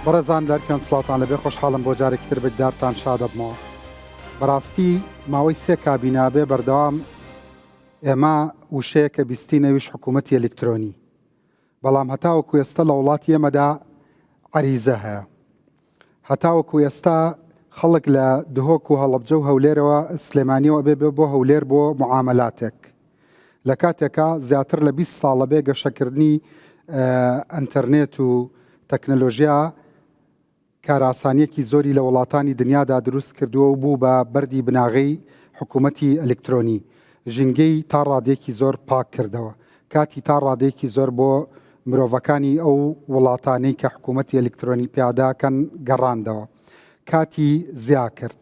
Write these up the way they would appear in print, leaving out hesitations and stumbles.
بەڕێزان دەرکەن سڵاتان لەبێ خۆشحاڵم بۆ جارێکی تر بەدارتان شادەبمەوە. بەڕاستی ماوەی 3 کابینابێ بەردەوام ئێمە وشەیەکە بیستی نەویش حکوومەتی ئەلکترۆنی، بەڵام هەتاوەکو ئێستا لە وڵاتی ئێمەدا عەریزە هەیە. هەتاوەکو ئێستا خەڵک لە دهۆک و هەڵەبجە و هەولێرەوە سلێمانیەوە ئەبێ بۆ هەولێر بۆ معاملاتێک. لە کاتێکا زیاتر لە 20 ساڵە بێ گەشەکردنی ئەنتەرنێت و تەکنەلۆژیا کاراسانیەکی زۆری لە وڵاتانی دنیادا دروست کردووە و بوو بە بەردی بناغەی حکوومەتی ئەلکترۆنی. ژینگەی تا ڕادێکی زۆر پاک کردەوە، کاتی تا ڕادێکی زۆر بۆ مرۆڤەکانی ئەو وڵاتانەی کە حکوومەتی ئەلکترۆنی پیاداکەن گەڕاندەوە، کاتی زیا کرد،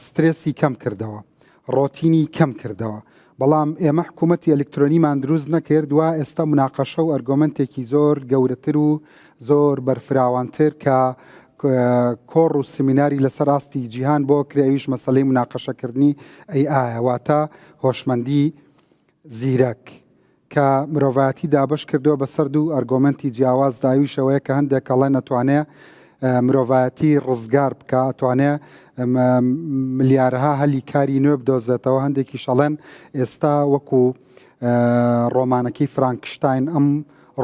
سترێسی کەم کردەوە، ڕۆتینی کەم کردەوە. بەڵام ئێمە حکوومەتی ئەلکترۆنیمان دروست نەکردووە. ئێستا مناقەشە و ئەرگۆمنتێکی زۆر گەورەتر و زۆر بەرفراوانتر کە کۆڕ و سمیناری لەسەر ڕاستی جیهان بۆ کرێویش مەسەلەی مناقەشەکردنی ئەی واتە هۆشمەندی زیرەک کە مرۆڤایەتی دابش کردووە بەسەر دوو ئەرگۆمنتی جیاواز داویشەوەیە کە هەندێک کەڵێ نەتوانێت مرۆڤایەتی ڕزگار بکە، ئەتوانێت ملیارها هەلی کاری نوێ بدۆزێتەوە. هەندێکی شەڵێن ئێستا وەکو ڕۆمانەکەی فرانکشتاین ئەم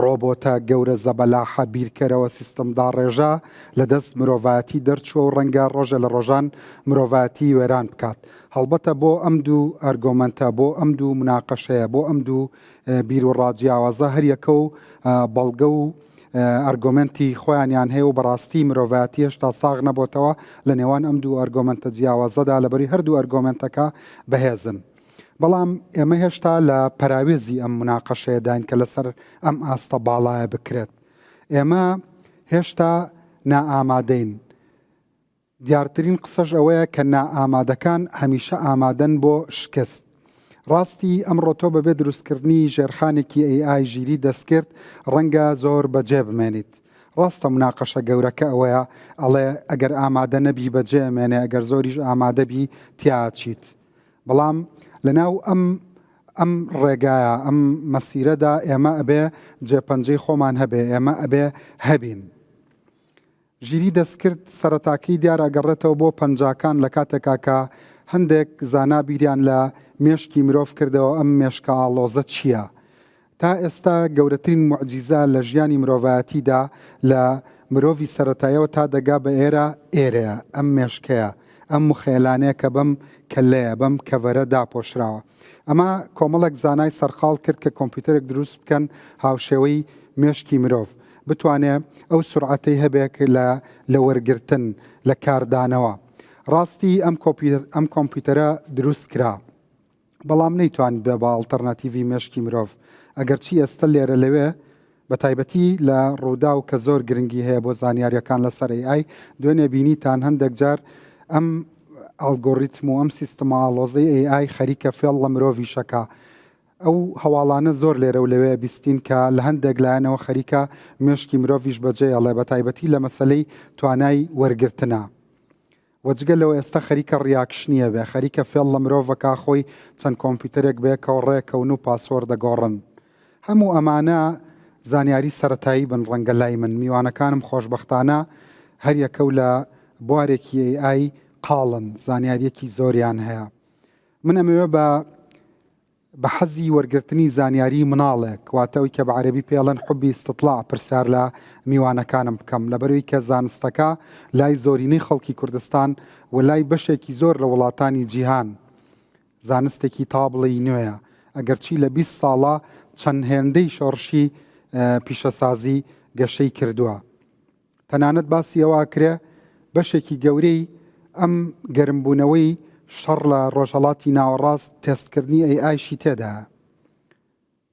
ڕۆبۆتە گەورە زەبەلاحە بیرکەرەوە سیستەمدا ڕێژە لەدەست مرۆڤایەتی دەرچووە و ڕەنگە ڕۆژە لە ڕۆژان مرۆڤایەتی وێران بکات. هەڵبەتە بۆ ئەم دوو ئەرگۆمنتە، بۆ ئەم دوو مناقەشەیە، بۆ ئەم دوو بیر و ڕاجیاوازە هەریەکە و بەڵگە و ئەرگۆمنتی خۆیانیان هەیە و بەڕاستی مرۆڤایەتی هێشتا ساغ نەبووتەوە لە نێوان ئەم دوو ئەرگۆمنتە جیاوازەدا لەبەری هەردوو ئەرگۆمنتەکە بەهێزن. بەڵام ئێمە هێشتا لە پەراوێزی ئەم مناقەشەیەداین کە لەسەر ئەم ئاستە باڵایە بکرێت. ئێمە هێشتا نائامادەین. دیارترین قسەش ئەوەیە کە نائامادەکان هەمیشە ئامادەن بۆ شکست. ڕاستی ئەمڕۆ تۆ بەبێ دروستکردنی ژێرخانێکی ئەی ژیری دەستکرد ڕەنگە زۆر بەجێ بمێنیت. ڕاستە مناقەشە گەورەکە ئەوەیە ئەڵێ ئەگەر ئامادە نەبی بەجێ ئەمێنێ، ئەگەر زۆریش ئامادەبی تیاچیت. بەڵام لەناو ئەم ڕێگایە ئەم مەسیرەدا ئێمە ئەبێ جێپەنجەی خۆمان هەبێ، ئێمە ئەبێ هەبین. ژیری دەستکرد سەرەتاکەی دیار ئەگەڕێتەوە بۆ پەنجاکان لە کاتێکا کە هەندێک زانا بیریان لە مێشکی مرۆڤ کردەوە ئەم مێشکە ئاڵۆزە چییە. تا ئێستا گەورەترین موعجیزە لە ژیانی مرۆڤایەتیدا لە مرۆڤی سەرەتایەوە تا دەگا بە ئێرەیە ئەم مێشکەیە، ئەم مخێلانەیە کە بەم کەلەیە بەم کەڤەرە داپۆشراوە. ئەمە کۆمەڵێک زانای سەرقاڵ کرد کە کۆمپیوتەرێک دروست بکەن هاوشێوەی مێشکی مرۆڤ بتوانێت ئەو سورعەتەی هەبێک لە وەرگرتن لە کاردانەوە. ڕاستی ئەم کۆمپیوتەرە دروست کرا، بەڵام نەیتوان بێ بە ئاڵتەرناتیڤی مێشکی مرۆڤ. ئەگەرچی ئێستا لێرە لەوێ بە تایبەتی لە ڕوودا و کە زۆر گرنگی هەیە بۆ زانیاریەکان لەسەر ئەی دوێنێ بینیتان هەندێک جار ئەم ئەلگۆریتم و ئەم سیستەمە ئاڵۆزەی ئەی خەریکە فێڵ لە مرۆڤی شەکا. ئەو هەواڵانە زۆر لێرە و لەوێ بیستین کە لە هەندێک لایەنەوە خەریکە مێشکی مرۆڤیش بەجێڵێ بە تایبەتی لە مەسەلەی توانای وەرگرتنە. وەجگە لەوە ئێستا خەریکە ڕیاکشنیە بێ، خەریکە فێڵ لە مرۆڤەکە خۆی چەند کۆمپیوتەرێک بێ کە ڕێکەون و پاسۆر دەگۆڕن. هەموو ئەمانە زانیاری سەرەتایی بن ڕەنگە لای من. میوانەکانم خۆشبەختانە هەریەکە و لە بوارێکی ئەی قاڵن، زانیاریەکی زۆریان هەیە. من ئەمەوێ بە حەزی وەرگرتنی زانیاری مناڵێک، واتەوەی کە بە عەرەبی پێڵەن حوبی استطلاع پرسیار لە میوانەکانم بکەم، لەبەرەوەی کە زانستەکە لای زۆرینەی خەڵکی کوردستان و لای بەشێکی زۆر لە وڵاتانی جیهان زانستێکی تابڵی نوێیە. ئەگەرچی لە 20 ساڵە چەند هێندەی شۆڕشی پیشەسازی گەشەی کردووە. تەنانەت باسی ئەوە کرێ بەشێکی گەورەی ئەم گەرمبوونەوەی شەڕ لە ڕۆژهەڵاتی ناوەڕاست تێستکردنی ئەیشی تێدا.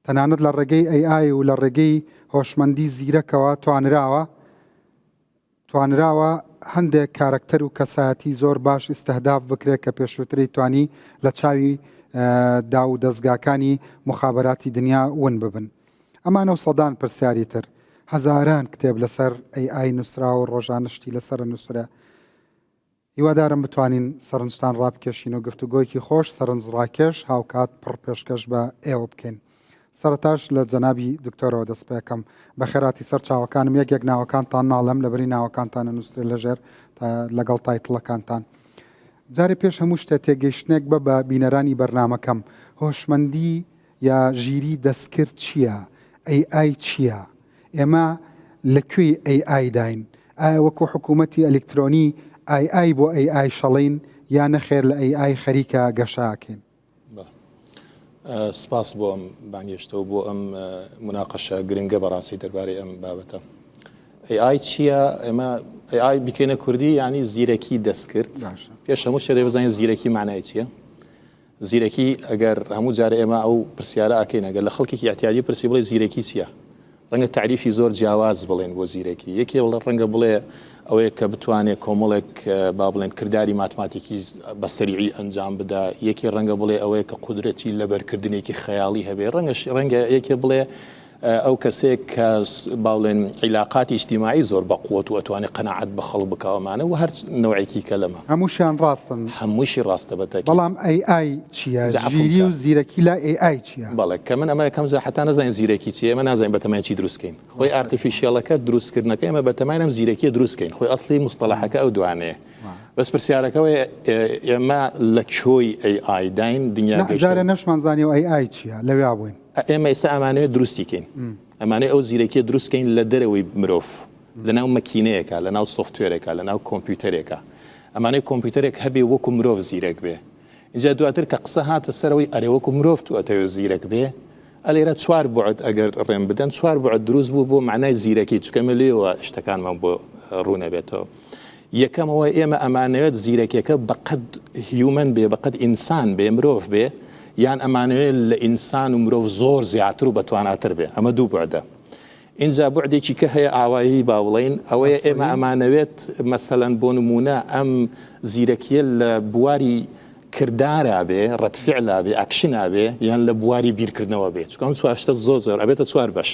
تەنانەت لە ڕێگەی ئەی و لە ڕێگەی هۆشمەندی زیرەکەوە توانراوە هەندێک کارکتەر و کەسایەتی زۆر باش ئیستەهداف بکرێت کە پێشووتری توانی لە چاوی دا و دەستگاکانی مخابەراتی دنیا ون ببن. ئەمانە و سەدان پرسیاری تر، هەزاران کتێب لەسەر ئەی نووسرا و ڕۆژانشتی لەسەر نووسرە. هیوادارم بتوانین سەرنجتان ڕابکێشین و گفتوگۆیەکی خۆش سەرنج ڕاکێش هاوکات پڕ پێشکەش بە ئێوە بکەین. سەرەتاش لە جەنابی دکتۆرەوە دەست پێ بکەم بە خێراتی سەر چاوەکانم یەک ناوەکانتان ناڵەم لەبەری ناوەکانتانە نووسرێ لەژێر لەگەڵ تایتڵەکانتان. جارێ پێش هەموو شتێ تێگەیشتنێک بە بینەرانی بەرنامەکەم هۆشمەندی یا ژیری دەستکرد چییە؟ AI چییە؟ ئێمە لەکوێی AI داین؟ ئایا وەکو حکوومەتی ئەلکترۆنی AI بۆ AI شەڵین یا نەخێر لە AI خەریکە گەشاکەین؟ سپاس بۆ ئەم بانگێشتەوە بۆ ئەم مناقەشە گرنگە بەڕاستی دەربارەی ئەم بابەتە. AI چییە؟ ئێمە AI بکەینە کوردی یعنی زیرەکی دەستکرد. پێش هەموو شتێ بزانین زیرەکی معنای چییە؟ زیرەکی ئەگەر هەموو جارە ئێمە ئەو پرسیارە ئەکەین ئەگەر لە خەڵکێکی ئەتیادی پرسی بڵێ زیرەکی چییە؟ ڕەنگە تعریفی زۆر جیاواز بڵێن بۆ زیرەکی. یەکێ ڕەنگە بڵێ ئەوەیە کە بتوانێت کۆمەڵێک با بڵێن کردداری ماتماتیکی بە سەریعی ئەنجام بدا، یەکی ڕەنگە بڵێ ئەوەیە کە قودرەتی لەبەرکردنێکی خەیاڵی هەبێ، ڕەنگە یەکێ بڵێ ئەو کەسێک کە باڵێن عیلاقاتی ئیجتیماعی زۆر بە قووەت و ئەتوانێت قەناعەت بە خەڵک بکەوەمانە و هەر نەوعێکی کەلەمە هەمووشیان ڕاستن، هەمووشی ڕاستە بەتەکێ. بەڵام AI چییە؟ ژیری و زیرەکی لە AI چییە؟ بەڵێ کە من ئەمە یەکەم حتا نەزانین زیرەکی چیە، ئێمە نازانین بەتەمای چی دروستکەین. خۆی ئارتیفیشیاڵەکە دروستکردنەکە ئێمە بەتەمایەم زیرەکی دروستکەین، خۆی ئەسڵی مستەلاحەکە ئەو دوانەیە. بەس پرسیارەکەەوە ئێمە لە کۆی AI داین دنیا جارە نەشمانزانی و AI چییە لەوێ بووین. ئێمە ئێستا ئەمانەوێت دروستیکەین، ئەمانەی ئەو زیرەکیە دروستکەین لە دەرەوەی مرۆڤ، لەناو مەکینەیەکە، لەناو سۆفتوێرێکە، لەناو کۆمپیوتەرێکە. ئەمانەی کۆمپیوتەرێک هەبێ وەکو مرۆڤ زیرەک بێ. اینجا دواتر کە قسە هاتە سەرەوەی ئەرێ وەکو مرۆڤ تو ئەتەوێت زیرەک بێ، ئەلێرە چوار بوعد ئەگەر ڕێم بدەن چوار بوعد دروست بوو بۆ معنای زیرەکی، چکەمە لێوە شتەکانمان بۆ ڕوونەبێتەوە. یەکەمەوە ئێمە ئەمانەوێت زیرەکیەکە بەقەد هیومن بێ، بەقەد ئینسان بێ، مرۆڤ بێ، یان ئەمانەوێت لە ئینسان و مرۆڤ زۆر زیاتر و بەتواناتر بێ. ئەمە دوو بوعدە. اینجا بوعدێکی کە هەیە ئاوایی با بڵێن ئەوەیە ئێمە ئەمانەوێت مەسەلەن بۆ نمونە ئەم زیرەکیە لە بواری کردارا بێ، ڕەتفعلا بێ، ئەکشنا بێ، یان لە بواری بیرکردنەوە بێ. چکەم چوارشتە زۆر ئەبێتە چوار بەش.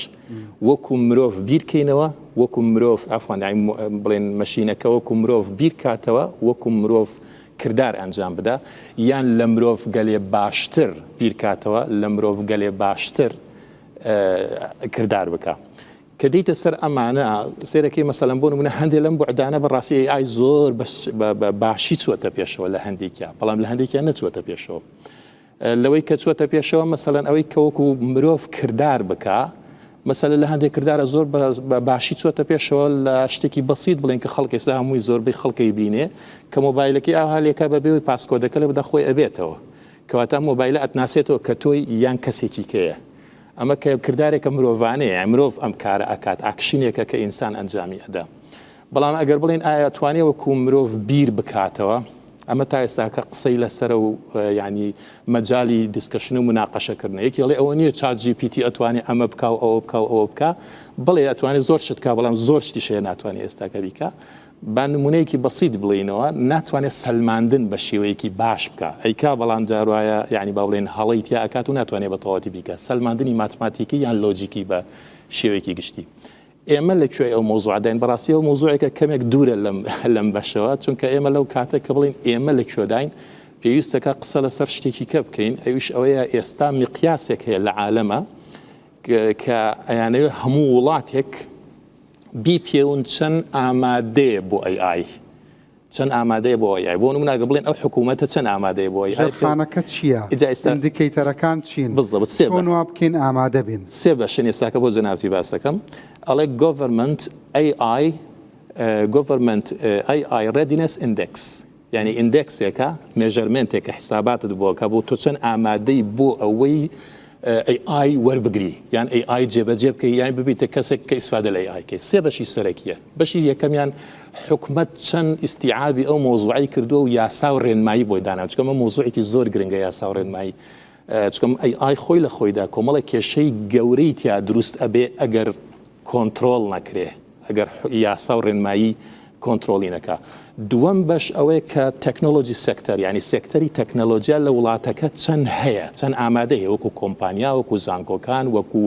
وەکو مرۆڤ بیرکەینەوە، وەکو مرۆڤ ئافوان بڵێن مەشینەکە وەکو مرۆڤ بیرکاتەوە، وەکو مرۆڤ کردار ئەنجام بدا، یان لە مرۆڤ گەلێ باشتر بیرکاتەوە، لە مرۆڤ گەلێ باشتر کردار بکە. کە دیتە سەر ئەمانە سێرەکەی مەسەلەن بۆ نمونە هەندێک لەم بوعدانە بەڕاستی AI زۆر باشی چوەتە پێشەوە لە هەندێکیان، بەڵام لە هەندێکیان نەچوەتە پێشەوە. لەوەی کە چوەتە پێشەوە مەسەلەن ئەوەی کە وەکو مرۆڤ کردار بکە، مەسەلە لە هەندێک کردارە زۆر باشی چوەتە پێشەوە لە شتێکی بەسیط بڵێن کە خەڵک ئێستا هەمووی زۆربەی خەڵکی بینێ کە مۆبایلەکەی ئاهالێکە بەبێ پاسکۆدەکە لە بەدا خۆی ئەبێتەوە، کەواتە مۆبایلە ئەتناسێتەوە کە تۆی یان کەسێکی کەیە. ئەمە کە کردارێکە مرۆڤانەیە، مرۆڤ ئەم کارە ئەکات، ئاکشنێکە کە ئینسان ئەنجامی ئەدا. بەڵام ئەگەر بڵێن ئایا توانێ وەکو مرۆڤ بیر بکاتەوە، ئەمە تا ئێستاکە قسەی لەسەر و ینی مەجای دیسکشن و مناقەشەکردن. یەکی ئەڵێ ئەوە نییە ChatGPT ئەتوانێت ئەمە بکە و ئەوە بکە و ئەوە بکە، بڵێ ئەتوانێت زۆر شت بکە، بەڵام زۆر شتیشەیە ناتوانێت ئێستاکە بیکە. با نمونەیەکی بەسیط بڵێنەوە، ناتوانێت سەلماندن بە شێوەیەکی باش بکە، ئەیکا بەڵام جاروایە یعنی با بڵێن هەڵەی تیا ئەکات و ناتوانێت بە تەواوەتی بیکە، سەلماندنی ماتماتیکی یان لۆجیکی بە شێوەیەکی گشتی. ئێمە لەکوێ ئەو مۆزوعداین بەڕاستی ئەو مۆزوعێکە کەمێک دوورە لەم بەشەوە، چونکە ئێمە لەو کاتێک کە بڵین ئێمە لەکوێداین پێویستەکە قسە لەسەر شتێکی کە بکەین، ئەویش ئەوەیە ئێستا میقیاسێک هەیە لە عالەمە کە ئەیانەوێت هەموو وڵاتێک بیپێون چەند ئامادەیە بۆ AI، چەند ئامادەیە بۆ AI. بۆ نمونەگە بڵێن ئەو حکوومەتە چەند ئامادەیە بۆ AI. ژێرخانەکە چییە؟ ئیندیکەیتەرەکان چین؟ بالضبط چۆن وا بکەین ئامادە بین؟ سێ بەشن ئێستاکە بۆ جەنابەتی باس دەکەم. ئەڵێ Government AI Readiness Index، یعنی ئیندێکسێکە مێژەرمنتێکە حساباتت بۆکە بۆ تۆ چەند ئامادەی بۆ ئەوەی AI وەربگری، یان AI جێبەجێ بکەی، یان ببیتە کەسێک کە ئیسفادە لە AI کەی. سێ بەشی سەرەکیە. بەشی یەکەمیان حکومەت چەند ئیستیعابی ئەو مۆزوعی کردووە و یاسا و ڕێنمایی بۆی دانا، چکەمە مۆزوعێکی زۆر گرنگە یاسا و ڕێنمایی. چکەم AI خۆی لە خۆیدا کۆمەڵە کێشەی گەورەی تیا دروست ئەبێ ئەگەر کۆنترۆڵ نەکرێ، ئەگەر یاسا و ڕێنمایی کۆنترۆلی نەکا. دووەم بەش ئەوەیە کە تەکنۆلۆژی سێکتەر، یعنی سێکتەری تەکنۆلۆژیا لە وڵاتەکە چەند هەیە، چەند ئامادەیە، وەکو کۆمپانیا، وەکو زانکۆکان، وەکو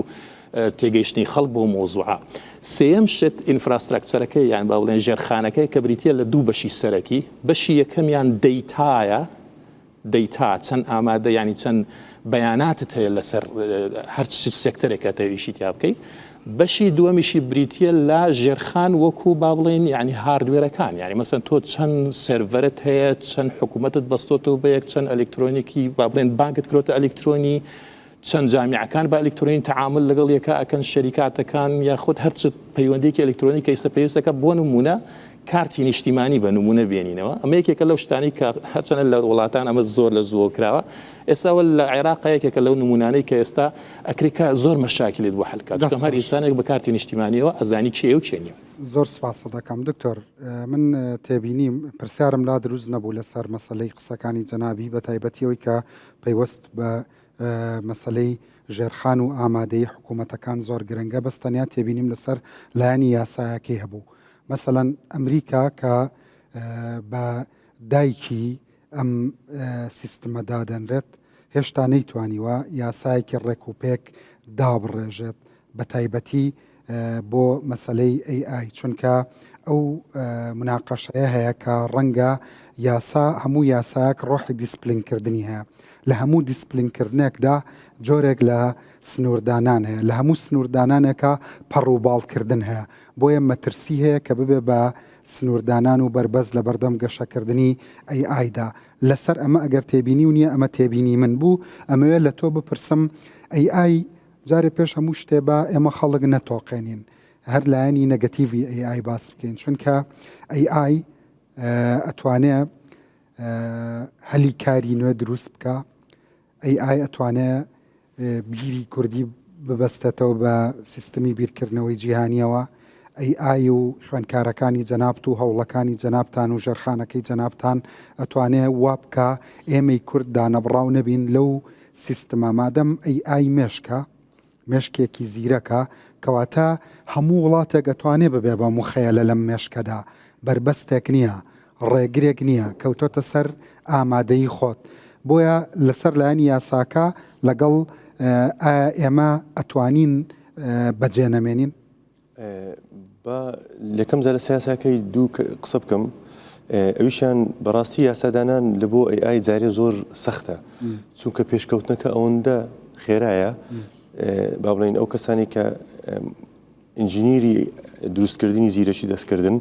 تێگەیشتنی خەڵک بۆ مۆزوعە. سێەم شت ئینفراستراکچەرەکەی، یان با بڵێن ژێرخانەکەی کە بریتە لە دوو بەشی سەرەکی. بەشی یەکەمیان دەیتایە، دەیتا چەند ئامادە، ینی چەند بەیاناتت هەیە لەسەر هەر سێکتەرێکە تەویشی تیا بکەیت. بەشی دووەمیشی بریتە لە ژێرخان وەکو با بڵێن یعنی هاردوێرەکان، یعنی مەسەن تۆ چەند سێڤەرت هەیە، چەند حکوومەتت بەستۆتەوە بە یەک، چەند ئەلکترۆنیکی با بڵێن بانکت کرۆتە ئەلکترۆنی، چەند جامیعەکان بە ئەلکترۆنی تعامل لەگەڵ یەکە ئەکەن، شەریکاتەکان یاخود هەرچ پەیوەندێکی ئەلکترۆنیکە ئێستا پێویستەکە بۆ نمونە کارتی نیشتیمانی بە نمونە بێنینەوە. ئەمە یەکێکە لەو شتانی کە هەرچەنە لە وڵاتان ئەمە زۆر لە زۆر کراوە. ئێستاوە لە عێراق یەکێکە لەو نمونانەی کە ئێستا ئەکریکا زۆر مەشاکلێت بۆ حەلکات، چونکە هەر ئینسانێک بە کارتی نیشتیمانیەوە ئەزانی چێ و چێنیە. زۆر سپاس دەکەم دکتۆر. من تێبینیم پرسیارم لا دروست نەبوو لەسەر مەسەلەی قسەکانی جەنابی بە تایبەتیەوەی کە پەیوەست بە مەسەلەی ژێرخان و ئامادەی حکوومەتەکان زۆر گرنگە، بەستەنیا تێبینیم لەسەر لایەنی یاسایەکەی هەبوو. مثلەن ئەمریکا کە بە دایکی ئەم سیستمە دادەنرێت هێشتا نەیتوانیوە یاسایەکی ڕێکوپێک دابڕێژێت بە تایبەتی بۆ مەسەلەی AI، چونکە ئەو مناقەشەیە هەیە کە ڕەنگە یاسا هەموو یاسایەک ڕۆحی دیسپلینکردنی هەیە، لە هەموو دیسپلینکردنێکدا جۆرێک لە سنووردانان هەیە، لە هەموو سنووردانانێکە پەڕووباڵکردن هەیە، بۆیە مەترسی هەیە کە ببێ بە سنووردانان و بربەز لە بەردەم گەشەکردنی AIدا. لەسەر ئەمە ئەگەر تێبینی و نییە ئەمە تێبینی من بوو، ئەمەوێت لە تۆ بپرسم AI جارێ پێش هەموو شتێبە ئێمە خەڵک نەتۆقێنین، هەر لایەنی نەگەتیڤی AI باس بکەین، چونکە AI ئەتوانێت هەلی کاری نوێ دروست بکە، AI ئەتوانێت بیری کوردی ببەستێتەوە بە سیستمی بیرکردنەوەی جیهانیەوە، AI و خوێندکارەکانی جەنابت و هەوڵەکانی جەنابتان و ژێرخانەکەی جەنابتان ئەتوانێت وا بکە ئێمەی کورد دانەبڕاو نەبین لەو سیستەمە. مادەم AI مێشکێکی زیرەکە، کەواتە هەموو وڵاتێک ئەتوانێ ببێ بە مخەیەلە لەم مێشکەدا، بربەستێک نییە، ڕێگرێک نییە، کەوتۆتە سەر ئامادەی خۆت. بۆیە لەسەر لایەنی یاساکە لەگەڵ ئێمە ئەتوانین بەجێنەمێنین. بە لەکەم زارە سیاساکەی دوو قسە بکەم. ئەویشان بەڕاستی یاسادانان لە بۆ AI جارێ زۆر سەختە، چونکە پێشکەوتنەکە ئەوەندە خێرایە، با بڵێن ئەو کەسانی کە ئینجینیری دروستکردنی زیرەکی دەستکردن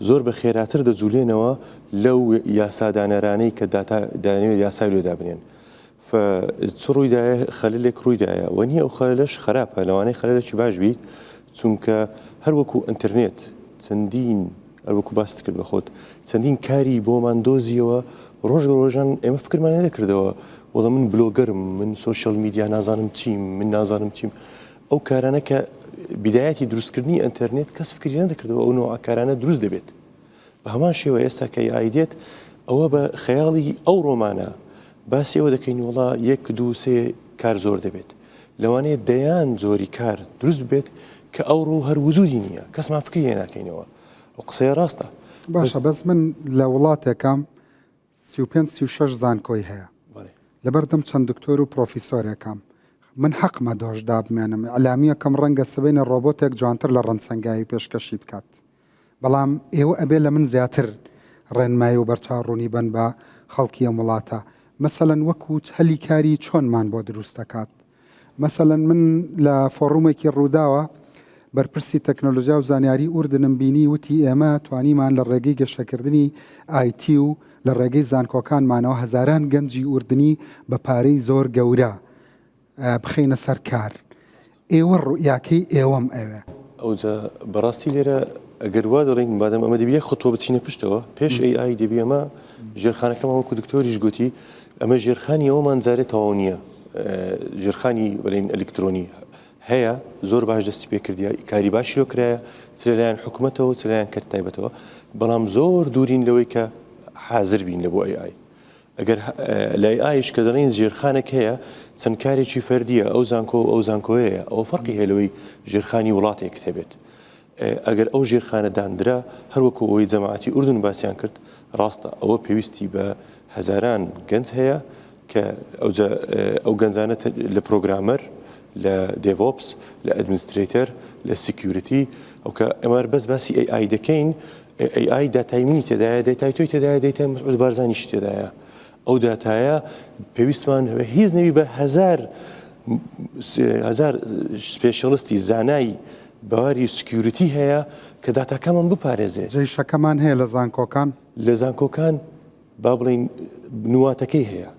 زۆر بە خێراتر دەجوولێنەوە لەو یاسادانەرانەی کە دانەوێت یاسای لێدا بنێن. چ ڕوویدایە خەلەلێک ڕوویدایە و نییە ئەو خەلەلەش خراپە، لەوانەیە خەلەلێکی باش بیت، چونکە هەروەکو ئینتەرنێت چەندین هەروەکو باست کرد بە خۆت چەندین کاری بۆمان دۆزیەوە، ڕۆژ ڕۆژان ئێمە فکرمان نەکردەوە وەڵام من بلۆگەرم، من سۆشیال میدیا نازانم چیم، من نازانم چیم. ئەو کارانە کە بیدایەتی دروستکردنی ئینتەرنێت کەس فکری نەدەکردەوە ئەو نوع کارانە دروست دەبێت. بە هەمان شێوە ئێستا کە AI دێت ئەوە بە خەیاڵی ئەو ڕۆمانە باسی ئەوە دەکەین وڵا 1 2 3 کار زۆر دەبێت، لەوانەیە دەیان زۆری کار دروست بێت کە ئەو ڕوو هەر وجودی نییە، کەسمان فکری ناکەینەوە. ئەو قسەیە ڕاستە. باشە، بەس من لە وڵاتێکم 35-36 زانکۆی هەیە، لەبەردەم چەند دکتۆر و پرۆفیسۆرێکم، من حەقمە دۆشدا بمێنم ئەلامیەکەم ڕەنگە سبەینە ڕۆبۆتێک جوانتر لە ڕەنسەنگایی پێشکەشی بکات، بەڵام ئێوە ئەبێ لە من زیاتر ڕێنمایی و بەرچاوڕوونی بن بە خەڵکی ئەم وڵاتە. مەسەلەن وەکو هەلی کاری چۆنمان بۆ دروست دەکات. مەسەلەن من لە فۆڕومێکی ڕووداوە بەرپرسی تەکنۆلۆژیا و زانیاری ئوردنم بینی، وتی ئێمە توانیمان لە ڕێگەی گەشەکردنی IT و لە ڕێگەی زانکۆکانمانەوە هەزاران گەنجی ئوردنی بە پارەی زۆر گەورە بخینە سەر کار. ئێوە ڕوئیاکەی ئێوەم ئەوێ. ئەوجا بەڕاستی لێرە ئەگەر وا دەڵێن بادەم ئەمە دەبێت خۆتۆ بچینە پشتەوە پێش AI دەبێ ئەمە ژێرخانەکەم وەکو دکتۆریش گوتی ئەمە ژێرخانی ئەومان جارێت تەواو نییە، ژێرخانی بەڵێن ئەلکترۆنی هەیە زۆر باش دەستی پێ کردی، کاری باشی کرایە چ لەلایەن حکوومەتەوە چ لەلایەن کەرت تایبەتەوە، بەڵام زۆر دوورین لەوەی کە حازر بین لە بۆ AI. ئەگەر لە AIش کە دەڵێن ژێرخانێک هەیە چەند کارێکی فەردیە، ئەو زانکۆ ئەو زانکۆیەیە، ئەوە فەرقی هەیە لەوەی ژێرخانی وڵاتێک هەبێت. ئەگەر ئەو ژێرخانە دانرا هەروەکو ئەوەی جەماعەتی ئوردن باسییان کرد، ڕاستە ئەوە پێویستی بە هەزاران گەنج هەیە کە ئەو گەنجانە لە پرۆگرامەر، لە دێڤۆپس، لە ئەدمینسترێتەر، لە سیکیوریتی، ئەو کە ئەمە بەس باسی AI دەکەین، AI داتایمینی تێدایە، دەیتای تۆی تێدایە، دەیتای مەسعود بارزانیش تێدایە. ئەو داتایە پێویستمان هیچ نەوی بە هزار سپێشەڵستی زانای باواری سکیوریتی هەیە کە داتاکەمان بپارێزێت. جێیشەکەمان هەیە لە زانکۆکان لە زانکۆکان با بڵین نواتەکەی هەیە،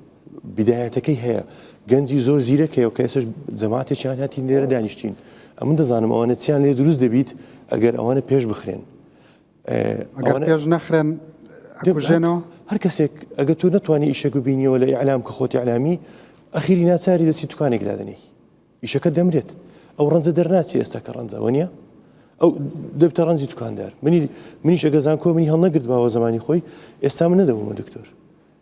بیدایەتەکەی هەیە، گەنجی زۆر زیرەکەیە و کە ئێسش جەماعەتێکیان هاتی لێرە دانیشتین. ئەمن دەزانم ئەوانە چیان لێ دروست دەبیت ئەگەر ئەوانە پێش بخرێن. ئەگەر پێش نەخرێن ئەکوژێنەوە. هەر کەسێک ئەگە تۆ نەتوانانی ئیشەک ببینیەوە لە ئیعلام کە خۆتی ئەعلامی ئەخیری ناچاری دەچی دوکانێک دادنەی ئیشەکە دەمرێت. ئەو ڕەنجە دەرناچی ئێستا کە ڕەنجە وەنیە ئەو دەبتە ڕەنجی دوکاندار منیش ئەگە زانکۆ منی هەڵنەگرت باوە زمانی خۆی ئێستا من نەدەبوومە دکتۆر.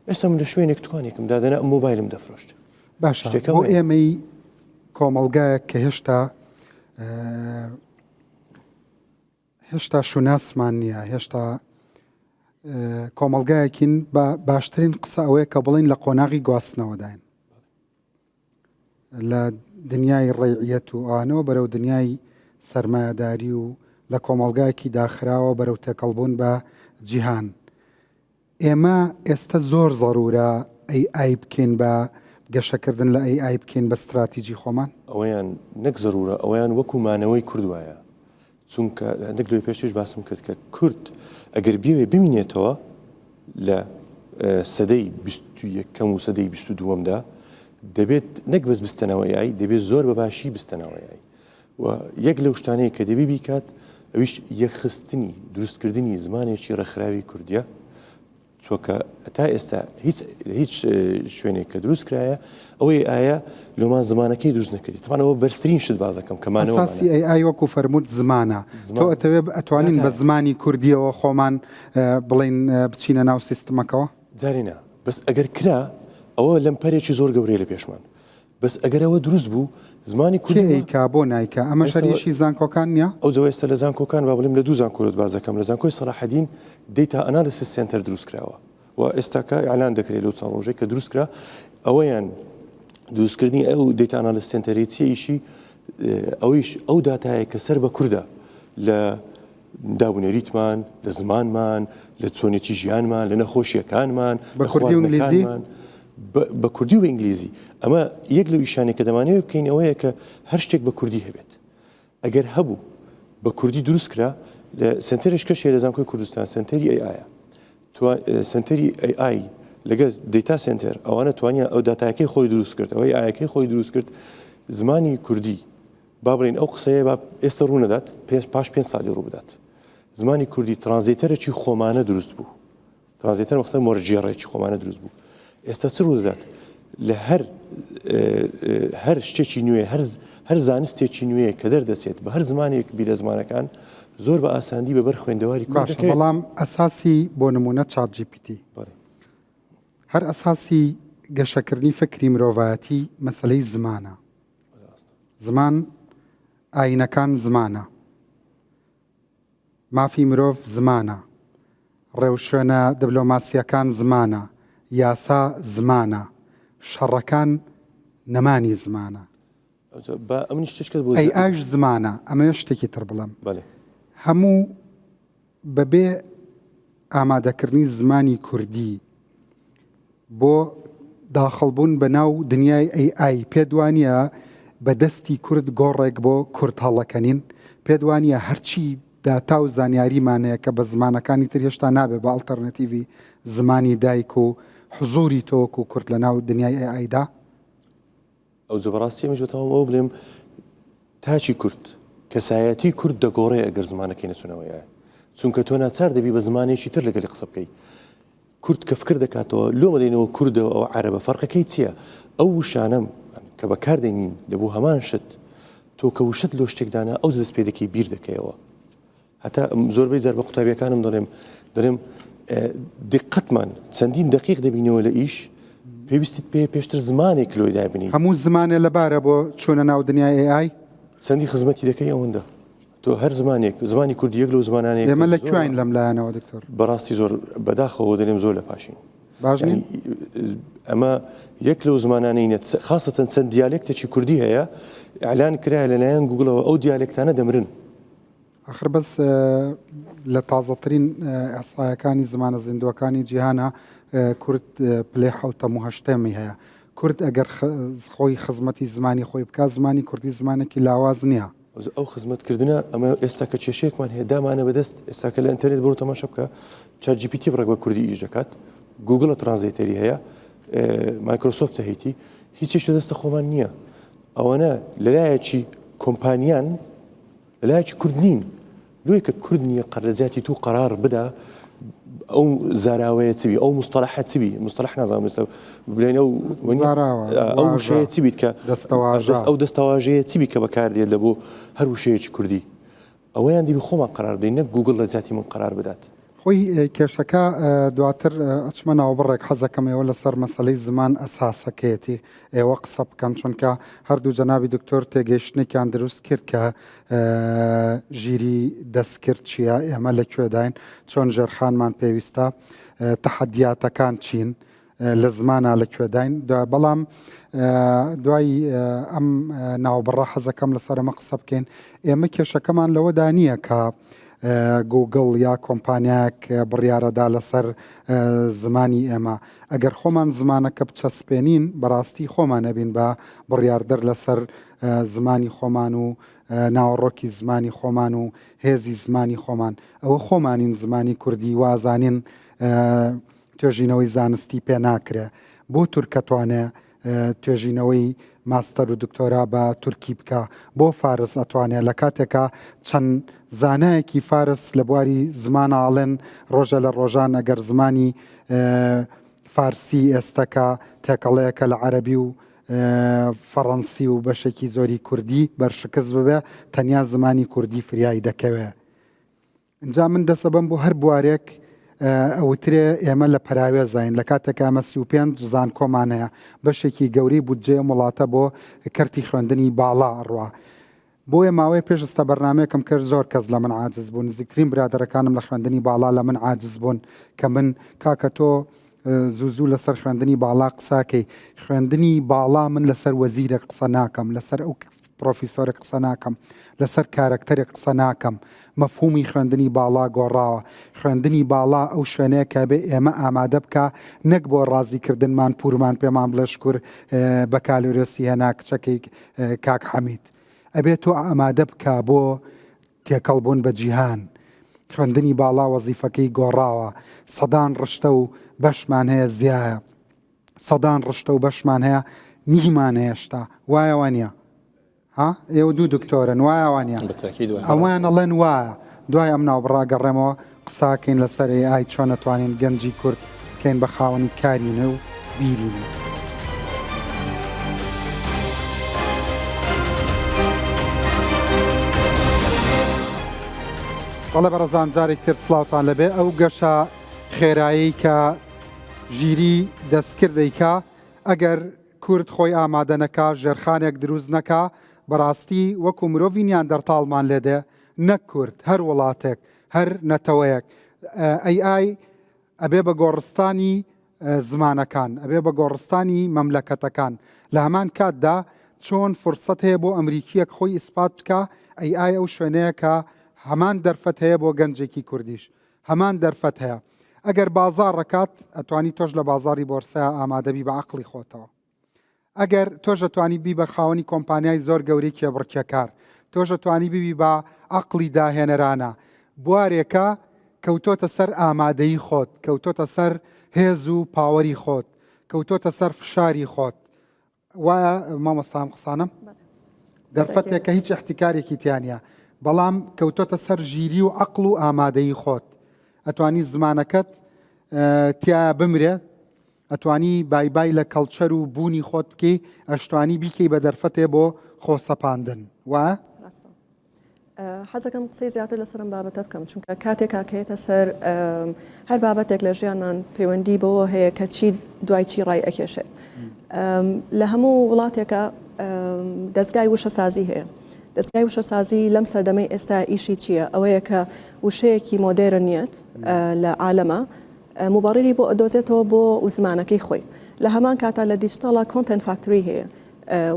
ئێستا من لە شوێنێک دوکانێکم دادەنا مۆبایلم دەفرۆشت. باشە بۆ ئێمەی کۆمەڵگایە کە هێشتا شوناسمان نییە، هێشتا کۆمەڵگایەکین بە باشترین قسە ئەوەیە کە بڵین لە قۆناغی گواستنەوەداین لە دنیای ڕێعیەت و ئانەوە بەرەو دنیای سەرمایهداری و لە کۆمەڵگایەکی داخراوە بەرەو تێکەڵبوون بە جیهان. ئێمە ئێستا زۆر زەڕورە AI بکەین بە گەشەکردن لە AI بکەین بە استراتیژی خۆمان. ئەوەیان نەک زەڕورە، ئەویان وەکومانەوەی کوردوایە، چونکە هەندێک دوای پێشش باسم کرد کە کورد ئەگەر بێوێ بمینێتەوە لە سەدەی 21ەم و سەدەی 22دا دەبێت نەک بەس بستنەوەیایی، دەبێت زۆر بەباشی بستنەوەیایی و یەک لەو شتانەیە کە دەبێ بیکات ئەویش یەکخستنی دروستکردنی زمانێکی ڕێکخراوی کوردیە، چۆکە تا ئێستا هیچ شوێنێک کە دروست کرایە ئەوەی ئایا لۆمان زمانەکەی دروست نەکردی. تەمانەوە بەرزترین شت بازەکەم کەمانەوە ئەساسی AI وەکو فەرمووت زمانە. تۆ ئەتوانین بە زمانی کوردیەوە خۆمان بڵین بچینە ناو سیستمەکەەوە؟ جارێنا بەس ئەگەر کرا ئەوە لەم پەرێکی زۆر گەورەیە لە پێشمان. بەس ئەگەر ئەوە دروست بوو زمانی کوردیکا بۆ نایکە ئەمە شەریشی زانکۆکان نییە؟ ئەو جەوە ئێستا لە زانکۆکان با بڵێم لە دوو زانکۆرت بازەکەم لە زانکۆی سەلاحەدین دیتا ئەنالیسیس سنتەر دروست کراوە و ئێستاکە ئەعلان دەکرێت لەو چەند ڕۆژێک کە دروست کرا. ئەوەیان دروستکردنی ئەو دیتا ئەنالیسیس سنتەرێتیەیشی ئەویش ئەو داتایە کە سەر بە کووردە لە دابونەریتمان، لە زمانمان، لە چۆنێتی ژیانمان، لە نەخۆشیەکانمان، بە کوردی و ئینگلیزی، بە کوردی و بە ئینگلیزی. ئەمە یەک لەو ئیشانێک کە دەمانەوێت بکەین ئەوەیە کە هەر شتێک بە کوردی هەبێت. ئەگەر هەبوو بە کوردی دروست کرا لە سنتەرش کەشێ لە زانکۆی کوردستان سنتەری AI سنتەری AI لەگەڵ دیتا سنتەر ئەوانە توانیان ئەو داتایەکەی خۆی دروست کرد، ئەوەی ئایەکەی خۆی دروست کرد زمانی کوردی با بڵین ئەو قسەیە با ئێستا ڕوونەدات پاش 5 ساڵی ڕوو بدات. زمانی کوردی ترانزیتەرێکی خۆمانە دروست بوو، ترانزیتەر مەخسەر مۆرجێڕێکی خۆمانە دروست بوو. ئێستا چ ڕوو دەدات لە هەر شتێکی نوێ هەر زانستێکی نوێ کە دەردەچێت بە هەر زمانێک بیرە زمانەکان زۆر بە ئاساندی بەبەر خوێندەواری باشە. بەڵام ئەساسی بۆ نمونە ChatGPT هەر ئەساسی گەشەکردنی فکری مرۆڤایەتی مەسەلەی زمانە. زمان ئاینەکان زمانە، مافی مرۆڤ زمانە، ڕێوشوێنە دیبلۆماسیەکان زمانە، یاسا زمانە، شەڕەکان نەمانی زمانە. ئەیش زمانە. ئەمە شتێکی تر بڵم هەموو بەبێ ئامادەکردنی زمانی کوردی بۆ داخڵبوون بە ناو دنیای AI پێدوانیە بە دەستی کورد گۆڕێک بۆ کورد هەڵەکەنین، پێدوانیە هەرچی داتا و زانیاریمانەیە کە بە زمانەکانی تر هێشتا نابێت بە ئەڵتەرنەتیڤی زمانی دایک و حزوری تۆک و کورد لە ناو دنیای ئایدا. ئەو جەبڕاستی مژێتەوە ئەو بڵێم تاچی کورد کەسایەتی کورد دەگۆڕێ ئەگەر زمانەکەی نەچونەوەیە، چونکە تۆ ناچار دەبی بە زمانێکی تر لەگەلی قسە بکەی. کورد کە فکر دەکاتەوە لۆ مەدەینەوە کوردەوە ئەو عەرەبە فەرقەکەی چییە؟ ئەو وشانەم کە بەکاردێنین لەبوو هەمان شت تۆ کە وشت لۆ شتێکدانا ئەو دەست پێ دەکەی بیر دەکەیەوە. هەتا زۆربەی جار بە قوتابیەکانم دەڵێم دقتمان چەندین دقیق دەبینەوە لە ئیش پێویستیت پێ پێشتر زمانێک لۆی دابنی. هەموو زمانێ لەبارە بۆ چوونە ناو دنیای AI چەندی خزمەتی دەکەی ئەوەندە تۆ هەر زمانێک زمانی کوردی یەک لەو زمانانەیە ئێمە لە کوێین لەم لایەنەوە دکتۆر؟ بەڕاستی زۆر بەداخەوە دەڵێم زۆر لە پاشین. باشنی ئەمە یەک لەو زمانانەی خاصەتەن چەند دیالێکتێکی کوردی هەیە ئەعلان کرایە لەلایەن گوگڵەوە ئەو دیالێکتانە دەمرن. آخر بەس لە تازەترین ئەسایەکانی زمانە زیندوەکانی جیهانە کورد پلێ حوتە و هەشتێمی هەیە کورد ئەگەر خۆی خزمەتی زمانی خۆی بکات زمانی کوردی زمانێکی لاواز نییە ئەو خزمەتکردنە ئەمە ئێستا کە کێشەیەکمان هەیە دامانە بەدەست ئێستا کە لە ئینتەرنێت بڕۆ تەماشا بکە ChatGPT بڕێک بە کوردی ئیش دەکات گوگڵە ترانزلیتەری هەیە مایکرۆسۆفتە هەیتی هیچیش لەدەستە خۆمان نییە ئەوەنە لەلایەکی کۆمپانیان لەلایەکی کورد نین لۆی کە کورد نییە قەرەزیاتی تو قەرار بدا ئەو زاراوەیە چبی ئەو مستەلاحە چبی مستەلاح نازانم ئێستا بڵێن ئەو وشەیە چی بیت کە ئەو دەستەواژەیە چی بی کە بەکاردێت لە بۆ هەر وشەیەکی کوردی ئەوەیان دیبی خۆمان قەرار بدەین نەک گوگڵ لە جاتی من قەرار بدات خۆی کێشەکە دواتر ئەچمە ناوبڕێک حەزەکەمەوە لەسەر مەسەلەی زمان ئەساسەکەیەتی ئێوە قسە بکەن چونکە هەردوو جەنابی دکتۆر تێگەیشتێکیان دروست کرد کە ژیری دەستکرد چییە ئێمە لەکوێداین چۆن ژێرخانمان پێویستە تەحەدیاتەکان چین لە زمانە لەکوێداین بەڵام دوای ئەم ناوبڕە حەزەکەم لەسەر ئەمە قسە بکەین ئێمە کێشەکەمان لەوەدا نییە کە گوگڵ یا کۆمپانیاک بڕیارەدا لەسەر زمانی ئێمە ئەگەر خۆمان زمانەکە بچەسپێنین بەڕاستی خۆمان نەبین بە بڕیاردەر لەسەر زمانی خۆمان و ناوەڕۆکی زمانی خۆمان و هێزی زمانی خۆمان ئەوە خۆمانین زمانی کوردی وازانین توێژینەوەی زانستی پێ ناکرێ بۆ تورکەتوانێ توێژینەوەی ماستەر و دکتۆرا بە تورکی بکە بۆ فارس ئەتوانێت لە کاتێکە چەند زانایەکی فارس لە بواری زمانەڵێن ڕۆژە لە ڕۆژان ئەگەر زمانی فارسی ئێستەکە تێکەڵەیەکە لە عەرەبی و فەڕەنسی و بەشێکی زۆری کوردی بەرشکست ببێ تەنیا زمانی کوردی فریایی دەکەوێ اینجا من دەسەبم بۆ هەر بوارێک ئەوترێ ئێمە لە پراوێ زین لە کاتێک ئەمە 35 زان کۆمان هەیە بەشێکی گەوری بودجێ وڵاتە بۆ کەرتی خوێندنی باڵا ڕوا بۆیە ماوەی پێشستا بەرنمەیەکم کرد زۆر کەس لە من عاجز بوون نزیکترین برادەرەکانم لە خوێندنی باڵا لە من عاجز بوون کە من کاکە تۆ زوو لەسەر خوێندنی باڵا قساکەی خوێندنی باڵا من لەسەر وەزیرە قسە ناکەم لەسەر ئەو پرۆفیسۆرە قسە ناکەم لەسەر کارکتەرێک قسە ناکەم مەفهومی خوێندنی باڵا گۆڕاوە خوێندنی باڵا ئەو شوێنەیە کە بێ ئێمە ئامادە بکە نەک بۆ ڕازیکردنمان پورمان پێمان بڵێ شکر بە کالۆرێسی هێنا کچەکەی کاک حەمید ئەبێت تۆ ئامادە بکە بۆ تێکەڵبوون بە جیهان خوێندنی باڵا وەزیفەکەی گۆڕاوە سەدان ڕشتە و بەشمان هەیە زیایە سەدان ڕشتە و بەشمان هەیە نیمان هێشتا وایەوە نییە ها ئێوە دوو دکتۆرن وایەوانە ئەوان ئەڵێن وایە دوای ئەم ناوبڕاگەڕێمەوە قساکەین لەسەر ئای چۆن نەتوانین گەنجی کورد بکەین بە خاوەنی کارینە و بیرینە بەڵێ بەڕەزان جارێک تر سڵاوتان لەبێ ئەو گەشە خێرایی کە ژیری دەستکردەیکە ئەگەر کورد خۆی ئامادە نەکا ژێرخانێک دروست نەکا بەڕاستی وەکو مرۆڤی نیاندەرتاڵمان لێدێ نەک کورد هەر وڵاتێک هەر نەتەوەیەک ئەی ئەبێ بە گۆڕستانی زمانەکان ئەبێ بە گۆڕستانی مەملەکەتەکان لە هەمان کاتدا چۆن فرسەت هەیە بۆ ئەمریکیەک خۆی ئیسپات بکە ئەی ئەو شوێنەیە کە هەمان دەرفەت هەیە بۆ گەنجێکی کوردیش هەمان دەرفەت هەیە ئەگەر بازار ڕکات ئەتوانی تۆش لە بازاری بۆرسەیە ئامادەبی بە عەقڵی خۆتەوە ئەگەر تۆش دەتوانی بی بە خاوەنی کۆمپانیای زۆر گەورەی کێبڕکێکار تۆش دەتوانی ببی بە عەقڵی داهێنەرانە بوارێکە کەوتۆتە سەر ئامادەیی خۆت کەوتۆتە سەر هێز و پاوەری خۆت کەوتۆتە سەر فشاری خۆت وایە مامۆستام قسانم دەرفەتێکە هیچ احتیکارێکی تیانە بەڵام کەوتۆتە سەر ژیری و عەقڵ و ئامادەیی خۆت ئەتوانی زمانەکەت تیا بمرێت ئەتوانی بای لە کەڵچەر و بوونی خۆت بکەی ئەشتوانی بیکەی بە دەرفەتێ بۆ خۆسەپاندن وایە؟ حەزەکەم قسەی زیاتر لەسەرم بابەتە بکەم چونکە کاتێک کاکەیەتە سەر هەر بابەتێک لە ژیانمان پەیوەندی بەوە هەیە کە چی دوای چی ڕای ئەکێشێت لە هەموو وڵاتێکە دەستگای وشەسازی هەیە دەستگای وشەسازی لەم سەردەمەی ئێستا ئیشی چییە ئەوەیە کە وشەیەکی مۆدێرنیەت لە عالەمە مبارری بۆ ئەدۆزێتەوە بۆ زمانەکەی خۆی لە هەمان کاتا لە دیجیتاڵە کۆنتنت فاکتۆری هەیە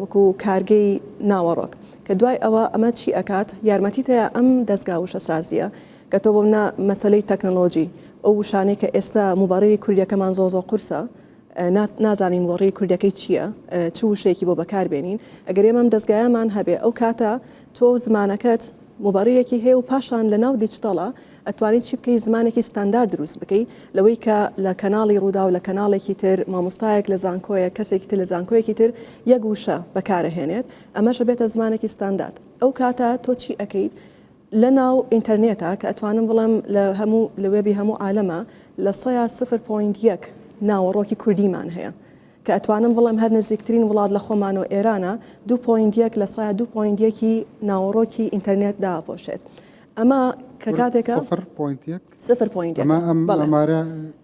وەکو کارگەی ناوەڕۆک کە دوای ئەوە ئەمە چی ئەکات یارمەتیتەیە ئەم دەستگا وشەسازیە کە تۆ بۆ منە مەسەلەی تەکنۆلۆژی ئەو شانەی کە ئێستا مبارەی کوردیەکەمان زۆ قورسە نازانین وەڕێی کوردەکەی چییە چ وشەیەکی بۆ بەکاربێنین ئەگەر ئێمەم دەستگایەمان هەبێ ئەو کاتە تۆ زمانەکەت مبارەیەکی هەیە و پاشان لە ناو دیجیتاڵە ئەتوانیت چی بکەی زمانێکی ستاندارد دروست بکەی لەوەی کە لە کەناڵی ڕوودا و لە کەناڵێکی تر مامۆستایەک لە زانکۆیە کەسێکی تر لە زانکۆیەکی تر یەک وشە بەکارەهێنێت ئەمەش بێتە زمانێکی ستاندارد ئەو کاتە تۆ چی ئەەکەیت لە ناو ئینتەرنێتە کە ئەتوانم بڵم لە وێبی هەموو عالەمە لە 0.1 ناوەڕۆکی کوردیمان هەیە کە ئەتوانم بڵم هەر نزیکترین وڵات لە خۆمان و ئێرانە 2.1 لە 2.1 ناوەڕۆکی ئینتەرنێت داپۆشێت ئەمە کە کاتێکە 0.1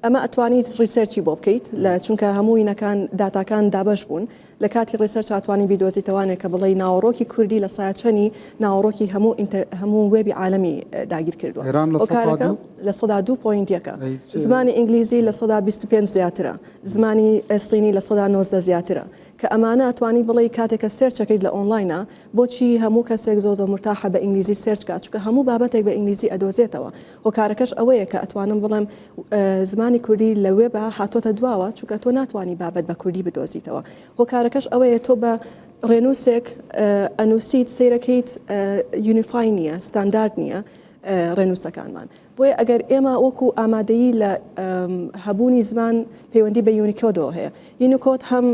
ئەمە ئەتوانیت ڕیسەرچی بۆ بکەیت لە چونکە هەمووینەکان داتاکان دابش بوون لە کاتی ڕیسەرچ ئەتوانی بیدۆزیتەوانێک کە بڵێ ناوەڕۆکی کوردی لە سایچەنی ناوەڕۆکی هەموو وێبی عالەمی داگیر کردووە کارەکە لە 2.1 زمانی ئینگلیزی لە 125 زیاترە زمانی سینی لە 190 زیاترە کە ئەمانە ئەتوانی بڵێ کاتێکە سێرچەکەیت لە ئۆنلاینە بۆچی هەموو کەسێک زۆ مرتاحە بە ئینگلیزی سێرچ کات چونکە هەموو بابەتێک بە ئینگلیزی ئەدۆزێتەوە هۆکارەکەش ئەوەیە کە ئەتوانم بڵێم زمانی کوردی لە وێبە هاتۆتە دواوە چونکە تۆ ناتوانانی بابەت بە کوردی بدۆزیتەوە هۆکارەکەش ئەوەیە تۆ بە ڕێنووسێک ئەنووسیت سیرەکەیت یونیفای نییە ستاندارد نییە ڕێنووسەکانمان بۆیە ئەگەر ئێمە وەکو ئامادەیی لە هەبوونی زمان پەیوەندی بە یونیکۆدەوە هەیە یونیکۆد هەم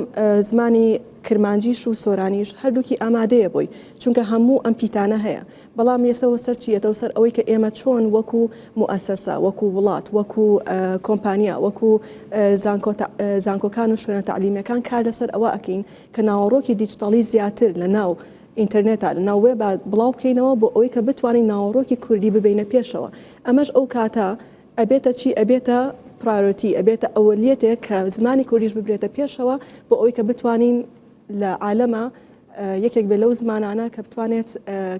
زمانی کرمانجیش و سۆرانیش هەردووکی ئامادەیە بۆی چونکە هەموو ئەم پیتانە هەیە بەڵام یەتەوە سەرچیەتەوە سەر ئەوەی کە ئێمە چۆن وەکو موئەسەسە وەکو وڵات وەکو کۆمپانیا وەکو زانکۆکان و شوێنە تەعلیمیەکان کار لەسەر ئەوە ئەکەین کە ناوەڕۆکی دیجیتاڵی زیاتر لە ناو ئینتەرنێتە لە ناو وێبە بڵاو بکەینەوە بۆ ئەوەی کە بتوانین ناوەڕۆکی کوردی ببینە پێشەوە ئەمەش ئەو کاتە ئەبێتە چی ئەبێتە پرایۆریتی ئەبێتە ئەوەلیەتێک کە زمانی کوردیش ببرێتە پێشەوە بۆ ئەوەی کە بتوانین لە عالەمە یەکێک بێ لەو زمانانە کە بتوانێت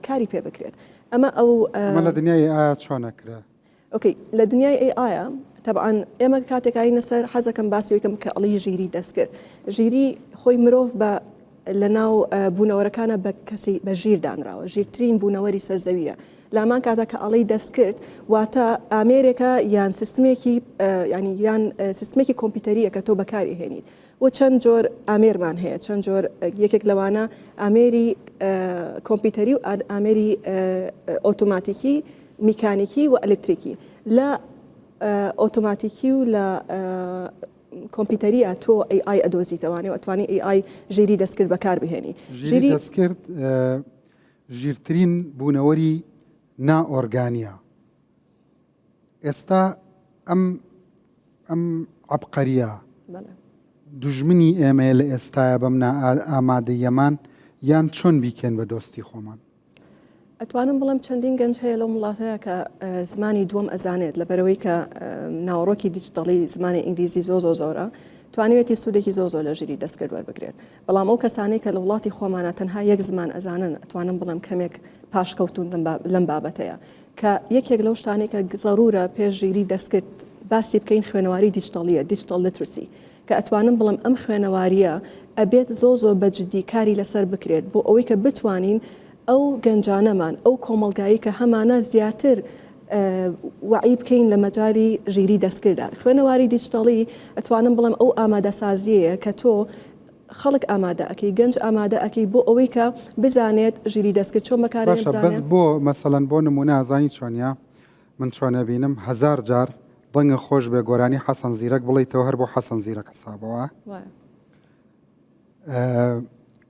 کاری پێ بکرێت ئەمە لە دنیای ئایا چۆنەکرا ئۆکەی لە دنیای ئایا طبعاً ئێمە کاتێکایی نەسەر حەزەکەم باسیەوەیکەم کە ئەڵی ژیری دەست کرد ژیری خۆی مرۆڤ بە لە ناو بوونەوەرەکانە بە کەسی بە ژیر دانراوە ژیرترین بوونەوەری سەرزەویە لامان کاتە کە ئەڵی دەست کرد واتە ئامێرێکە یان سیستمێکی ینی یان سیستمێکی کۆمپیوتەریە کە تۆ بەکاری هێنیت و چەند جۆر ئامێرمان هەیە چەند جۆر یەکێک لەوانە ئامێری کۆمپیوتەری و ئامێری ئۆتۆماتیکی میکانیکی و ئەلکتریکی لە ئۆتۆماتیکی و لە کۆمپیوتەریە تۆ AI ئەدۆزیتەوانێ و ئەتوانی AI ژیری دەستکرد بەکار بهێنی ژیری دەستکرد ژیرترین بوونەوەری نائۆرگانیە ئێستا ئەم عەبقەریە دوژمنی ئێمە لە ئێستایە بەم ئامادەیەمان یان چۆن بیکەن بە دۆستی خۆمان ئەتوانم بڵم چەندین گەنج هەیە لەو وڵاتەیە کە زمانی دووەم ئەزانێت لەبەرەوەی کە ناوەڕۆکی دیجیتاڵی زمانی ئینگلیزی زۆرە توانێتی سوودێکی زۆ لە ژیری دەستکرد وەربگرێت بەڵام ئەو کەسانەی کە لە وڵاتی خۆمانە تەنها یەک زمان ئەزانن ئەتوانم بڵم کەمێک پاشکەوتون لەم بابەتەیە کە یەکێک لەو شتانەی کە ضرورە پێش ژیری دەستکرد باسی بکەین خوێنەواری دیجیتاڵیە دیجیتال لیترسی کە ئەتوانم بڵم ئەم خوێنەواریە ئەبێت زۆ بەجددی کاری لەسەر بکرێت بۆ ئەوەی کە بتوانین ئەو گەنجانەمان ئەو کۆمەلگایی کە هەمانە زیاتر وعی بکەین لە مەجاری ژیری دەستکردا خوێنەواری دیجیتاڵی ئەتوانم بڵم ئەو ئامادەسازیەیە کە تۆ خەڵک ئامادە ئەەکەی گەنج ئامادە ئەەکەی بۆ ئەوەی کە بزانێت ژیری دەستکرد چۆن بەکارێن بەس بۆ مەسەڵەن بۆ نمونە ئازانی چۆنیا من چۆنە بینم 1000 جار دڵنگە خۆش بێ گۆرانی حەسەن زیرەک بڵیتەوە هەر بۆ حەسەن زیرەک حسابەوە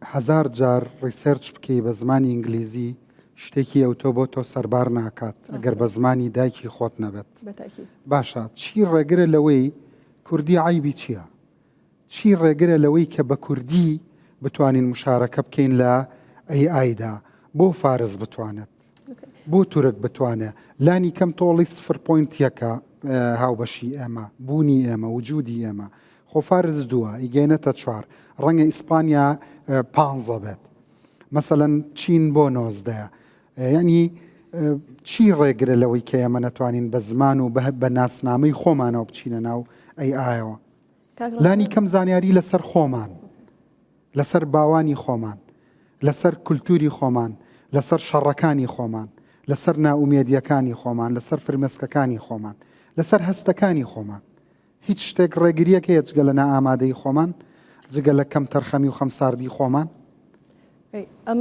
1000 جار ڕیسەرچ بکەی بە زمانی ئینگلیزی شتێکی ئەو تۆ بۆ تۆ سەربار ناکات ئەگەر بە زمانی دایکی خۆت نەبێت باشە چی ڕێگرە لەوەی کوردی عیبی چییە چی ڕێگرە لەوەی کە بە کوردی بتوانین مشارەکە بکەین لە ئایدا بۆ فارس بتوانێت بۆ تورک بتوانێت لانی کەم تۆڵی 0.1 هاوبەشی ئێمە بوونی ئێمە وجودی ئێمە خۆ فارس 2 ئیگەێنێتە 4 ڕەنگە ئیسپانیا 15 بێت مەسەلەن چین بۆ 19 یعنی چی ڕێگرە لەوەی کە ئێمە نەتوانین بە زمان و بە ناسنامەی خۆمانەوە بچینە ناو ئایەوە لانی کەم زانیاری لەسەر خۆمان لەسەر باوانی خۆمان لەسەر کولتوری خۆمان لەسەر شەڕەکانی خۆمان لەسەر ناومێدیەکانی خۆمان لەسەر فرمێسکەکانی خۆمان لەسەر هەستەکانی خۆمان هیچ شتێک ڕێگریەک هەیە جگە لە نائامادەی خۆمان جگە لە کەم تەرخەمی و خەمساردی خۆمان ئەم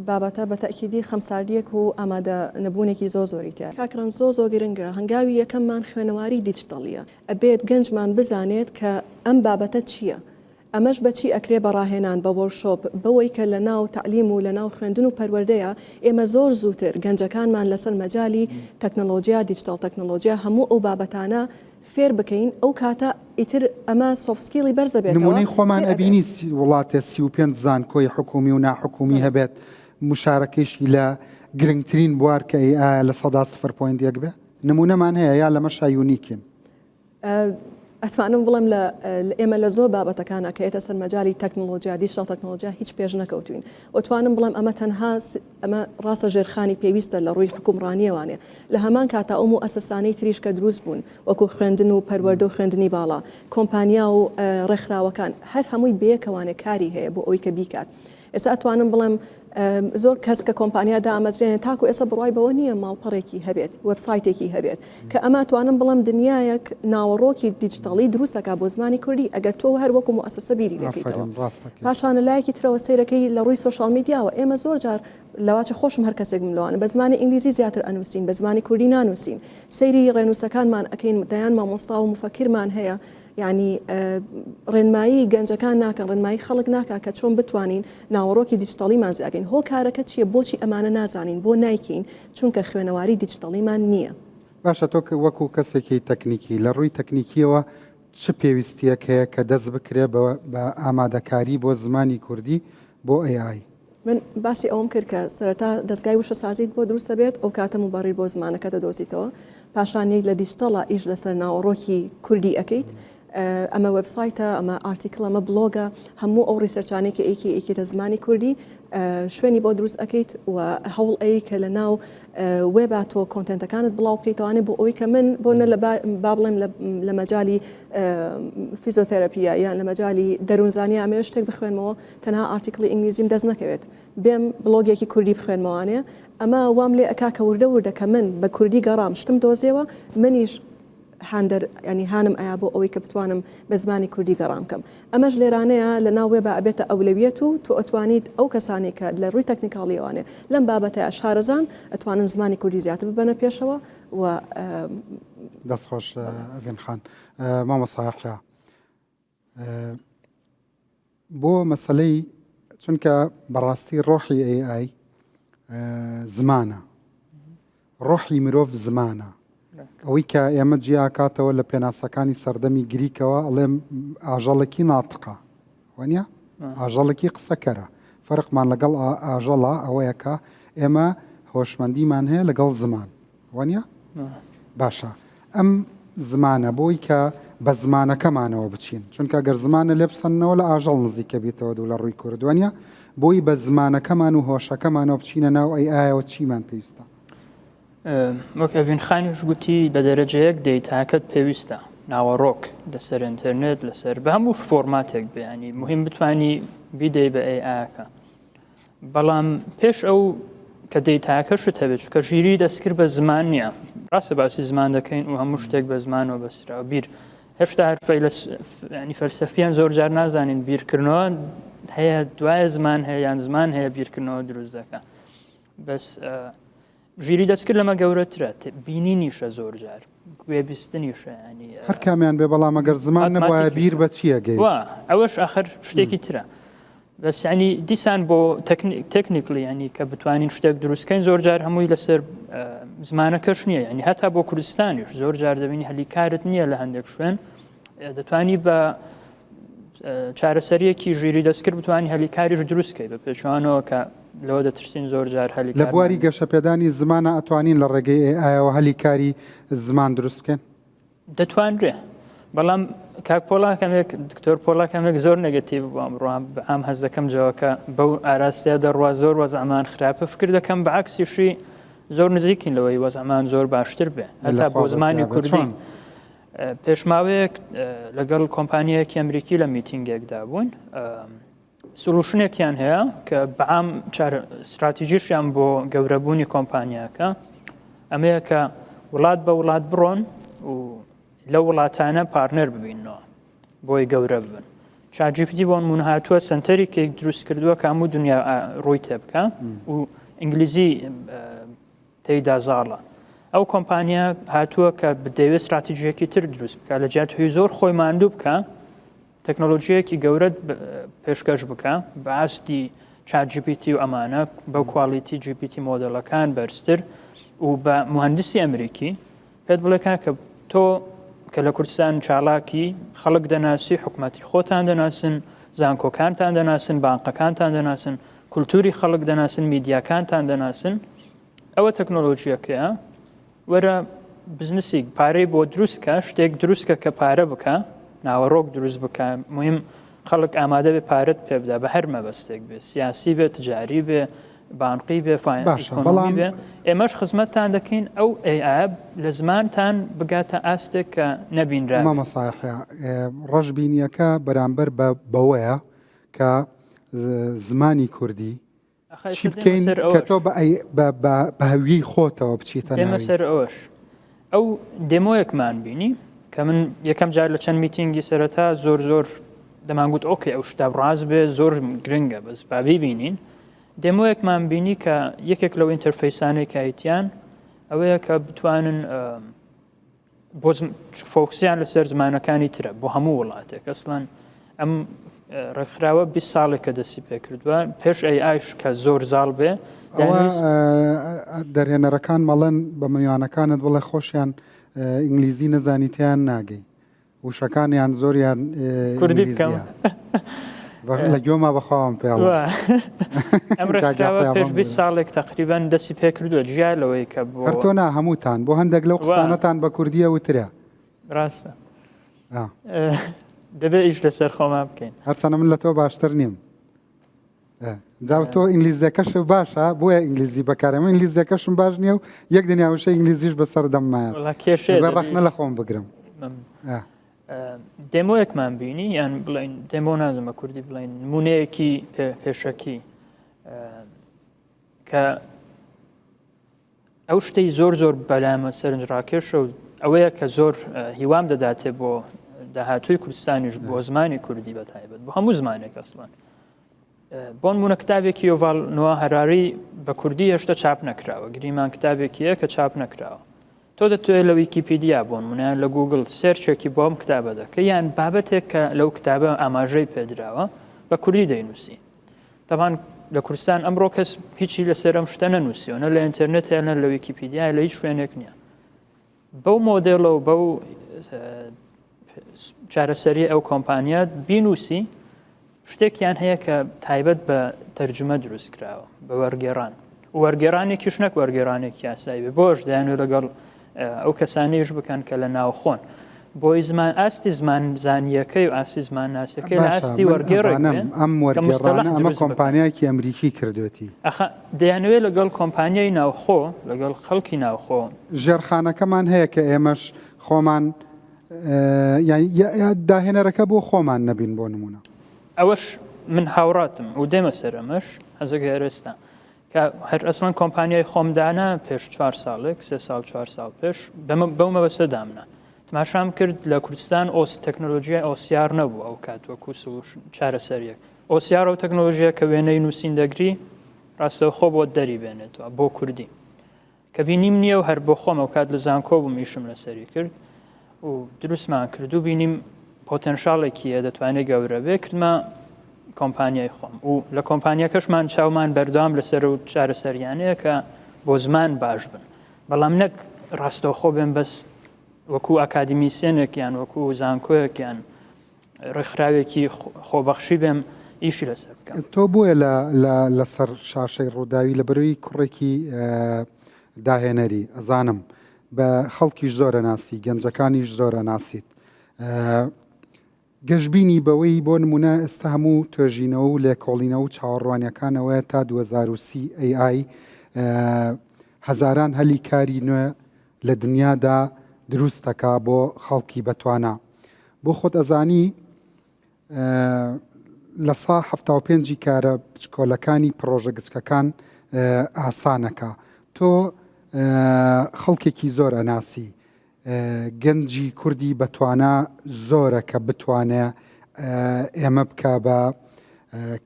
بابەتە بە تەکیدی خەمساردیەک و ئامادە نەبوونێکی زۆری تیا کاکران زۆ گرنگە هەنگاوی یەکەممان خوێنەواری دیجیتەڵیە ئەبێت گەنجمان بزانێت کە ئەم بابەتە چییە ئەمەش بەچی ئەکرێ بەڕاهێنان بە وەرشۆپ بەوەی کە لە ناو تعلیم و لە ناو خوێندن و پەروەردەیە ئێمە زۆر زووتر گەنجەکانمان لەسەر مەجای تەکنۆلۆژیا دیجیتال تەکنۆلۆژیا هەموو ئەو بابەتانە فێر بکەین ئەو کاتە ئیتر ئەمە سۆفسکیلی بەرزە بێت نمونەی خۆمان ئەبینی وڵاتە 35 زانکۆی حکومی و ناحکومی هەبێت مشارەکەیشی لە گرنگترین بوار کە ئایا لە سەدا 0.1 بێ نمونەمان هەیە یا لە مەشا یونیکین ئەتوانم بڵم لە ئێمە لە زۆر بابەتەکانە کە ئێتە سەر مەجای تەکنۆلۆژیا دیجیتال تەکنۆلۆژیا هیچ پێش نەکەوتوین وتوانم بڵم ئەمە تەنها ئەمە ڕاستە ژێرخانی پێویستە لە ڕووی حکومڕانیەوانێ لە هەمان کاتا ئەو و ئەسەسانەی تریش کە دروست بوون وەکو خوێندن و پەروەردە و خوێندنی باڵا کۆمپانیا و ڕێکخراوەکان هەر هەمووی بەیەکەوانێ کاری هەیە بۆ ئەوی کە بیکات ئێستا ئەتوانم بڵم زۆر کەس کە کۆمپانیادا ئامەزرێنێت تاکو ئێستا بڕای بەوە نییە ماڵپەڕێکی هەبێت وەبسایتێکی هەبێت کە ئەمە توانم بڵم دنیایەک ناوەڕۆکی دیجیتاڵی دروستەکە بۆ زمانی کوردی ئەگەر تۆ هەر وەکو مؤسسە بیری دەکەیتەوە پاشانە لایەکی ترەوە سەیرەکەی لە ڕووی سوشال میدیاوە ئێمە زۆر جار لەواچە خۆشم هەر کەسێک ملوانە بە زمانی ئینگلیزی زیاتر ئەنووسین بە زمانی کوردی نانووسین سەیری ڕێنووسەکانمان ئەکەین دەیان مامۆستا و مفەکرمان هەیە یعنی ڕێنمایی گەنجەکان ناکەن ڕێنمایی خەڵک ناکە کە چۆن بتوانین ناوەڕۆکی دیجیتاڵیمان زیاگەین هۆ کارەکە چییە بۆچی ئەمانە نازانین بۆ نایکەین چونکە خوێنەواری دیجیتاڵیمان نییە باشە تۆ وەکو کەسێکی تەکنیکی لە ڕووی تەکنیکیەوە چ پێویستیەک هەیە کە دەست بکرێ بە ئامادەکاری بۆ زمانی کوردی بۆ AI من باسی ئەوم کرد کە سەرەتا دەستگای وشە سازیت بۆ دروستە بێت ئەو کاتە مبارڕی بۆ زمانەکە دەدۆزیتەوە پاشانێک لە دیجیتەڵە ئیش لەسەر ناوەڕۆکی کوردی ئەەکەیت ئەمە وبسایتە ئەمە ئارتیکل ئەمە بلۆگە هەموو ئەو ڕیسەرچانێکی ئەیکێتە زمانی کوردی شوێنی بۆ دروست ئەەکەیت و هەوڵ ئەی کە لە ناو وێبا تۆ کۆنتنتەکانت بڵاو بکەیتوانێت بۆ ئەوی کە من بۆ نە با بڵێم لە مەجای فیزیۆتێراپیە یان لە مەجای دەروونزانانی ئەمێ شتێک بخوێنمەوە تەنها ئارتیکلی ئینگلیزیم دەست نەکەوێت بێم بلۆگێکی کوردی بخوێنمەوانێ ئەمە وام لێ ئەکا کە وردە کە من بە کوردی گەڕام شتم دۆزیەوە منیش هاندەر ینی هانم ئایا بۆ ئەوەی کە بتوانم بە زمانی کوردی گەڕام کەم ئەمەش لێرانەیە لە ناوێ بە ئەبێتە ئەولەویەت و تۆ ئەتوانیت ئەو کەسانی کە لە ڕووی تەکنیکاڵیەوانێ لەم بابەتە شارەزان ئەتوانن زمانی کوردی زیاتر ببەنە پێشەوە و دەستخۆش ئەڤین خان مامۆستا بۆ مەسلەی چونکە بەڕاستی ڕۆحی AI زمانە ڕۆحی مرۆڤ زمانە ئەوەی کە ئێمە جیاکاتەوە لە پێناسەکانی سەردەمی گریکەوە ئەڵێم ئاژەڵێکی ناتقە وانە ئاژەڵێکی قسەکەرە فەرقمان لەگەڵ ئاژەڵە ئەوەیە کە ئێمە هۆشمەندیمان هەیە لەگەڵ زمان وانە باشە ئەم زمانە بۆی کە بە زمانەکەمانەوە بچین چونکە گەر زمانە لێ بسەنەوە لە ئاژەڵ نزیکە بێتەوە دوو لە ڕووی کوردوانە بۆی بە زمانەکەمان و هۆشەکەمانەوە بچینە ناو ئایەوە چیمان پێویستە وەک ئەڤین خانیش گوتی بە دەرەجەیەک دەیتاکەت پێویستە ناوەڕۆک لەسەر ئینتەرنێت لەسەر بە هەموو فۆرماتێک بێنی مهم بتانی بیدەی بە ئەیکە بەڵام پێش ئەو کە دەیتاکەشت هەبێت کە ژیری دەستکرد بە زمان نییە ڕاستە باسی زمان دەکەین و هەموو شتێک بە زمانەوە بەسرا بیر هێشتا ینی فەلسەفیان زۆر جار نازانین بیرکردنەوە هەیە دوایە زمان هەیە یان زمان هەیە بیرکردنەوە دروست دەکە بەس ژیری دەستکرد لەمە گەورەترە بینی نیشە زۆر جار گوێبیستنیشە ینی هەر کامیان بێ بەڵام ئەگەر زمان نەبووە بیر بە چییە گەی ئەوەش ئاخر شتێکی ترە بەس ینی دیسان بۆ تەکنیکلی ینی کە بتوانین شتێک دروستکەین زۆر جار هەمووی لەسەر زمانەکەش نییە ینی هەتا بۆ کوردستانیش زۆر جار دەبینی هەلیکارت نییە لە هەندێک شوێن دەتوانی بە چارەسەریەکی ژیری دەستکرد بتوانانی هەلیکاریش دروستکەی بە پێچوانەوە کە لەوە دەترسین زۆر جار هەلی لە بواری گەشەپێدانی زمانە ئەتوانین لە ڕێگەی ئایەوە هەلیکاری زمان دروستکەن دەتوانرێ بەڵام کاک پۆڵاکەمێک دکتۆر پۆڵاکەمێک زۆر نەگەتیڤ بووم ڕۆم ئەم هەز دەکەم جەوەکە بەو ئاراستەیە دەڕوا زۆر وەزعمان خراپە فکر دەکەم بە عکسیشی زۆر نزیکین لەوەی وەزعمان زۆر باشتر بێ هەتا بۆ زمانی کوردی پێشماوەیەک لەگەڵ کۆمپانیەکی ئەمریکی لە میتینگێکدا بوون سولوشنێکیان هەیە کە بەعام استراتیژیشیان بۆ گەورەبوونی کۆمپانیاکە ئەمەیە کە وڵات بە وڵات بڕۆن و لە وڵاتانە پارتنەر ببینەوە بۆی گەورە ببن. ChatGPT بۆ نمونە هاتووە سنتەرێکێک دروست کردووە کە هەموو دنیا ڕووی تێ بکە و ئینگلیزی تێیدا زاڵە. ئەو کۆمپانیا هاتووە کە بدەوێت استراتیژیەکی تر دروست بکە لە جیاتی زۆر خۆی ماندوو بکە تەکنۆلۆژیەکی گەورە پێشکەش بکە بە ئاستی ChatGPT و ئەمانە بەو کوالیتی GPT مۆدەڵەکان بەرزتر و بە مهندسی ئەمریکی پێت بڵێکە کە تۆ کە لە کوردستان چالاکی خەڵک دەناسی حکوومەتی خۆتان دەناسن زانکۆکانتان دەناسن بانقەکانتان دەناسن کولتوری خەڵک دەناسن میدیاکانتان دەناسن ئەوە تەکنۆلۆژیەکەیە وەرە بزنسی پارەی بۆ دروستکە شتێک دروستکە کە پارە بکە ناوەڕۆک دروست بکە مهم خەڵک ئامادە بێ پارەت پێ بدە بە هەر مەبەستێک بێ سیاسی بێ تجاری بێ بانقی بێ ئیکۆنۆمی بێ ئێمەش خزمەتتان دەکەین ئەو AI لە زمانتان بگاتە ئاستێک کە نەبینرا مامەساحە ڕەشبینیەکە بەرامبەر بەوەیە کە زمانی کوردی چی بکەین کە تۆ بە هەویی خۆتەوە بچیتە دێمە سەر ئەوەش ئەو دێمۆیەکمان بینی کە من یەکەم جار لە چەند میتینگی سەرەتا زۆر دەمانگوت ئۆکێ ئەو شتا ڕاست بێ زۆر گرنگە بەس با ببینین دێمۆیەکمان بینی کە یەکێک لەو ئینتەرفەیسانەی کایتیان ئەوەیە کە بتوانن بۆ فۆکسیان لەسەر زمانەکانی ترە بۆ هەموو وڵاتێک ئەسڵەن ئەم ڕێکخراوە 20 ساڵێک کە دەستی پێ کردووە پێش ئەیش کە زۆر زاڵ بێ دەرهێنەرەکان مەڵەن بە مەیوانەکانت بڵێ خۆشیان ئینگلیزی نەزانیتیان ناگەی وشەکانیان زۆریان کوردی بکەم لە گوێما بەخواوم پێڵ ئەم ڕێکخراوە پێش 20 ساڵێک تقریبان دەستی پێ کردووە جیا لەوەی کە بۆ هەرتۆنا هەمووتان بۆ هەندێک لەو قسانەتان بە کوردیە وترە ڕاستە دەبێت ئیش لەسەر خۆما بکەین هەرچەنە من لە تۆ باشتر نیم جا تۆ ئینگلیزیەکەش باشە بۆیە ئینگلیزی بەکارەمە ئینگلیزیەکەشم باش نییە و یەک دنیاوشە ئینگلیزیش بەسەر دەممایە ڕەخنە لە خۆم بگرم دێمۆیەکمان بینی یان بڵین دێمۆ نازمە کوردی بڵین نمونەیەکی پێشەکی کە ئەو شتەی زۆر بەلامە سەرنجڕاکێشە و ئەوەیە کە زۆر هیوام دەداتێ بۆ داهاتووی کوردستانیش بۆ زمانی کوردی بەتایبەت بۆ هەموو زمانێک ئەسڵان بۆ نمونە کتابێکی یۆڤال نۆوا هەراری بە کوردی هێشتا چاپ نەکراوە گریمان کتابێکیە کە چاپ نەکراوە تۆ دەتوێت لە ویکیپیدیا بۆن منیان لە گوگل سێرچێکی بۆم کتابە دەکە یان بابەتێک کە لەو کتابە ئاماژەی پێدراوە بە کوردی دەینووسی تاوان لە کوردستان ئەمڕۆ کەس هیچی لەسەر ئەم شتە نەنووسیەوە نە لە ئینتەرنێت یانە لە ویکیپیدیا لە هیچ شوێنێک نییە بەو مۆدێڵە و بەو چارەسەری ئەو کۆمپانیا بینووسی شتێکیان هەیە کە تایبەت بە تەرجمە دروست کراوە بە وەرگێڕان وەرگێڕانێکیش نەک وەرگێڕانێکی یاسایی بێ بۆش دەیانوێت لەگەڵ ئەو کەسانەیەش بکەن کە لە ناوخۆن بۆی زمان ئاستی زمان زانیەکەی و ئاسی زمان ناسەکەی لە ئاستی وەرگێڕانم ئەم وەرگێڕانە ئەمە کۆمپانیایکی ئەمریکی کردوێتی دەیانوێت لەگەڵ کۆمپانیای ناوخۆ لەگەڵ خەڵکی ناوخۆ ژێرخانەکەمان هەیە کە ئێمەش خۆمان داهێنەرەکە بۆ خۆمان نەبین بۆ نمونە ئەوەش من هاوڕاتم و دێمە سەر ئەمەش هەزەکە ئێرێستا کە هەر ئەسڵەن کۆمپانیای خۆمدانە پێش 4 ساڵێک 3 ساڵ 4 ساڵ پێش بەو مەبەستە دامنا تماشام کرد لە کوردستان تەکنۆلۆژیای ئۆسیار نەبوو ئەو کات وەکو چارەسەریەک ئۆسیار و تەکنۆلۆژیە کە وێنەی نووسیندەگری ڕاستەوە خۆ بۆ دەری بێنێتەوە بۆ کوردی کە بینیم نییە و هەر بۆ خۆم ئەو کات لە زانکۆ بووم ئیشم لەسەری کرد و دروستمان کرد و بینیم پۆتەنشاڵێکیە دەتوانێت گەورە بێ کردمە کۆمپانیای خۆم و لە کۆمپانیەکەشمان چاومان بەردەوام لەسەر و چارەسەریانەیە کە بۆ زمان باش بن بەڵام نەک ڕاستەوە خۆ بێن بەس وەکو ئاکادمیسیێنێکیان وەکو زانکۆیەکیان ڕێکخراوێکی خۆبەخشی بێم ئیشی لەسەر بکەم تۆ بۆیە لەسەر شاشەی ڕووداوی لە بەروی کوڕێکی داهێنەری ئەزانم بە خەڵکیش زۆرە ناسی گەنجەکانیش زۆرە ناسیت گەشتبینی بەوەی بۆ نمونە ئێستا هەموو توێژینەوە و لێکۆڵینەوە و چاوەڕوانیەکانەوەیە تا 2030 AI هەزاران هەلی کاری نوێ لە دنیادا دروستەکە بۆ خەڵکی بەتوانە بۆ خۆت ئەزانی لە سا 75 کارە بچکۆلەکانی پرۆژە گچکەکان ئاسانەکە تۆ خەڵکێکی زۆر ئەناسی گەنجی کوردی بەتوانە زۆرە کە بتوانێ ئێمە بکە بە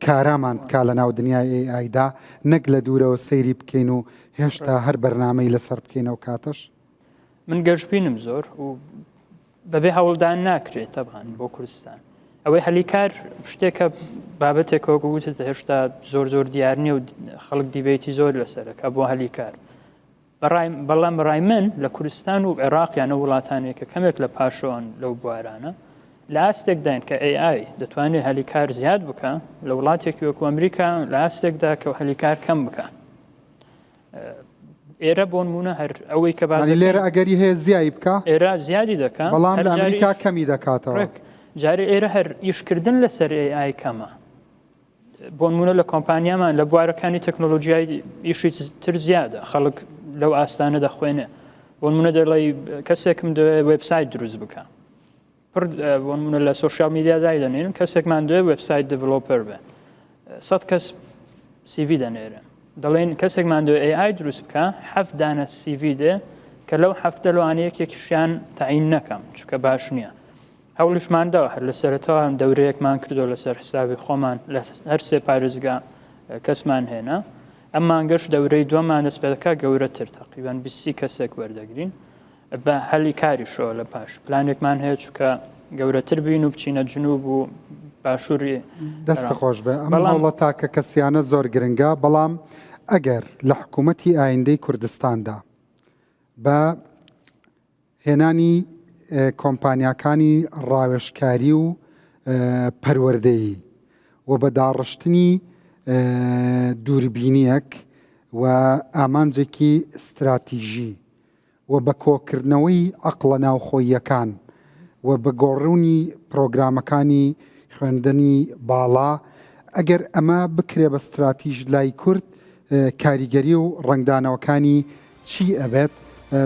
کارامان بکە لە ناو دنیای ئایدا نەک لە دوورەوە سەیری بکەین و هێشتا هەر بەرنامەی لەسەر بکەینەوە کاتەش من گەشتبینم زۆر و بەبێ هەوڵدان ناکرێت تەبان بۆ کوردستان ئەوەی هەلیکار شتێکە بابەتێکەوە گوتت هێشتا زۆر دیار نیە و خەڵک دیبێتی زۆر لەسەرەکە بۆ هەلیکار بەڵام بەڕای من لە کوردستان و عێراق یانە وڵاتانێکە کەمێک لە پاشۆن لەو بوارانە لە ئاستێکداین کە AI دەتوانێت هەلیکار زیاد بکە لە وڵاتێکی وەکو ئەمریکا لە ئاستێکدا کە هەلیکار کەم بکە ئێرە بۆ نمونە هەر ئەوەی کە باز لێرە ئەگەری هەیە زیایی بکە ئێرە زیادی دەکە بەڵام لە ئەمریکا کەمی دەکاتەوە جارێ ئێرە هەر ئیشکردن لەسەر AI کەمە بۆ نمونە لە کۆمپانیامان لە بوارەکانی تەکنۆلۆژیای ئیشی تر زیادە خەڵک لەو ئاستانە دەخوێنێ بۆ نمونە دەڵێ کەسێکم دەوێت وێبسایت دروست بکە بۆ نمونە لە سۆشیال میدیادای دەنێرن کەسێکمان دەوێت وێبسایت دڤلۆپەر بێ 100 کەس CV دەنێرن دەڵێن کەسێکمان دەوێت AI دروست بکە 7 دانە CV دێ کە لەو 7 لەوانەیەکێکیشیان تەعین نەکەم چونکە باش نییە هەوڵشمانداوە هەر لە سەرەتەوە دەورەیەکمان کردو لەسەر حسابی خۆمان لە هەر سێ پارێزگا کەسمان هێنا ئەم مانگەش دەورەی دووەمان دەست پێدەکا گەورەتر تقریبان 20 کەسێک وەردەگرین بە هەلی کاریشەوە لە پاش پلانێکمان هەیە چونکە گەورەتر بین و بچینە جنوب و باشووری دەستە خۆش بێ ئەمە هەوڵە تاکە کەسیانە زۆر گرنگە بەڵام ئەگەر لە حکوومەتی ئایندەی کوردستاندا بە هێنانی کۆمپانیاکانی ڕاوێژکاری و پەروەردەیی و بە داڕشتنی دووربینیەک و ئامانجێکی استراتیژی و بە کۆکردنەوەی عەقڵە ناوخۆییەکان و بە گۆڕوونی پرۆگرامەکانی خوێندنی باڵا ئەگەر ئەمە بکرێ بە استراتیژ لای کورد کاریگەری و ڕنگدانەوەکانی چی ئەبێت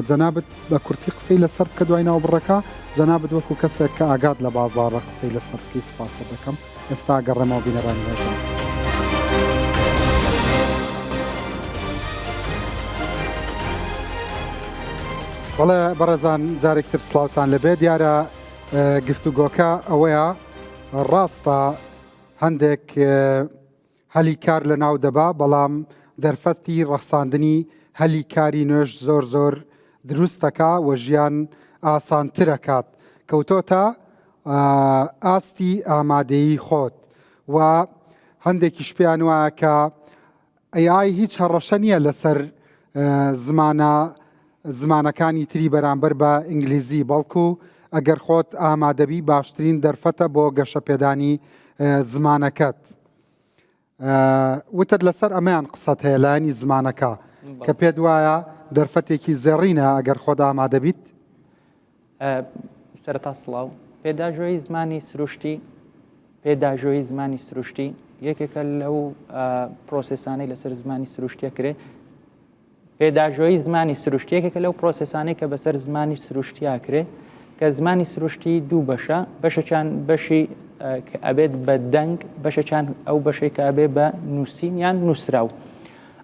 جەنابەت بە کورتی قسەی لەسەر بکە دوای ناوبڕەکە جەنابەت وەکو کەسێک کە ئاگات لە بازاڕە قسەی لەسەر بکەی سوپاسە دەکەم ئێستا گەڕێمەوە بینەرانی هێژم بەڵێ بەڕێزان جارێکتر سڵاوتان لەبێ دیارە گفتوگۆکە ئەوەیە ڕاستە هەندێک هەلی کار لە ناو دەبا بەڵام دەرفەتی ڕەخساندنی هەلی کاری نوێژ زۆر دروستەکە و ژیان ئاسانترەکات کەوتۆتە ئاستی ئامادەیی خۆت و هەندێکیش پێیان وایە کە AI هیچ هەڕەشە نییە لەسەر زمانەکانی تری بەرامبەر بە ئینگلیزی بەڵکو ئەگەر خۆت ئامادەبی باشترین دەرفەتە بۆ گەشەپێدانی زمانەکەت وتت لەسەر ئەمەیان قسەت هەیە لایەنی زمانەکە کە پێت وایە دەرفەتێکی زێڕینە ئەگەر خۆت ئامادەبیت سەرەتا سڵاو پێداژۆی زمانی سروشتی یەکێکە لەو پرۆسسانەی لەسەر زمانی سروشتیە کرێ پێداژۆی زمانی سروشتیەکێکە لەو پرۆسسانەی کە بەسەر زمانی سروشتیا کرێ کە زمانی سروشتی دوو بەشە بەشەچان بەشی کە ئەبێت بە دەنگ بەشەچان ئەو بەشەی کە ئەبێ بە نووسین یان نووسراو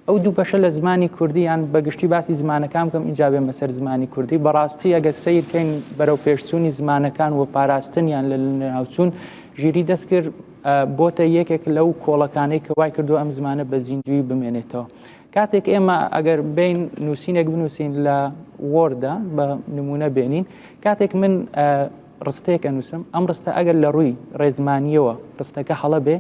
ئەو دوو بەشە لە زمانی کوردی یان بەگشتی باسی زمانەکان بکەم ئینجا بێن بەسەر زمانی کوردی بەڕاستی ئەگەر سیرکەین بەرەو پێشچوونی زمانەکان و پاراستنیان لە ناوچوون ژیری دەست کرد بۆتە یەکێک لەو کۆڵەکانەی کە وای کردو ئەم زمانە بە زیندوی بمێنێتەوە کاتێک ئێمە ئەگەر بین نووسینێک بنووسین لە وۆردا بە نمونە بێنین کاتێک من ڕستەیەک ئەنووسم ئەم ڕستە ئەگەر لە ڕووی ڕێزمانیەوە ڕستەکە هەڵە بێ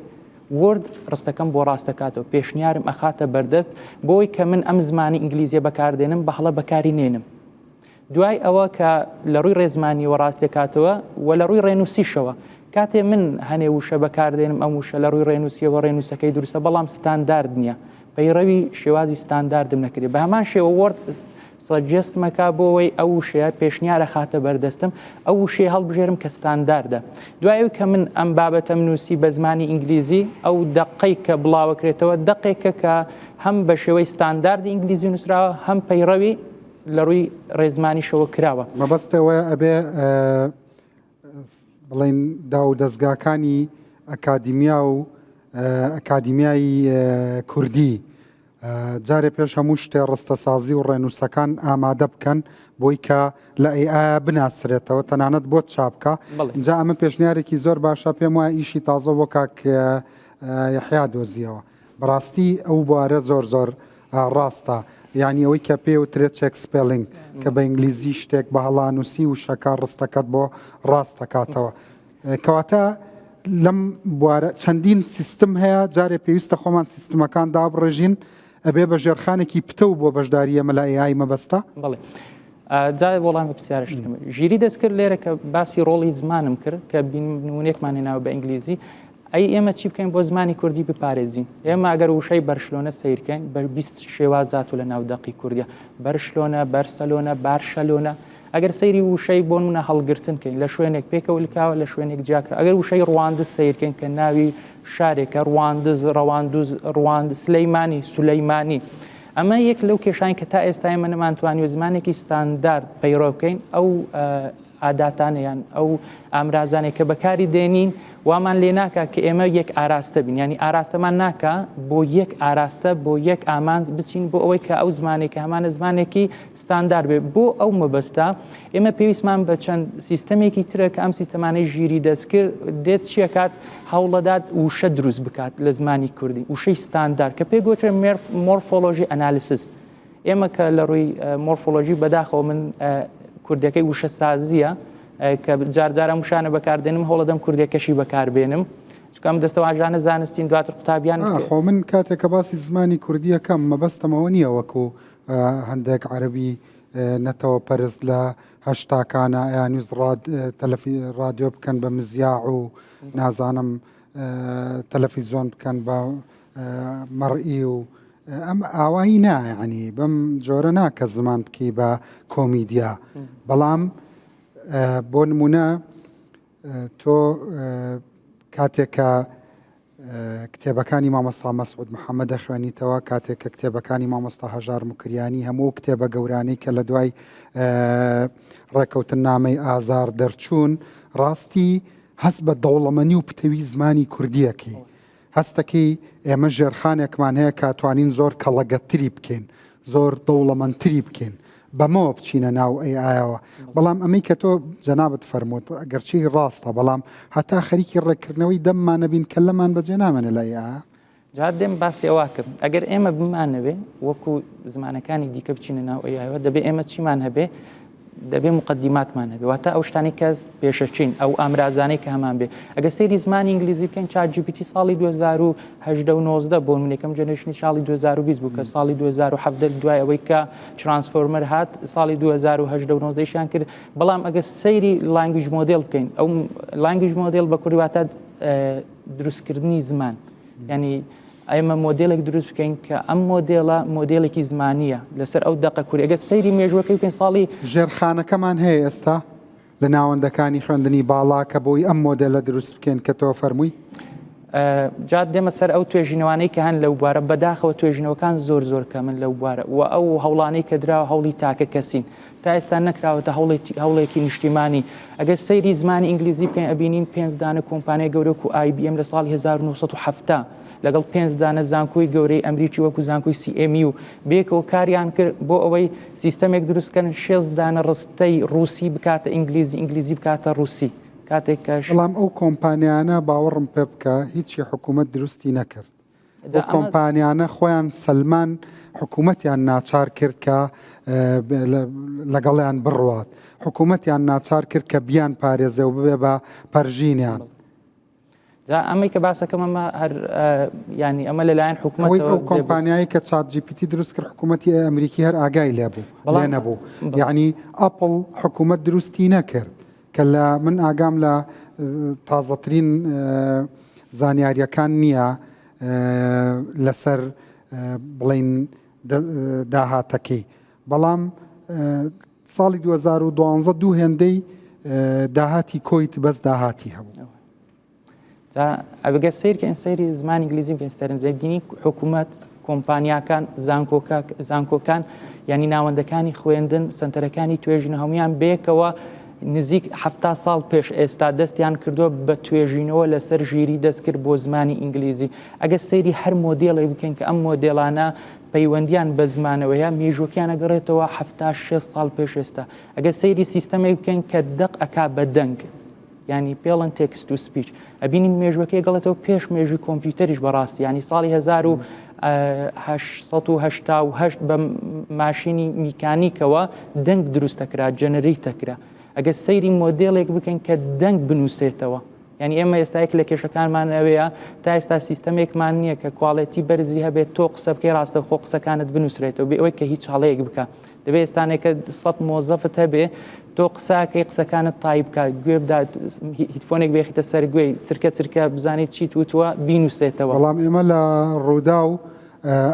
وۆرد ڕستەکەم بۆ ڕاستەکاتەوە پێشنیارم ئەخاتە بەردەست بۆی کە من ئەم زمانی ئینگلیزیە بەکاردێنم بە هەڵە بەکاری نێنم دوای ئەوە کە لە ڕووی ڕێزمانیەوە ڕاستەکاتەوە و لە ڕووی ڕێنووسیشەوە کاتێ من هەنێ وشە بەکاردێنم ئەم وشە لە ڕووی ڕێنووسیەوە ڕێنووسەکەی دروستە بەڵام ستاندارد نییە پەیڕەوی شێوازی ستانداردم نەکردێ بە هەمان شێوە وۆرد سەجستمەکە بۆەوەی ئەو وشەیە پێشنیارە خاتە بەردەستم ئەو وشەیە هەڵبژێرم کە ستانداردە دوای کە من ئەم بابەتەم نووسی بە زمانی ئینگلیزی ئەو دقەی کە بڵاوەکرێتەوە دقێکە کە هەم بە شێوەی ستانداردی ئینگلیزی نووسراوە هەم پەیڕەوی لە ڕووی ڕێزمانیشەوە کراوە مەبەستەوە ئەبێ بڵێن دا و دەستگاکانی ئەکادیمیا و ئەکادیمیای کوردی جارێ پێش هەموو شتێ ڕستەسازی و ڕێنووسەکان ئامادە بکەن بۆی کە لە ئێ بناسرێتەوە تەنانەت بۆ چاپکە جا ئەمە پێشنیارێکی زۆر باشە پێم وایە ئیشی تازە بۆ کاک یحیا دۆزیەوە بەڕاستی ئەو بوارە زۆر زۆر ڕاستە یعنی ئەوەی کە پێ وترێت چێک سپێلینگ کە بە ئینگلیزی شتێک بە هەڵانووسی و شەکە ڕستەکەت بۆ ڕاست دەکاتەوە کەواتە لەم بوارە چەندین سیستم هەیە جارێ پێویستە خۆمان سیستمەکان دابڕێژین ئەبێ بە ژێرخانێکی پتە و بۆ بەشداری ئەمە لە ئای مەبەستە بڵێ جای وەڵامی پرسیارشتم ژیری دەست کرد لێرە کە باسی ڕۆڵی زمانم کرد کە نمونێکمان هێناوە بە ئینگلیزی ئەی ئێمە چی بکەین بۆ زمانی کوردی بپارێزین ئێمە ئەگەر وشەی بەرشلۆنە سیرکەین بە 20 شێوازات و لە ناودەقی کوردیا بەرشلۆنە بەرسەلۆنە بارشەلۆنە ئەگەر سەیری وشەی بۆ منە هەڵگرتنکەین لە شوێنێک پێکەوەلکاوە لە شوێنێک جاکرا ئەگەر وشەی ڕواندز سیرکەین کە ناوی شارێکە ڕواندز سلەیمانی سولەیمانی ئەمە یەک لەو کێشانی کە تا ئێستا ئێمە نەمانتوانی و زمانێکی ستاندارد پەیڕۆ بکەین ئەو عاداتانەیان ئەو ئامرازانێک کە بەکاری دێنین وامان لێ ناکە کە ئێمە یەک ئاراستە بین ینی ئاراستەمان ناکە بۆ یەک ئاراستە بۆ یەک ئامان بچین بۆ ئەوەی کە ئەو زمانێک هەمانە زمانێکی ستاندار بێ بۆ ئەو مەبەستا ئێمە پێویستمان بە چەند سیستەمێکی ترە کە ئەم سیستەمانەی ژیری دەستکرد دێت چیەکات هەوڵەدات وشە دروست بکات لە زمانی کوردی وشەی ستاندار کە پێی گوترێ مۆرفۆلۆژی ئەنالیسیس ئێمە کە لە ڕووی مۆرفۆلۆژی بەداخەوە من کوردەکەی وشە سازیە کە جارجارە موشانە بەکاردێنم هەوڵەدەم کوردێکەشی بەکاربێنم چکەم دەستەواژانە زانستین دواتر قوتابیان خۆ من کاتێکە باسی زمانی کوردیەکەم مەبەستەمەوە نییە وەکو هەندێک عەربی نەتەوە پەرست لە هەشتاکانە یانویز رادیۆ بکەن بە مزیاع و نازانم تەلەڤیزۆن بکەن بە مەڕئی و ئەم ئاوایی نایعنی بەم جۆرە ناکە زمان بکەی بە کۆمیدیا بەڵام بۆ نمونە تۆ کاتێکە کتێبەکانی مامۆستا مەسعود محەممەد دەخوێنیتەوە کاتێک کە کتێبەکانی مامۆستا هەژار مکریانی هەموو کتێبە گەورانەی کە لە دوای ڕێکەوتن نامەی ئازار دەرچوون ڕاستی هەست بە دەوڵەمەنی و پتەوی زمانی کوردیەکەی هەستەکەی ئێمە ژێرخانێکمان هەیە کاتوانین زۆر کەڵەگەتری بکەین زۆر دەوڵەمەندتری بکەین بەمەوە بچینە ناو ئایەوە بەڵام ئەمەی کە تۆ جەنابەت فەرمووت ئەگەرچی ڕاستە بەڵام هەتا خەریکی ڕێکردنەوەی دەممانەبین کە لەمان بەجێ نامێنە لە ئایە جار دێم باسی ئەوواکەم ئەگەر ئێمە بمانەوێ وەکو زمانەکانی دیکە بچینە ناو ئایەوە دەبێ ئێمە چیمان هەبێ دەبێ مقدماتمان هەبێ واتە ئەو شتانی کەس پێشەچین ئەو ئامرازانەی کە هەمان بێ ئەگە سەیری زمانی ئینگلیزی بکەین ChatGPT ساڵی 2019 بۆ منێکم جەنێشنی ساڵی 2020 بوو کە ساڵی 2017 دوای ئەوەی کە ترانسفۆرمەر هات ساڵی 2019 شیان کرد بەڵام ئەگە سەیری لانگویج مۆدێل بکەین ئەو لانگویج مۆدێل بە کوردی واتە دروستکردنی زمان ینی ئێمە مۆدێلێک دروست بکەین کە ئەم مۆدێڵە مۆدێڵێکی زمانیە لەسەر ئەو دەقە کووری ئەگە سەیری مێژوەکەی بکەین ساڵی ژێرخانەکەمان هەیە ئێستا لە ناوەندەکانی خوێندنی باڵا کە بۆی ئەم مۆدێلە دروست بکەین کە تۆ فەرمووی جات دێمە سەر ئەو توێژینەوەی کە هەن لەو بوارە بەداخەوە توێژینەوەکان زۆر زۆر کە من لەو بوارە و ئەو هەوڵانەی کە دراوە هەوڵی تاکە کەسین تا ئێستا نەکراوەتە هەوڵێکی نیشتیمانی ئەگەر سەیری زمانی ئینگلیزی بکەین ئەبینین 5 دانە کۆمپانیای گەورە و IBM لە ساڵی 1970 لەگەڵ 5 دانە زانکۆی گەورەی ئەمریکی وەکو زانکۆی CMU بێکەوە کاریان کرد بۆ ئەوەی سیستەمێک دروستکەن 6 دانە ڕستەی ڕووسی بکاتە ئینگلیزی بکاتە ڕووسی کاتێککەش بەڵام ئەو کۆمپانیانە باوەڕم پێ بکە هیچی حکوومەت دروستی نەکرد ئەو کۆمپانیانە خۆیان سەلمان حکوومەتیان ناچار کرد کە لەگەڵیان بڕوات حکوومەتیان ناچار کرد کە بیان پارێزە و ببێ بە پەرژینیان ئەمەی کە باسەکەم ئەمە هەر ینی ئەمە لەلایەن حکوومەت ئەو کۆمپانیایی کە ChatGPT دروست کرد حکوومەتی ئەمریکی هەر ئاگای لێ بوو لێ نەبوو یعنی ئەپڵ حکوومەت دروستی نەکرد کە لە من ئاگام لە تازەترین زانیاریەکان نییە لەسەر بڵین داهاتەکەی بەڵام ساڵی 2012 دوو هێندەی داهاتی کۆیت بەس داهاتی هەبوو ئەگە سیرکەن سەیری زمانی ئینگلیزی بکەین سەرنجبینی حکوومەت کۆمپانیاکان زانکۆکان ینی ناوەندەکانی خوێندن سنتەرەکانی توێژن هەمویان بێکەوە نزیک هەفتا ساڵ پێش ئێستا دەستیان کردووە بە توێژینەوە لەسەر ژیری دەستکرد بۆ زمانی ئینگلیزی. ئەگە سەیری هەر مۆدێڵی بکەین کە ئەم مۆدێڵانە پەیوەندیان بە زمانەوەیە مێژوەکیان ئەگەڕێتەوە 76 ساڵ پێش ئێستا. ئەگە سەیری سیستەمێک بکەین کە دەق ئەکا بە دەنگ، ینی پێڵەن تێکست و سپیچ، ئەبینین مێژوەکەی گەڵێتەوە پێش مێژوی کۆمپیوتەریش بەڕاستی، ینی ساڵی 1970 بە ماشینی میکانیکەوە دەنگ دروستەکرا، جەنەریتەکرا. ئەگە سەیری مۆدێڵێک بکەین کە دەنگ بنووسێتەوە، ینی ئێمە ئێستایك لە کێشەکانمان ئەوەیە تا ئێستا سیستەمێکمان نییە کە کوواڵێتی بەرزی هەبێت تۆ قسە بکەی ڕاستە خۆ قسەکانت بنووسێتەوە بێ ئەوەی کە هیچ هەڵەیەک بکە. دەبێت ئێستانێکە 100 مۆزەفت هەبێ تۆ قساکەی قسەکانت تایب بکە، گوێ بدات، هیتفۆنێک بێخیتە سەر گوێی چرکە بزانیت چیت وتووە بینووسێتەوە. بەڵام ئێمە لە ڕوودا و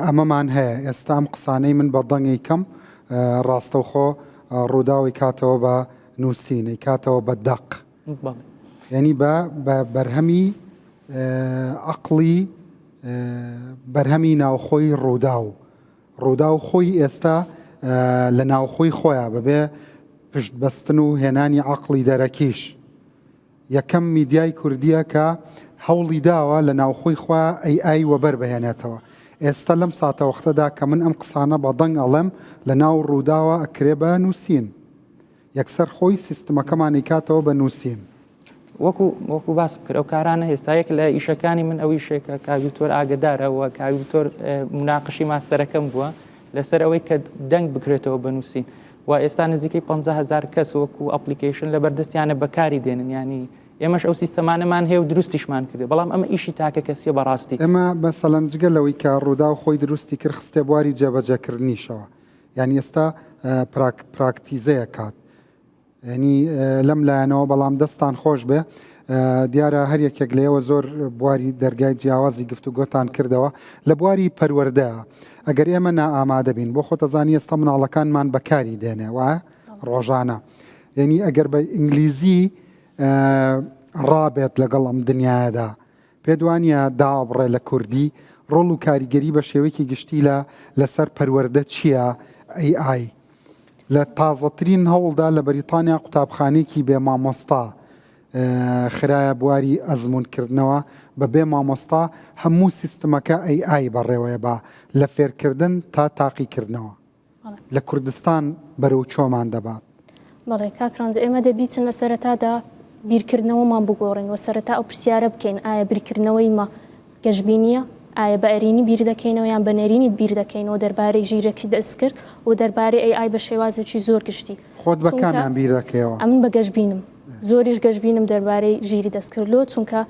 ئەمەمان هەیە ئێستا ئەم قسانەی من بە دەنگی کەم ڕاستەوخۆ ڕووداوی کاتەوە بە نووسینەی کاتەوە بە دەق، یعنی بە بەرهەمی عەقڵی بەرهەمی ناوخۆی ڕوودا و خۆی ئێستا لە ناوخۆی خۆیان بەبێ پشتبەستن و هێنانی عەقڵی دەرەکیش. یەکەم میدیای کوردیە کە هەوڵی داوە لە ناوخۆی خوا AI وەبەر بهێنێتەوە. ئێستا لەم ساتە وەختەدا کە من ئەم قسانە بە دەنگ ئەڵێم لە ناو ڕووداوە ئەکرێ بە نووسین، یەکسەر خۆی سیستمەکەمانی کاتەوە بە نووسین. وەکو باس کرد ئەو کارانە ئێستایەک لە ئیشەکانی من ئەوی شێکە کاگوتۆر ئاگدارەوە کاگوتۆر مناقشی ماستەرەکەم بووە لەسەر ئەوەی کە دەنگ بکرێتەوە بە نووسین و ئێستا نزیکەی 50,000 کەس وەکو ئەپلیکیشن لە بەردەستیانە بەکاری دێنن، ینی ئێمەش ئەو سیستەمانەمان هەیە و دروستیشمان کردێ، بەڵام ئەمە ئیشی تاکە کەسیە بەڕاستی. ئەمە بەسەڵەن جگە لەوەی کە ڕوودا و خۆی دروستی کرد خستێ بواری جێبەجێکردنیشەوە، ینی ئێستا پراکتیزەیە کات، ینی لەم لایەنەوە بەڵام دەستان خۆش بێ دیارە هەر یەکێک لێەوە زۆر بواری دەرگای جیاوازی گفتوگۆتان کردەوە لە بواری پەروەردەیە. ئەگەر ئێمە نائامادە بین بۆ خۆتەزانی ئێستا مناڵەکانمان بەکاری دێنێ وایە ڕۆژانە، یعنی ئەگەر بە ئینگلیزی ڕابێت لەگەڵ ئەم دنیادا پێدوانە داڕێ لە کوردی ڕۆڵ و کاریگەری بە شێوەیەکی گشتی لەسەر پەروەردە چییە AI. لە تازەترین هەوڵدا لە بەریتانیا قوتابخانێکی بێ مامۆستا خرایە بواری ئەزمونکردنەوە بە بێ مامۆستا هەموو سیستمەکە AI بەڕێوەیە بە لە فێرکردن تا تاقیکردنەوە لە کوردستان بەرەو چۆمان دەبات. بەڵێ کاکرانجە ئێمە دەبیتن لە سەرەتادا بیرکردنەوەمان بگۆڕین و سەرەتا ئەو پرسیارە بکەین ئایا بیرکردنەوەی مە گەشتبینیە، ئایا بە ئەرینی بیر دەکەینەوە یان بە نەرینی بیر دەکەینەوە دەربارەی ژیرەکی دەست کرد و دەربارەی AI بە شێوازێکی زۆر گشتی. خۆت بەکامیان بیر دەکەیەوە؟ ئەمن بە گەشتبینم زۆریش گەشتبینم دەربارەی ژیری دەستکردلۆ، چونکە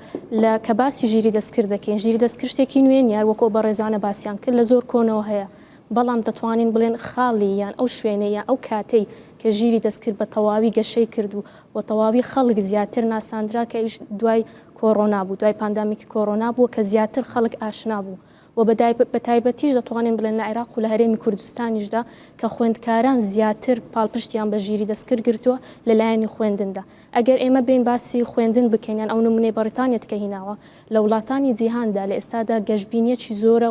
لە کە باسی ژیری دەستکرد دەکەین ژیری دەستکرد شتێکی نوێن یار وەکۆ بە ڕێزانە باسییان کرد لە زۆر کۆنەوە هەیە، بەڵام دەتوانین بڵێن خاڵی یان ئەو شوێنەیە یان ئەو کاتەی کە ژیری دەستکرد بە تەواوی گەشەی کرد و تەواوی خەڵک زیاتر ناساندرا کە ئەوش دوای کۆڕۆنا بوو، دوای پاندامیکی کۆڕۆنا بووە کە زیاتر خەڵک ئاشنا بوو و بە تایبەتیش دەتوانین بڵێن لە عێراق و لە هەرێمی کوردستانیشدا کە خوێندکاران زیاتر پاڵپشتیان بە ژیری دەستکرد گرتووە لەلایەنی خوێندندا. ئەگەر ئێمە بین باسی خوێندن بکەینیان ئەو نمونەی بەریتانیەت کە هیناوە لە وڵاتانی جیهاندا لە ئێستادا گەشتبینیەکی زۆرە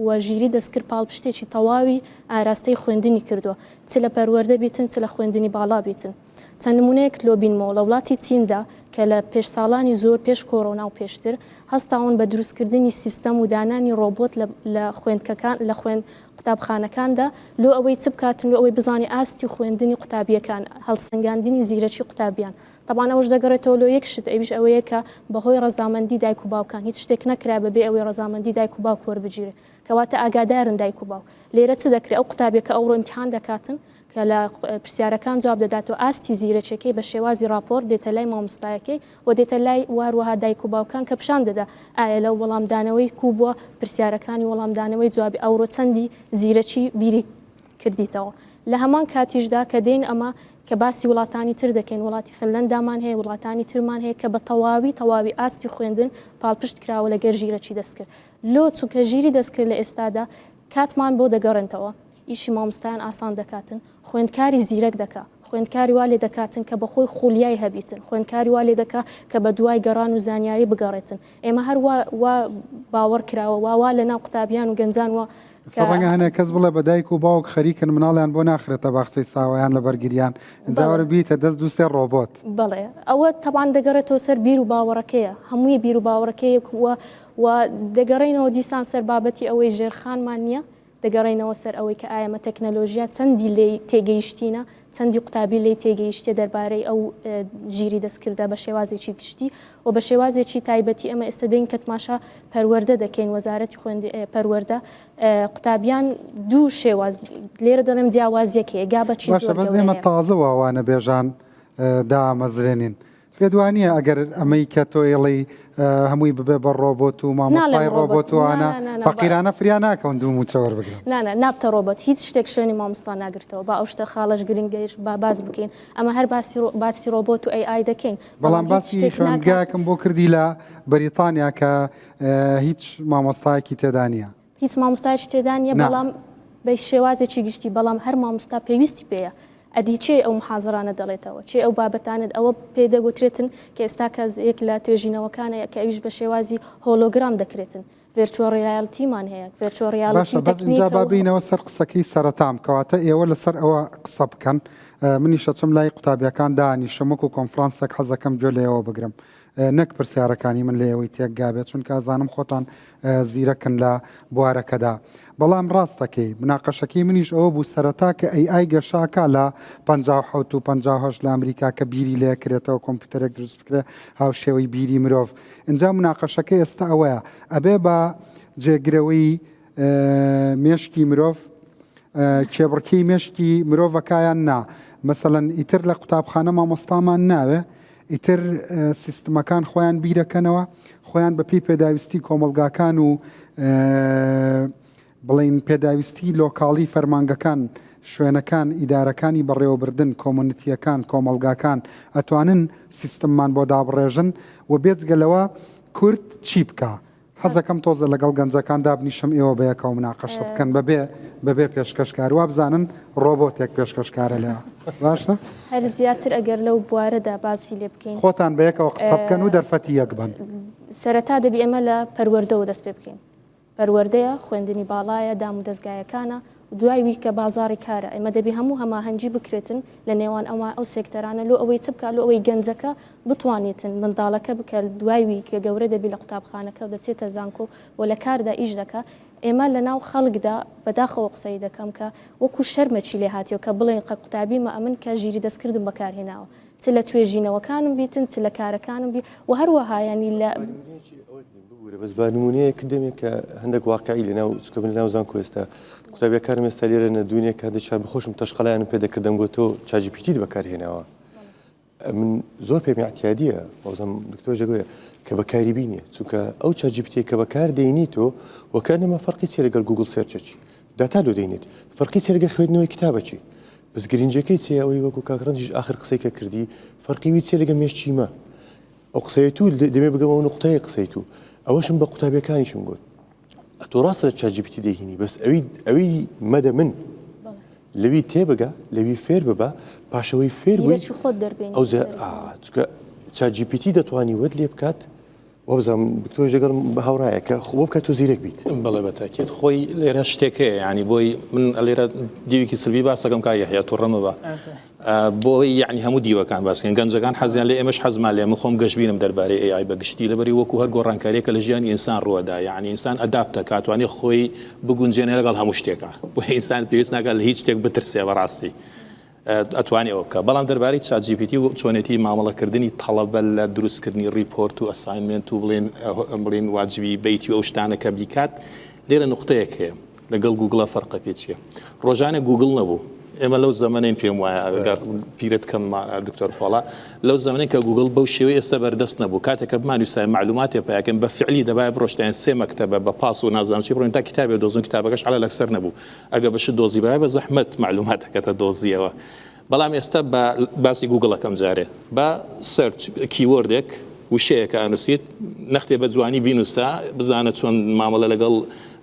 و ژیری دەستکرد پاڵپشتێکی تەواوی ئاراستەی خوێندنی کردووە، چ لە پەروەردە بیتن چ لە خوێندنی باڵا بیتن. چەند نمونەیەک لۆ بینمەوە لە وڵاتی چیندا کە لە پێش ساڵانی زۆر پێش کۆڕۆنا و پێشتر هەستاون بە دروستکردنی سیستەم و دانانی ڕۆبۆت لە خوێندکەکان لە خوێند قوتابخانەکاندا لۆ ئەوەی چ بکاتن لۆ ئەوەی بزانانی ئاستی خوێندنی قوتابیەکان هەڵسەنگاندنی زیرەکی قوتابیان. طبعا ئەوش دەگەڕێتەوە لۆ یەک شت ئەویش ئەوەیە کە بەهۆی ڕەزامەندی دایک و باوکان هیچ شتێک نەکرا بەبێ ئەوەی ڕەزامەندی دایک و باوک وەربگیرێ، کەواتە ئاگادارن دایک و باوک. لێرە چ دەکرێت ئەو قوتابێکە ئەوڕۆ ئیمتیحان دەکاتن کە لە پرسیارەکان جواب دەداتەوە ئاستی زیرەکەی بە شێوازی راپۆر دێتە لای مامۆستایەکەی و دێتە لای واروەها دایک و باوکان کە پیشان دەدا ئایا لەو وەڵامدانەوەی کوو بووە پرسیارەکانی وەڵامدانەوەی جوابی ئەوڕۆ چەندی زیرەکی بیری کردیتەوە. لە هەمان کاتیشدا کە دێن ئەمە کە باسی وڵاتانی تر دەکەین، وڵاتی فنلەندامان هەیە وڵاتانی ترمان هەیە کە بە تەواوی ئاستی خوێندن پاڵپشت کراوە لەگەر ژیرەکی دەستکرد. لۆ چونکە ژیری دەستکرد لە ئێستادا کاتمان بۆ دەگەڕێنەوە ئیشی مامۆستایان ئاسان دەکاتن، خوێندکاری زیرەک دەکا، خوێندکاری وا لێ دەکاتن کە بەخۆی خولیای هەبیتن، خوێندکاری وا لێ دەکا کە بە دوای گەڕان و زانیاری بگەڕێتن. ئێمە هەر وا باوەڕ کراوە وا لە ناو قوتابیان و گەنجان وە سەڕەنگە هەنێک کەس بڵێ بە دایک و باوک خەریکن مناڵیان بۆ ناخرێتە باخچەی ساوایان لە بەرگریان ئەنجاوەرە بیتە دەست دووسێ ڕۆبۆت بڵێ ئەوە تەبان دەگەڕێتەوە سەر بیر و باوەڕەکەیە هەمووی بیر و باوەڕەکەیە و دەگەڕێنەوە دیسان سەر بابەتی ئەوەی ژێرخانمان نییە دەگەڕێنەوە سەر ئەوەی کە ئایەمە تەکنەلۆژیا چەندی لێ تێگەیشتینە چەندی قوتابی لی تێگەیشتێ دەربارەی ئەو ژیری دەستکردە بە شێوازێکی گشتی و بە شێوازێکی تایبەتی ئەمە ئێستا دەین کە تماشا پەروەردە دەکەین وەزارەتی خوێندی پەروەردە قوتابیان دوو شێواز لێرە دەڵێم جیاوازیەکەیە گا بەچی باشە بەس ئێمە تازەوە ئەوانە بێژان دامەزرێنین پێ دوانیە ئەگەر ئەمەی کە تۆ ئێڵی هەمووی ببێ بە ڕۆبۆت و مامۆستای ڕۆبۆت وانە فەقیرانە فریان ناکەون دوو موچەوە بگرن نابتە ڕۆبەت هیچ شتێک شوێنی مامۆستا ناگرتەوە با ئەو شتە خاڵش گرنگەیش با باز بکەین ئەمە هەر باسی ڕۆبۆت و AI دەکەین بەڵام باسی خوێنگاکەم بۆ کردی لە بەریتانیا کە هیچ مامۆستایەکی تێدا نیە هیچ مامۆستایەکی تێدا نیە بەڵام بە شێوازێکی گشتی بەڵام هەر مامۆستا پێویستی پێیە ئەدی چێ ئەو محازرانە دەڵێتەوە چێ ئەو بابەتانت ئەوە پێدەگوترێتن کە ئێستا کەزێک لە توێژینەوەکانە کە ئەویش بە شێوازی هۆلۆگرام دەکرێتن ڤێرچوەڵ ڕیالتیمان هەیە ڤێرچوەڵ ڕیالتی تەکنیکە بابینەوە سەر قسەکەی سەرەتام کەواتە ئێوە لەسەر ئەوە قسە بکەن منیشە چم لای قوتابیەکان دانیشەمەک و کۆنفرانسێک حەزەکەم جۆ لێەوە بگرم نەک پرسیارەکانی من لە ئەوەی تێکگابێت چونکە ئازانم خۆتان زیرەکن لە بوارەکەدا بەڵام ڕاستەکەی مناقەشەکەی منیش ئەوە بوو سەرەتا کە ئەی گەشاکە لە 57 و 58 لە ئەمریکا کە بیری لێکرێتەوە کۆمپیوتەرێک دروست بکرێت هاو شێوەی بیری مرۆڤ اینجا مناقەشەکە ئێستا ئەوەیە ئەبێ بە جێگرەوەی مێشکی مرۆڤ کێبڕکەی مێشکی مرۆڤەکایان نا مەسەڵەن ئیتر لە قوتابخانە مامۆستامان ناوێ ئیتر سیستمەکان خۆیان بیرەکەنەوە خۆیان بەپی پێداویستی کۆمەلگاکان و بڵین پێداویستی لۆکاڵی فەرمانگەکان شوێنەکان ئیدارەکانی بەڕێوەبردن کۆمونیتیەکان کۆمەلگاکان ئەتوانن سیستممان بۆ دابڕێژن و بێجگەلەوە کورد چی بکە حەزەکەم تۆزە لەگەڵ گەنجەکان دابنیشم ئێوە بەیەکەوە مناقەشە بکەن بەبێ پێشکەشکار وا بزانن ڕۆبۆتێک پێشکەشکارە لێ باشە هەر زیاتر ئەگەر لەو بوارەدا باسی لێ بکەین خۆتان بەیەکەوە قسە بکەن و دەرفەتی یەک بن سەرەتا دەبی ئەمە لە پەروەردەوە دەست پێ بکەین پەروەردەیە خوێندنی باڵایە دام و دەستگایەکانە دوای وی کە بازاری کارە ئێمە دەبی هەموو هەماهەنگی بکرێتن لە نێوان ئەو سێکتەرانە لۆ ئەوەی چ بکە لۆ ئەوەی گەنجەکە بتوانێتن منداڵەکە بکە دوای وی کە گەورە دەبی لە قوتابخانەکە و دەچێتە زانکۆ و لە کاردا ئیش دەکە ئێمە لە ناو خەڵکدا بەداخەوە قسەی دەکەم کە وەکو شەرمەچی لێ هاتیەوە کە بڵێن قوتابی مە ئەمن کە ژیری دەستکردم بەکارهێناوە چ لە توێژینەوەکانم بیتن چ لە کارەکانم بی و هەروەها ینی لە بەس با نمونەیە کردێمێک کە هەندێک واقعی لەناو چکە لەناو زانکۆ ئێستا قوتابیەکانم ئێستا لێرە نەدوونیە کە هەندێکیان بخۆشم تەشقەڵیانم پێدەکردم گۆتۆ چاجیپیتی بەکارهێناوە من زۆر پێم اعتیادیە بەوزەم دکتۆر ژەگۆیە کە بەکاری بینێ چونکە ئەو چاجیپیتی کە بەکار دەینیتۆ وەکانەمە فەرقی چێ لەگەڵ گوگل سێرچێکی داتا لۆ دەینێت فەرقی چێ لەگەڵ خوێندنەوەی کتابەکی بەس گرنجەکەی چێ ئەوەی وەکو کاکڕەنجیش آخر قسەی کە کردی فەرقی وی چێ لەگەڵ مێشتیمە ئەو قسەی تو دەمێ بگەمەوە نقطەیە قسەی تو ئەوەشم بە قوتابیەکانیشم گوت ئەتۆ ڕاستە لە چاجیپیتی دەهینی بەس ئەوی مەدە من لەوی تێبگە لەوی فێر ببە پاشەوەی فێر بووی ئەو چکە چاجیپیتی دەتوانی وەت لێ بکات وەبزانم دکتۆر ژەگەڵ بە هاوڕایە کە خۆ بکات و زیرەک بیت بەڵێ بەتاکێت خۆی لێرە شتێکەیە ینی بۆی من لێرە دیوێکی سلبی باسەکەم کا یەحیا تووڕەمە بە بۆی یعنی هەموو دیوەکان باسکەن گەنجەکان حەزیان لێ ئێمەش حەزمان لێ من خۆم گەشتبینم دەربارەی AI بەگشتی لەبەری وەکو هەر گۆڕانکاریەکە لە ژیانی ئینسان ڕووەدا یعنی ئینسان ئەداپتە کاتوانێت خۆی بگونجێنێ لەگەڵ هەموو شتێکە بۆ ئینسان پێویست ناکات لە هیچ شتێک بترسێ بەڕاستی ئەتوانێت ئەوە بکە بەڵام دەربارەی چاجیپیتی و چۆنێتی مامەڵەکردنی تەڵەبە لە دروستکردنی ریپۆرت و ئەساینمنت و بڵێن واجبی بیتی و ئەو شتانە کە بیکات لێرە نقطەیەک هەیە لەگەڵ گوگڵە فەرقەکە چییە ڕۆژانە گوگڵ نەبوو ئێمە لەو زەمانەی پێم وایە ئەگەر پیرت کەم دکتۆر پۆڵا لەو زەمانەی کە گوگڵ بەو شێوەی ئێستا بەردەست نەبوو کاتێک کە بمانویستای معلوماتی پێیاکەن بە فعلی دەبایە بڕۆشتیان سێ مەکتەبە بە پاس و نازانم چی بڕۆین تا کتابێ دۆزن کتابەکەش عەلە لەکسەر نەبوو ئەگە بەش دۆزی بایە بە زەحمەت معلوماتەکەتە دۆزیەوە بەڵام ئێستا بە باسی گوگڵەکەم جارێ بە سەرچ کیوەردێک وشەیەکە ئەنووسیت نەختێ بە جوانی بینوسا بزانە چۆن مامەڵە لەگەڵ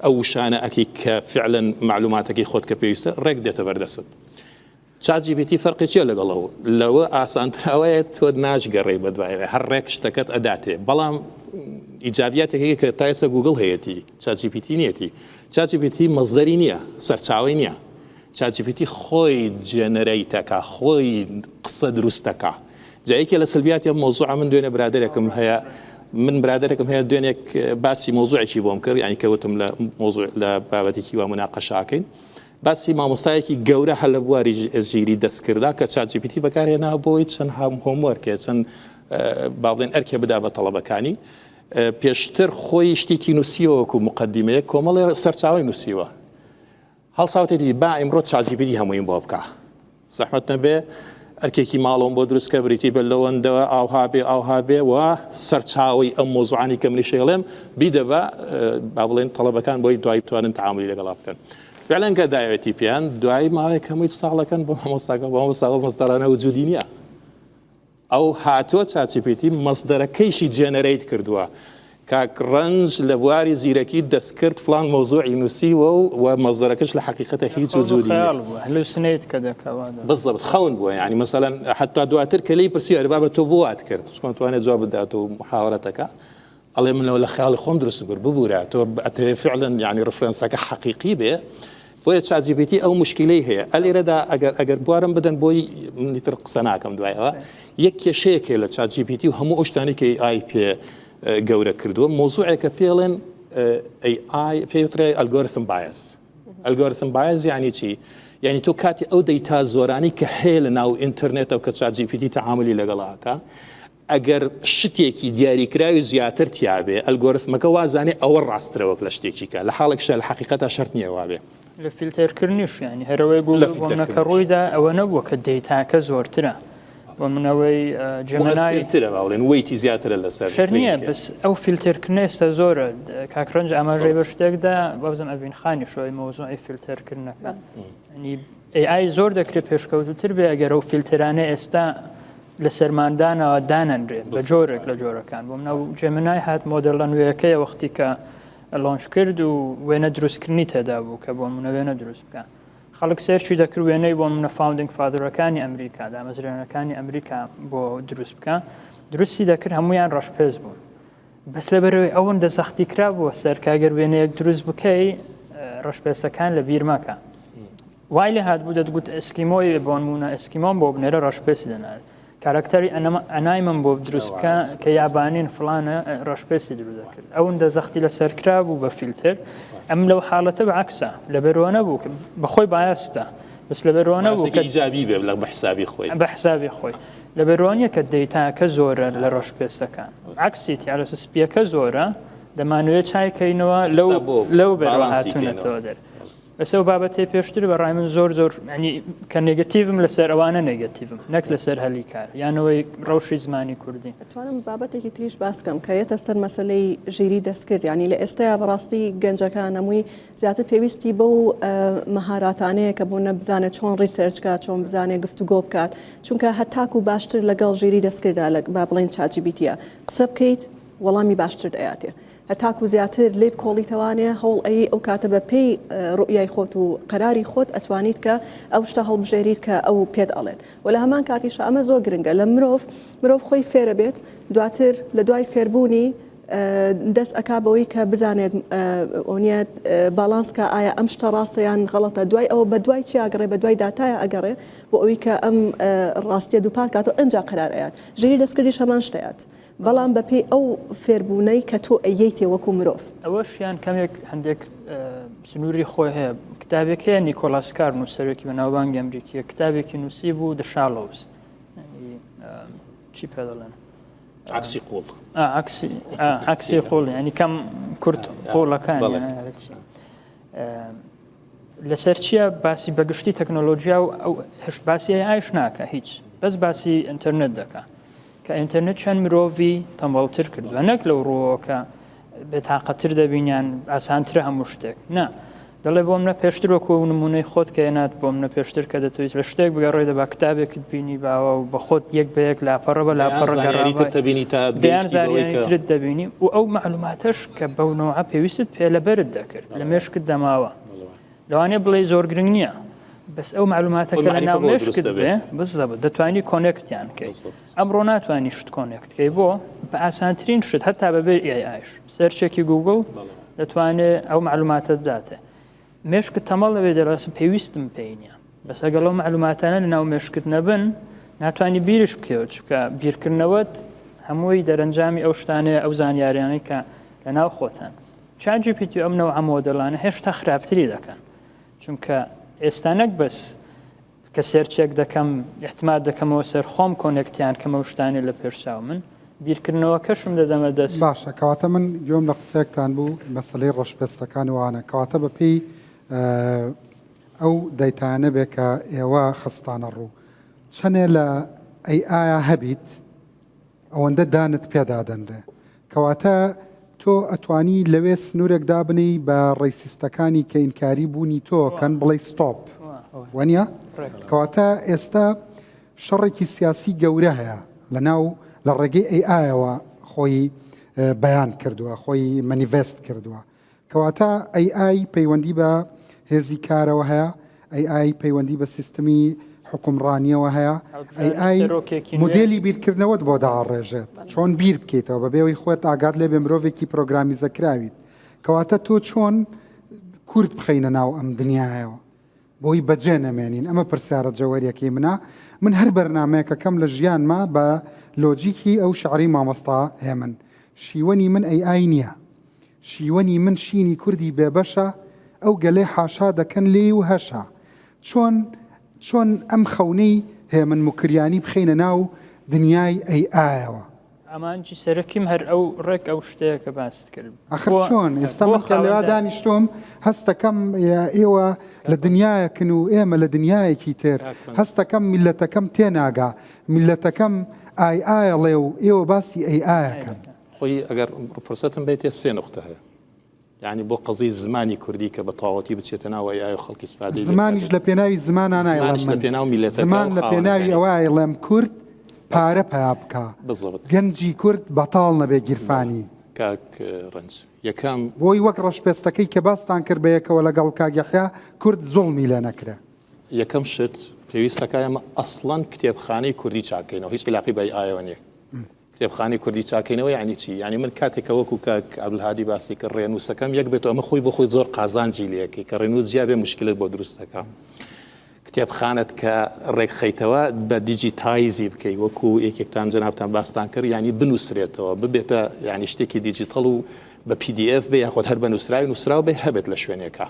ئەو وشانە ئەکی کە فعلەن معلوماتەکەی خۆت کە پێویستە ڕێک دێتە بەردەست چاجیپیتی فەرقی چیە لەگەڵەوە لەوە ئاسانتراوەیە تۆ ناژگەڕێ بەدوایەوە هەر ڕێک شتەکەت ئەداتێ بەڵام ئیجابیاتێکی کە تا ئێستا گوگڵ هەیەی چاجیپیتی نیەتی ChatGPT مەزدەری نییە سەرچاوی نییە ChatGPT خۆی جێنەرەیتەکە خۆی قسە دروستەکە جایەکی لە سلبیات یا مۆزوع من دوێنێ برادێکم هەیە من برادێکم هەیە دوێنێک باسی مۆزوعێکی بۆم کرد ینی کەوتم لە مۆزوع لە بابەتێکی وا مناقەشاکەین باسی مامۆستایەکی گەورە هەل لە بواری ژیری دەستکردا کە ChatGPT بەکارهێنا بۆی چەند هۆموەرکێ چەند با بڵێن ئەرکێ بدا بە تەڵەبەکانی پێشتر خۆی شتێکی نووسیەوەکو مقدمەیە کۆمەڵی سەرچاوی نووسیوە هەڵساوتێتی با ئیمڕۆ ChatGPT هەمووین بۆ بکە زەحمەت نەبێ ئەرکێکی ماڵۆم بۆ دروستکە بریتی بە لەوەندەوە ئاوها بێ و سەرچاوی ئەم مۆزوعانی کە منی شێڵێم بیدە بە با بڵێن تەڵەبەکان بۆی دوای بتوانن تعاملی لەگەڵا بکەن فعلەن کە داوێتی پێیان دوای ماوەیە کەمووی ساڵەکەن بۆ مامۆستاکە بۆ مامۆستاوە مەزدەرانە وجودی نییە ئەو هاتووە ChatGPT مەزدەرەکەیشی جێنەرەیت کردووە کاک ڕەنج لە بواری زیرەکی دەستکرد فلان مۆزوعی نووسیوە و مەزدەرەکەش لە حقیقەتە هیچ وجودی هەلوسنێت کە دەکەوە بالضبط خەون بووە ینی مەسەلاً حتا دواتر کە لی پرسی هەربا بە تۆ بۆ وات کرد چۆن توانێت جواب بدات و محاوەرەتەکە ئەڵێ منەوە لە خیاڵی خۆم دروست کرد ببوورە تۆ ئەتەوێت فعلاً ینی ڕفرەنسەکە حقیقی بێ بۆیە ChatGPT ئەو مشکلەی هەیە ئەلێرەدا ئەگەر بوارم بدەن بۆی منیتر قسە ناکەم دوایەوە یەک کێشەیەکێ لە ChatGPT و هەموو ئەو شتانی کە AI پێ گەورە کردووە مۆزوعێکە پێڵێن AI پێوترێ ئەلگۆریتم بایەس ئەلگۆریتم بایەس یعنی چی یعنی تۆ کاتی ئەو دەیتا زۆرانی کە هەیە لە ناو ئینتەرنێتەوە کە ChatGPT تعاملی لەگەڵاکە ئەگەر شتێکی دیاریکراوی زیاتر تیابێ ئەلگۆریتمەکە وازانێ ئەوە ڕاسترەوەک لە شتێکی کە لە حاڵێکشە لە حقیقەتە شەرت نییە وابێ لە فیلتەرکردنیش ینی هەرەوەی گوڵەکە ڕوویدا ئەوە نەبووە کە دەیتاکە زۆرترە بۆ منەوەی جەمەنایترە باڵێن وەیتی زیاترە لەسەر شەر نییە بەس ئەو فیلتەرکردنە ئێستا زۆرە کاکڕەنج ئاماژەی بە شتێکدا بەزم ئەڤین خانی شۆی مۆزوعی فیلتەرکردنەکە ینی AI زۆر دەکرێت پێشکەوتوتر بێ ئەگەر ئەو فیلترانە ئێستا لە سەرماندانەوە دانەنرێ بە جۆرێک لە جۆرەکان بۆ منە جەمنای هات مۆدەڵە نوێیەکەیە وەختی کە لۆنچ کرد و وێنە دروستکردنی تێدا بوو کە بۆ منە وێنە دروست بکە خەڵک سێرچی دەکرد وێنەی بۆ منە فاوندنگ فادرەکانی ئەمریکا دامەزرێنەکانی ئەمریکا بۆ دروست بکە دروستی دەکرد هەمویان ڕەشپێز بوون بەس لەبەرەوەی ئەوەندە سەختی کرا بووە سەر کاگەر وێنەیەک دروست بکەی ڕەشپێسەکان لە بیرمەکە وای لێ هات بوو دەتگوت ئەسکیمۆی بۆ نمونە ئەسکیمۆم بۆ بنێرە ڕەشپێسی دەنارێت کارکتەری ئەنای من بۆ دروست بکە کە یابانین فلانە ڕەشپێسی دروست دەکرد ئەوەندە زەختی لەسەر کرا بوو بە فیلتر ئەم لەو حاڵەتە بەعکسە لەبەرەوە نەبوو بەخۆی بایەستە بەس لەبەرەوە نەبوو کە ئیجابی بێ بە حسابی خۆی بە حسابی خۆی لەبەرەوەیە کە دەیتاکە زۆرە لە ڕەشپێستەکان عکسی تیارەسە سپیەکە زۆرە دەمانوێت چایکەینەوە لەو بەرەوە هاتوونەتەوە دەر بەسە و بابەتی پێشتر بەڕای من زۆر ینی کە نێگەتیڤم لەسەر ئەوانە نێگەتیڤم نەک لەسەر هەلی کار یانەوەی ڕەوشی زمانی کوردی ئەتوانم بابەتێکی تریش باسکەم کە یەتە سەر مەسلەی ژیری دەستکرد ینی لە ئێستایا بەڕاستی گەنجەکان هەمووی زیاتر پێویستی بەو مەهاراتانەیە کە بوونە بزانێت چۆن ڕیسەرچکات چۆن بزانێت گفتوگۆ بکات چونکە هەتاکو باشتر لەگەڵ ژیری دەستکردا لە با بڵێن ChatGPTە قسە بکەیت وەڵامی باشتر دەیاتێ هەتاکو زیاتر لێت کۆڵیتەوانێ هەوڵ ئەو کاتە بە پێی ڕوئای خۆت و قەراری خۆت ئەتوانیت کە ئەو شتە هەڵبژێریت کە ئەو پێت ئەڵێت و لە هەمان کاتیش ئەمە زۆر گرنگە لە مرۆڤ خۆی فێرە بێت دواتر لە دوای فێربوونی دەست ئەکا بەوەی کە بزانێت ئۆنیەت باڵانسکە ئایا ئەم شتە ڕاستەیان غەڵەتە دوای ئەوە بە دوای چی ئەگەڕێ بە دوای داتایە ئەگەڕێ بۆ ئەوەی کە ئەم ڕاستیە دووپات کاتەوە ئەنجا قەرارەیەات ژیری دەستکردیش هەمان شتەیەات بەڵام بەپێی ئەو فێربوونەی کە تۆ ئەیەیتێ وەکو مرۆڤ ئەوەشیان کەمێک هەندێک سنووری خۆی هەیە کتابێکەیە نیکۆلاس کار نووسەرێکی بە ناوبانگی ئەمریکیە کتابێکی نووسی بوو The Shallows چی پێ دەڵێن عکسی قوڵ عکسی قوڵ ینی کەم کورت قوڵەکان لەسەر چییە باسی بەگشتی تەکنۆلۆژیا و ئەو هەشت باسی ئایش ناکە هیچ بەس باسی ئینتەرنێت دەکە کە ئینتەرنێت چەند مرۆڤی تەمبەڵتر کردووە نەک لەو ڕۆوەکە بێتاقەتر دەبینیان ئاسانترە هەموو شتێک نا دەڵێ بۆ منە پێشتر وەکو نمونەی خۆت کە هێنات بۆ منە پێشتر کە دەتوێت لە شتێک بگەڕێ دەبا کتابێکت بینی باوە و بە خۆت یەک بەیەک لاپەڕە بە لاپەڕە دەیان زانیاریترت دەبینی و ئەو معلوماتەش کە بەونەوە پێویستت پێ لەبەرت دەکرد لە مێشکت دەماوە لەوانێ بڵێ زۆر گرنگ نییە بەس ئەو معلوماتەکە لە ناو مێشکت بێ بزەبە دەتوانی کۆنێکتیان کەیت ئەمڕۆ ناتوانانی شت کۆنێکت کەی بۆ بە ئاسانترین شت هەتا بەبێ ئایش سەرچێکی گوگل دەتوانێت ئەو معلوماتە بداتێ مێشکە تەمەڵ لەوێ دەڕاستم پێویستم پێی نییە بەس ئەگەڵ ئەو معلوماتانە لەناو مێشکت نەبن ناتوانانی بیرش بکەوت چکە بیرکردنەوەت هەمووی دەرەنجامی ئەو شتانەیە ئەو زانیاریانەی کە لەناو خۆتان ChatGPT ئەم نەوع مۆدەڵانە هێشتا خراپتری دەکەن چونکە ئێستا نەک بەس کە سێرچێک دەکەم احتمال دەکەمەوە سەر خۆم کۆنێکتیان کەمە شتانی لە پێشاو من بیرکردنەوە کەشم دەدەمە دەست باشە کەواتە من گوێم لە قسەیەکتان بوو مەسلەی ڕەشپێستەکان وانە کەواتە بەپێی ئەو دەیتانە بێ کە ئێوە خستانە ڕوو چەنێ لە ئەیئایە هەبیت ئەوەندە دانت پێدادەنرێ کەواتە تۆ ئەتوانی لەوێ سنوورێک دابنی بە ڕێسیستەکانی کە ئینکاری بوونی تۆ کەن بڵێ ستۆپ وانە کەواتە ئێستا شەڕێکی سیاسی گەورە هەیە لەناو لە ڕێگەی ئەیئایەوە خۆی بەیان کردووە خۆی مەنیڤێست کردووە کەواتە ئەیئای پەیوەندی بە هێزی کارەوە هەیە ئەیئای پەیوەندی بە سیستمی حکومڕانیەوە هەیە ئەیئای مدێلی بیرکردنەوەت بۆ داڕێژێت چۆن بیر بکەیتەوە بە بێەوەی خۆت ئاگات لێ بێ مرۆڤێکی پرۆگرامیزەکراویت کەواتە تۆ چۆن کورد بخەینە ناو ئەم دنیاەوە بۆی بەجێ نەمێنین ئەمە پرسیارە جەوەریەکەی منە من هەر بەرنمەیەکەکەم لە ژیانما بە لۆجیکی ئەو شعری مامۆستا هێ من شیوەنی من ئەیئای نییە شیوەنی من شینی کوردی بێبەشە ئەو گەلێ حاشا دەکەن لێ و هەشا چۆن ئەم خەونەی هەیە من مکریانی بخەینە ناو دنیای ئەیئایەوە ئەمانجی سەرەکیم هەر ئەو ڕێک ئەو شتەیە کە باست کرد ئەخر چۆن ئێستا من کە لەوا دانیشتۆم هەستەکەم ئێوە لە دنیایەکن و ئێمە لە دنیایەکی تر هەستەکەم میلەتەکەم تێناگا میلەتەکەم ئایئایەڵێ و ئێوە باسی ئەیئایەکەن خۆی ئەگەر فرسەتم بێتێ سێ نقطە هەیە یعنی بۆ قەزی زمانی کوردی کە بە تاوەتی بچێتە ناو ئەیئای خەڵکی استفادە زمانیش لە پێناوی زمانان زمان لە پێناوی ئەوە ئەڵێم کورد پارە پیا بکە گەنجی کورد بەتاڵ نەبێ گیرفانی کاک ڕەنج یەکەم بۆی وەک ڕەشپێستەکەی کە باستان کرد بە یەکەوە لەگەڵ کاگەحیا کورد زوڵمی لێ نەکرا یەکەم شت پێویستەکە ئەمە ئەسڵەن کتێبخانەی کوردی چاکەینەوە هیچ علاقی بە ئایەوە نییە کتێبخانەی کوردی چاکەینەوە یعنی چی یعنی من کاتێکە وەکو کاک عەبدولهادی باسی کرد ڕێنووسەکەم یەک بێتەوە ئەمە خۆی بۆ خۆی زۆر قازانجی لەکەی کە ڕێنووس جیا بێ مشکلت بۆ دروستەکە کتێبخانت کە ڕێکخەیتەوە بە دیجیتایزی بکەی وەکو یەکێکتان جەنابتان باستان کرد ینی بنووسرێتەوە ببێتە ینی شتێکی دیجیتەڵ و بە PDF بێ یاخۆت هەر بە نووسراوی نووسراو بێ هەبێت لە شوێنێکە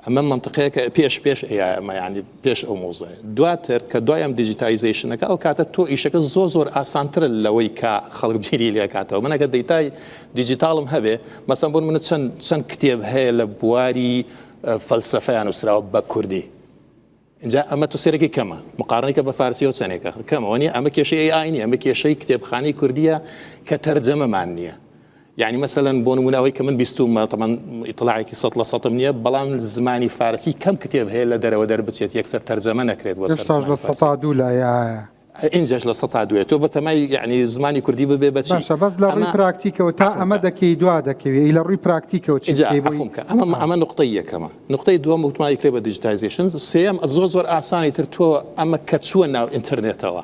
ئەمە منطقەیەکە پێش ئەمە ینی پێش ئەو مۆزوع دواتر کە دوایەم دیجیتایزیشنەکە ئەو کاتە تۆ ئیشەکە زۆر ئاسانترە لەوەی کە خەڵک بیری لێ کاتەوە من ئەگەر دەیتای دیجیتاڵم هەبێ مەسەڵەن بۆ منە چەند کتێب هەیە لە بواری فەلسەفەیان نووسراوە بە کوردی اینجا ئەمە تو سێرەکی کەمە مقارنەکە بە فارسیەوە چەندێکە کەمەوە نیە ئەمە کێشەی ئەیئای نیە ئەمە کێشەی کتێبخانەی کوردیە کە تەرجەمەمان نییە يعني مثلا بۆ نمونەوەی کە من بیستومە طبعا ئیطلاعێکی 100% نییە بەڵام زمانی فارسی کەم کتێب هەیە لە دەرەوە دەربچێت یەکسەر تەرجەمە نەکرێت بۆ اینجاش لە 102 تۆ بەتەمای یعنی زمانی کوردی ببێ بەچی بەس لە ڕووی پراکتیکەوە تا ئەمە دەکەی دوا دەکەوێت لە ڕووی پراکتیکەوە ئەمە نقطەی یەکەمە نقطەی دووەم وتمانی کرێ بە دیجیتایزیشن سێم زۆر ئاسانی تر تۆ ئەمە کە چووە ناو ئینتەرنێتەوە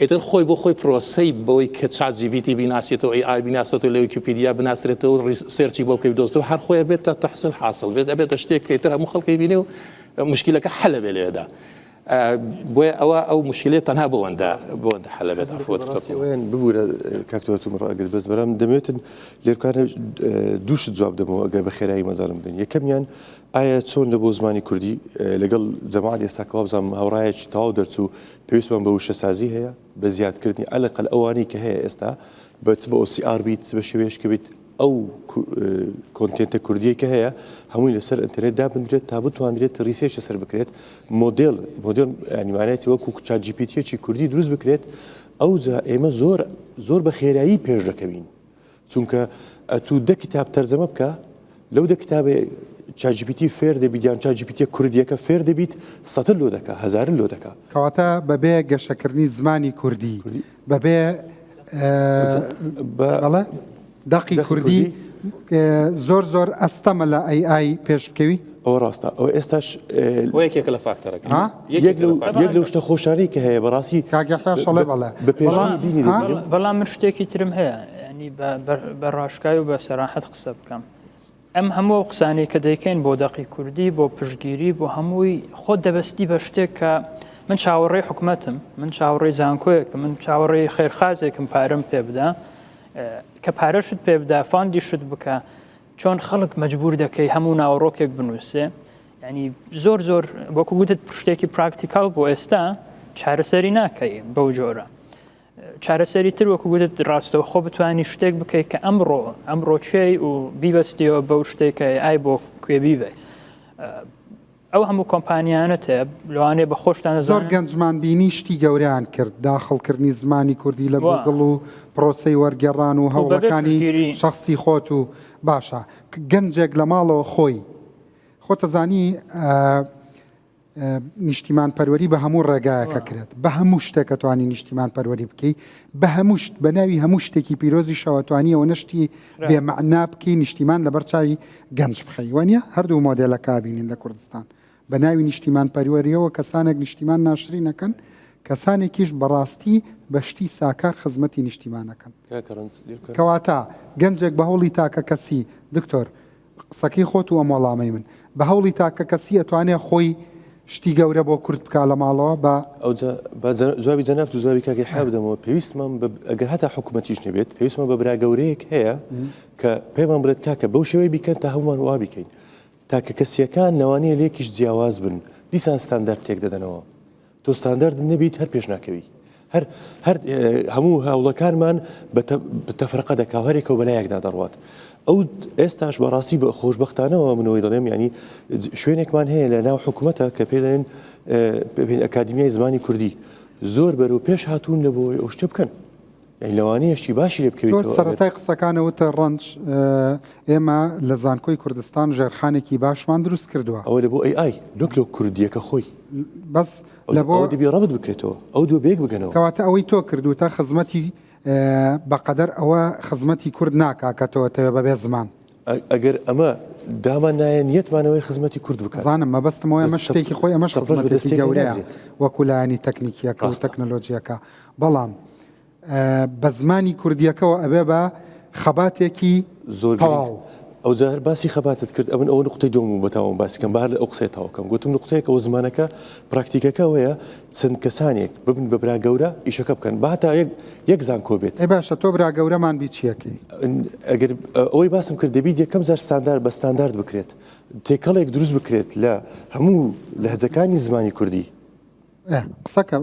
ئیتر خۆی بۆ خۆی پرۆسەی بەوەی کە ChatGPT بیناسێتەوە ئەی بیناسێتەوە لە ویکیپیدیا بناسرێتەوە سێرچی بۆ بکەی دۆستەوە هەر خۆی بێتە تەحصیل حاصل بێت ئەبێتە شتێک کە ئیتر هەموو خەڵکی بینێ و مشکلەکە حەلە بێ لێدا بۆیە ئەو مشکلێت تەنها بۆەوەندە حەلە بێت ئەفۆت ببوورە کاکتۆتم ڕاگەر بەس بەرام دەمێتن لێرکانە دووشت جواب دەمەوە ئەگەر بە خێرایی مەزارم بدەین یەکەمیان ئایا چۆن لە بۆ زمانی کوردی لەگەڵ جەماعەت ئێستاکەوا بزانم هاوڕایەکی تەواو دەرچوو پێویستمان بە وشەسازی هەیە بە زیادکردنی ئەلەقەل ئەوانەی کە هەیە ئێستا بە OCR بیت بە شێوەیەشکە بیت ئەو کۆنتێنتە کوردیەکە هەیە هەمووی لەسەر ئینتەرنێت دابدرێت تا بتوانرێت ڕیسێشە سەر بکرێت مۆدێل ینیوانێتی وەکو ChatGPTیەکی کوردی دروست بکرێت ئەو جا ئێمە زۆر بە خێرایی پێش دەکەوین چونکە تو دە کتاب تەرجەمە بکە لەو دە کتابێ ChatGPT فێر دەبیت یان ChatGPT کوردیەکە فێر دەبیت 100 لۆ دەکا 1000 لۆ دەکا کەواتە بەبێ گەشەکردنی زمانی کوردی بەبێ داقی کوردی زۆر ئەستەمە لە ئەیئای پێش بکەوی ئەو ڕاستە ئەو ئێستاش یەکێکە لە فاکتەرەکە یەک لەو شتە خۆشاری کە هەیە بەڕاستی کاگەحیاشەڵێ بەڵێ بە پێشانی بینی بەڵام من شتێکی ترم هەیە ینی بە ڕاشکای و بە سەراحەت قسە بکەم ئەم هەموو قسانەی کە دەیکەین بۆ دەقی کوردی بۆ پشتگیری بۆ هەمووی خۆ دەبەستی بە شتێک کە من چاوەڕێی حکوومەتم من چاوەڕێی زانکۆیەکە من چاوەڕێی خێرخازێکم پارەم پێ بدە کە پارەشت پێ بدە فاندی شت بکە چۆن خەڵک مەجبور دەکەی هەموو ناوەڕۆکێک بنووسێ ینی زۆر زۆر وەکو گوتت شتێکی پراکتیکال بۆ ئێستا چارەسەری ناکەی بەو جۆرە چارەسەری تر وەکو گوتت ڕاستەوە خۆ بتوانانی شتێک بکەیت کە ئەمڕۆ چێی و بیبەستیەوە بەو شتێکە ئای بۆ کوێبیبێ ئەو هەموو کۆمپانیانت هەیە لەوانێ بە خۆشتان زۆر گەنجمان بینی شتی گەوریان کرد داخڵکردنی زمانی کوردی لە گوگڵ و پرۆسەی وەرگێڕان و هەوڵەکانی شخصی خۆت و باشە گەنجێک لە ماڵەوە خۆی خۆتەزانی نیشتیمان پەروەری بە هەموو ڕێگایەکە کرێت بە هەموو شتێکە توانی نیشتیمان پەروەری بکەی بە هەموو شت بە ناوی هەموو شتێکی پیرۆزی شەوەتوانی ئەوە نشتی بێمەعنا بکەی نیشتیمان لەبەر چاوی گەنج بخەی وانە هەردوو مۆدێلە کابینین لە کوردستان بە ناوی نیشتیمان پەروەریەوە کەسانێک نیشتیمان ناشری نەکەن کەسانێکیش بەڕاستی بەشتی ساکار خزمەتی نیشتیمانەکەن کەواتە گەنجێک بە هەوڵی تاکە کەسی دکتۆر قسەکەی خۆت و ئەم وەڵامەی من بە هەوڵی تاکە کەسی ئەتوانێت خۆی شتی گەورە بۆ کورد بکە لە ماڵەوە بە جوابی جەناب و جوابی کاکی حابدەمەوە پێویستمان ئەگەر هەتا حکوومەتیش نەبێت پێویستمان بە برا گەورەیەک هەیە کە پێمان بڵێت کاکە بەو شێوەی بیکەن تا هەمومان وا بکەین تاکە کەسیەکان نەوانەیە لێکیش جیاواز بن دیسان ستاندارد تێک دەدەنەوە تۆ ستاندارد نەبیت هەر پێش ناکەوی هەر هەموو هەوڵەکانمان بە تەفرقە دەکاو هەرێکەوە بەلایەکدا دەڕوات ئەو ئێستاش بەڕاستی بە خۆشببختانەوە منەوەی دەڵێم ینی شوێنێکمان هەیە لە ناو حکوومەتە کە پێ دەڵێن ئەکادمیای زمانی کوردی زۆر بەرەو پێش هاتوون لە بۆ ئەو شتە بکەن لەوانەیەشتی باشی لێ بکەوێتەوە سەرەتای قسەکانەوەتە ڕەنج ئێمە لە زانکۆی کوردستان ژێرخانێکی باشمان دروست کردووە ئەوە لە بۆ ئەی نۆکلۆ کوردیەکە خۆی بەس لە بۆ دەبی ڕەبت بکرێتەوە ئەو دوو بێک بگەنەوە کەواتە ئەوەی تۆ کردو تا خزمەتی بەقەدەر ئەوە خزمەتی کورد ناکاکەتەوە بەبێ زمان ئەگەر ئەمە دامان نایە نیەتمانەوەی خزمەتی کورد بکات زانم مەبەستمەوە ئەمە شتێکی خۆی ئەمەش خزمەتێکی گەورەیە وەکولایانی تەکنیکیەکە و تەکنەلۆژیەکە بەڵام بە زمانی کوردیەکەەوە ئەبێ بە خەباتێکی زۆر تەواو ئەو جار باسی خەباتت کرد ئەمن ئەوە نقطەی دۆم بەتاوم باسیکەم بار لە ئەو قسەی تاوکەم گوتم نقطەیەکەوە زمانەکە پراکتیکەکەوەیە چەند کەسانێک ببن بە برا گەورە ئیشەکە بکەن بەهتا یەک زانکۆ بێت ئەی باشە تۆ برا گەورەمان بیچیەکەی ئەگەر ئەوەی باسم کرد دەبیت یەکەم زار ستاندارد بە ستاندارد بکرێت تێکەڵێک دروست بکرێت لە هەموو لەهجەکانی زمانی کوردی قسەکە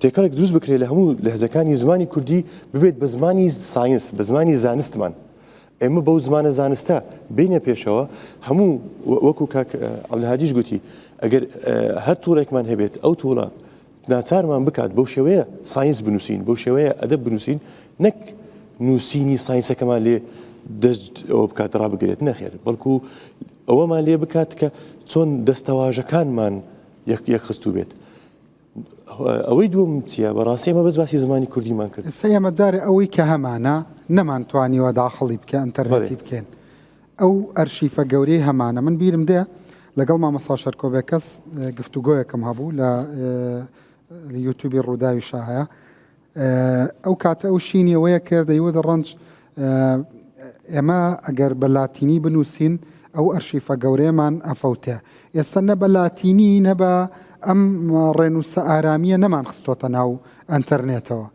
تێکەڵێک دروست بکرێت لە هەموو لەهجەکانی زمانی کوردی ببێت بە زمانی ساینس بە زمانی زانستمان ئێمە بەو زمانە زانستە بینە پێشەوە هەموو وەکو کاک عەبدولهادیش گوتی ئەگەر هەر تووڕێکمان هەبێت ئەو تووڵە ناچارمان بکات بەو شێوەیە ساینس بنووسین بەو شێوەیە ئەدەب بنووسین نەک نووسینی ساینسەکەمان لێ دەست ئەوە بکات ڕابگرێت نەخێر بەڵکو ئەوەمان لێ بکات کە چۆن دەستەواژەکانمان یەک خستو بێت ئەوەی دووەم چییە بەڕاستی ئەمە بەس باسی زمانی کوردیمان کرد ئێمە جارێ ئەوەی کە هەمانە نەمانتوانیوە داخڵی بکە ئەنتەرنێتی بکەین ئەو ئەرشیفە گەورەی هەمانە من بیرم دێ لەگەڵ مامەسا شەرکۆبێ کەس گفتوگۆیەکەم هەبوو لە یوتیوبی ڕووداوی شاهەیە ئەو کاتە ئەو شینیەوەیە کرد دەیوە دەڕەنج ئێمە ئەگەر بە لاتینی بنووسین ئەو ئەرشیفە گەورەیەمان ئەفەوتێ ئێستا نە بە لاتینی نە بە ئەم ڕێنووسە ئارامیە نەمان خستۆتە ناو ئەنتەرنێتەوە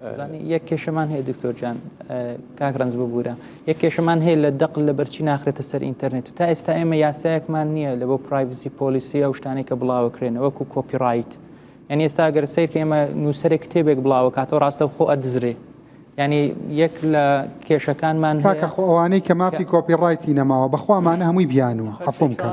یەک کێشەمان هەیە دکتۆر جان کاک ڕەنج ببوورە یەک کێشەمان هەیە لە دەقل لە بەرچی ناخرێتە سەر ئینتەرنێت تا ئێستا ئێمە یاسایەکمان نییە لە بۆ پرایڤسی پۆلیسی ئەو شتانێک کە بڵاوکرێن وەکو کۆپیڕایت یعنی ئێستا گەر سیر کە ئێمە نووسەرێک کتێبێک بڵاوە کاتەوە ڕاستە خۆ ئەدزرێ ینی یەک لە کێشەکانمان کاکە خۆ ئەوانەی کە مافی کۆپیڕایتی نەماوە بەخوامانە هەمووی بیانوە حەفۆم کەن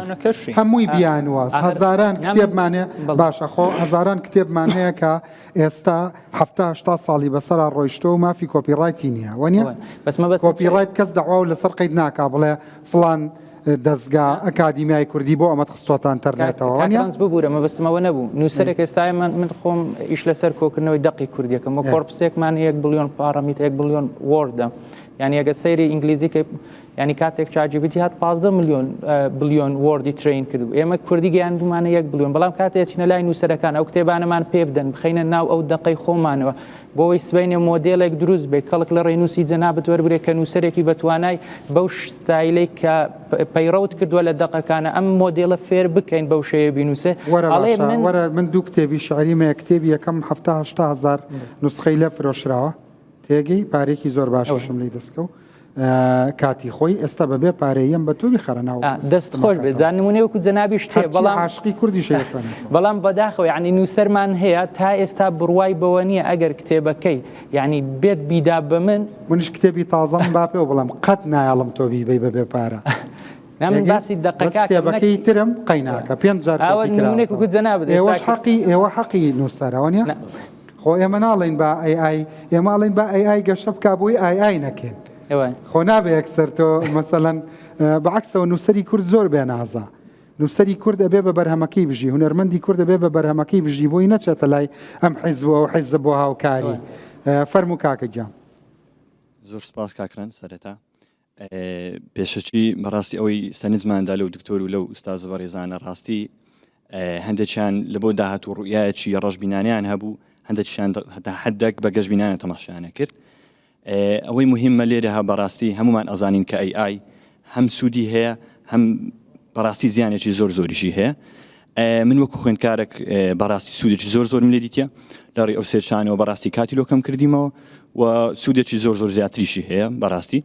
هەمووی بیانوە هەزاران کتێبمانێ باشە خۆ هەزاران کتێبمان هەیە کە ئێستا هەفتا ساڵی بەسەر ڕۆیشتۆ و مافی کۆپیڕایتی نییە وەنیە کۆپیڕایت کەس دەعوا و لەسەر قەید ناکا بڵێ فڵان دەستگا ئەکادیمیای کوردی بۆ ئەمە خستۆتە ئەنتەرنێتەوە ببوورە مەبەستمەوە نەبوو نووسەرێک ئێستای من خۆم ئیش لەسەر کۆکردنەوەی دەقی کوردیەکەم و کۆرپسێکمان 1 بلیۆن پاڕەمیت 1 بلیۆن وەردە یعنی ئەگە سەیری ئینگلیزی کە ینی کاتێک چاجیبیتی هات 15 میلیۆن بلیۆن وردی ترین کردو ئێمە کوردی گەیاندومانە 1 بلیۆن بەڵام کاتێک چینە لای نووسەرەکان ئەو کتێبانەمان پێ بدەن بخینە ناو ئەو دقەی خۆمانەوە بۆەوەی سبینێ مۆدلێک دروست بێ کەڵک لە ڕێنووسی جەنابەت وەربرێ کە نووسەرێکی بەتوانای بەو ستایلەی کە پەیڕەوت کردووە لە دقەکانە ئەم مۆدلە فێر بکەین بەو شێوە بینوسێ وەرە من دوو کتێبی شعریمە کتێبی یەکەم 7هزار نوسخەی لە فرۆشراوە تێگەی پارێکی زۆر باششم لی دەستکە و کاتی خۆی ئێستا بەبێ پارەیەم بە تۆبی خەرەناو دەست خۆش بێت زانمونێ وەکو جەنابی شتێ بەڵام عاشقی کوردی شێخوێن بەڵام بەداخەوە یعنی نووسەرمان هەیە تا ئێستا بڕوای بەوە نییە ئەگەر کتێبەکەی یعنی بێت بیدا بە منش کتێبی تازەم باپێ و بەڵام قەت نایڵم تۆبی بی بەبێ پارە من باسی دقەکەی ترم قەیناکە 5 ئێوە حەقی نووسەرەوە نیە خۆ ئێمە ناڵین با ئای ئێماڵین با ئای گەشە بکە بووی ئای نەکەین خۆ نابێ یەکسەر تۆ مەسەلەن بەعکسەوە نووسەری کورد زۆر بێ نازە نووسەری کورد ئەبێ بە بەرهەمەکەی بژی هونەرمەندی کورد ئەبێ بە بەرهەمەکەی بژی بۆی نەچێتە لای ئەم حیزبەوە و حیزب بۆ هاوکاری فەرموو کاکە گیان زۆر سپاس کاکران سەرەتا پێشەچی بەڕاستی ئەوەی سەنجماندا لەو دکتۆر و لەو ئوستاز بەڕێزانە ڕاستی هەندێکیان لە بۆ داهاتوو ڕوئایەکی ڕەشبینانیان هەبوو هەندێکیان حدەک بە گەشتبینانە تەماشایانە کرد ئەوەی مهمە لێرە ها بەڕاستی هەمومان ئەزانین کە ئای هەم سوودی هەیە هەم بەڕاستی زیانێکی زۆر زۆریشی هەیە من وەکو خوێندکارێک بەڕاستی سوودێکی زۆر زۆر لێ دیتە لەڕێی ئەو سێرچانەوە بەڕاستی کاتی لۆکەم کردیمەوە و سوودێکی زۆر زۆر زیاتریشی هەیە بەڕاستی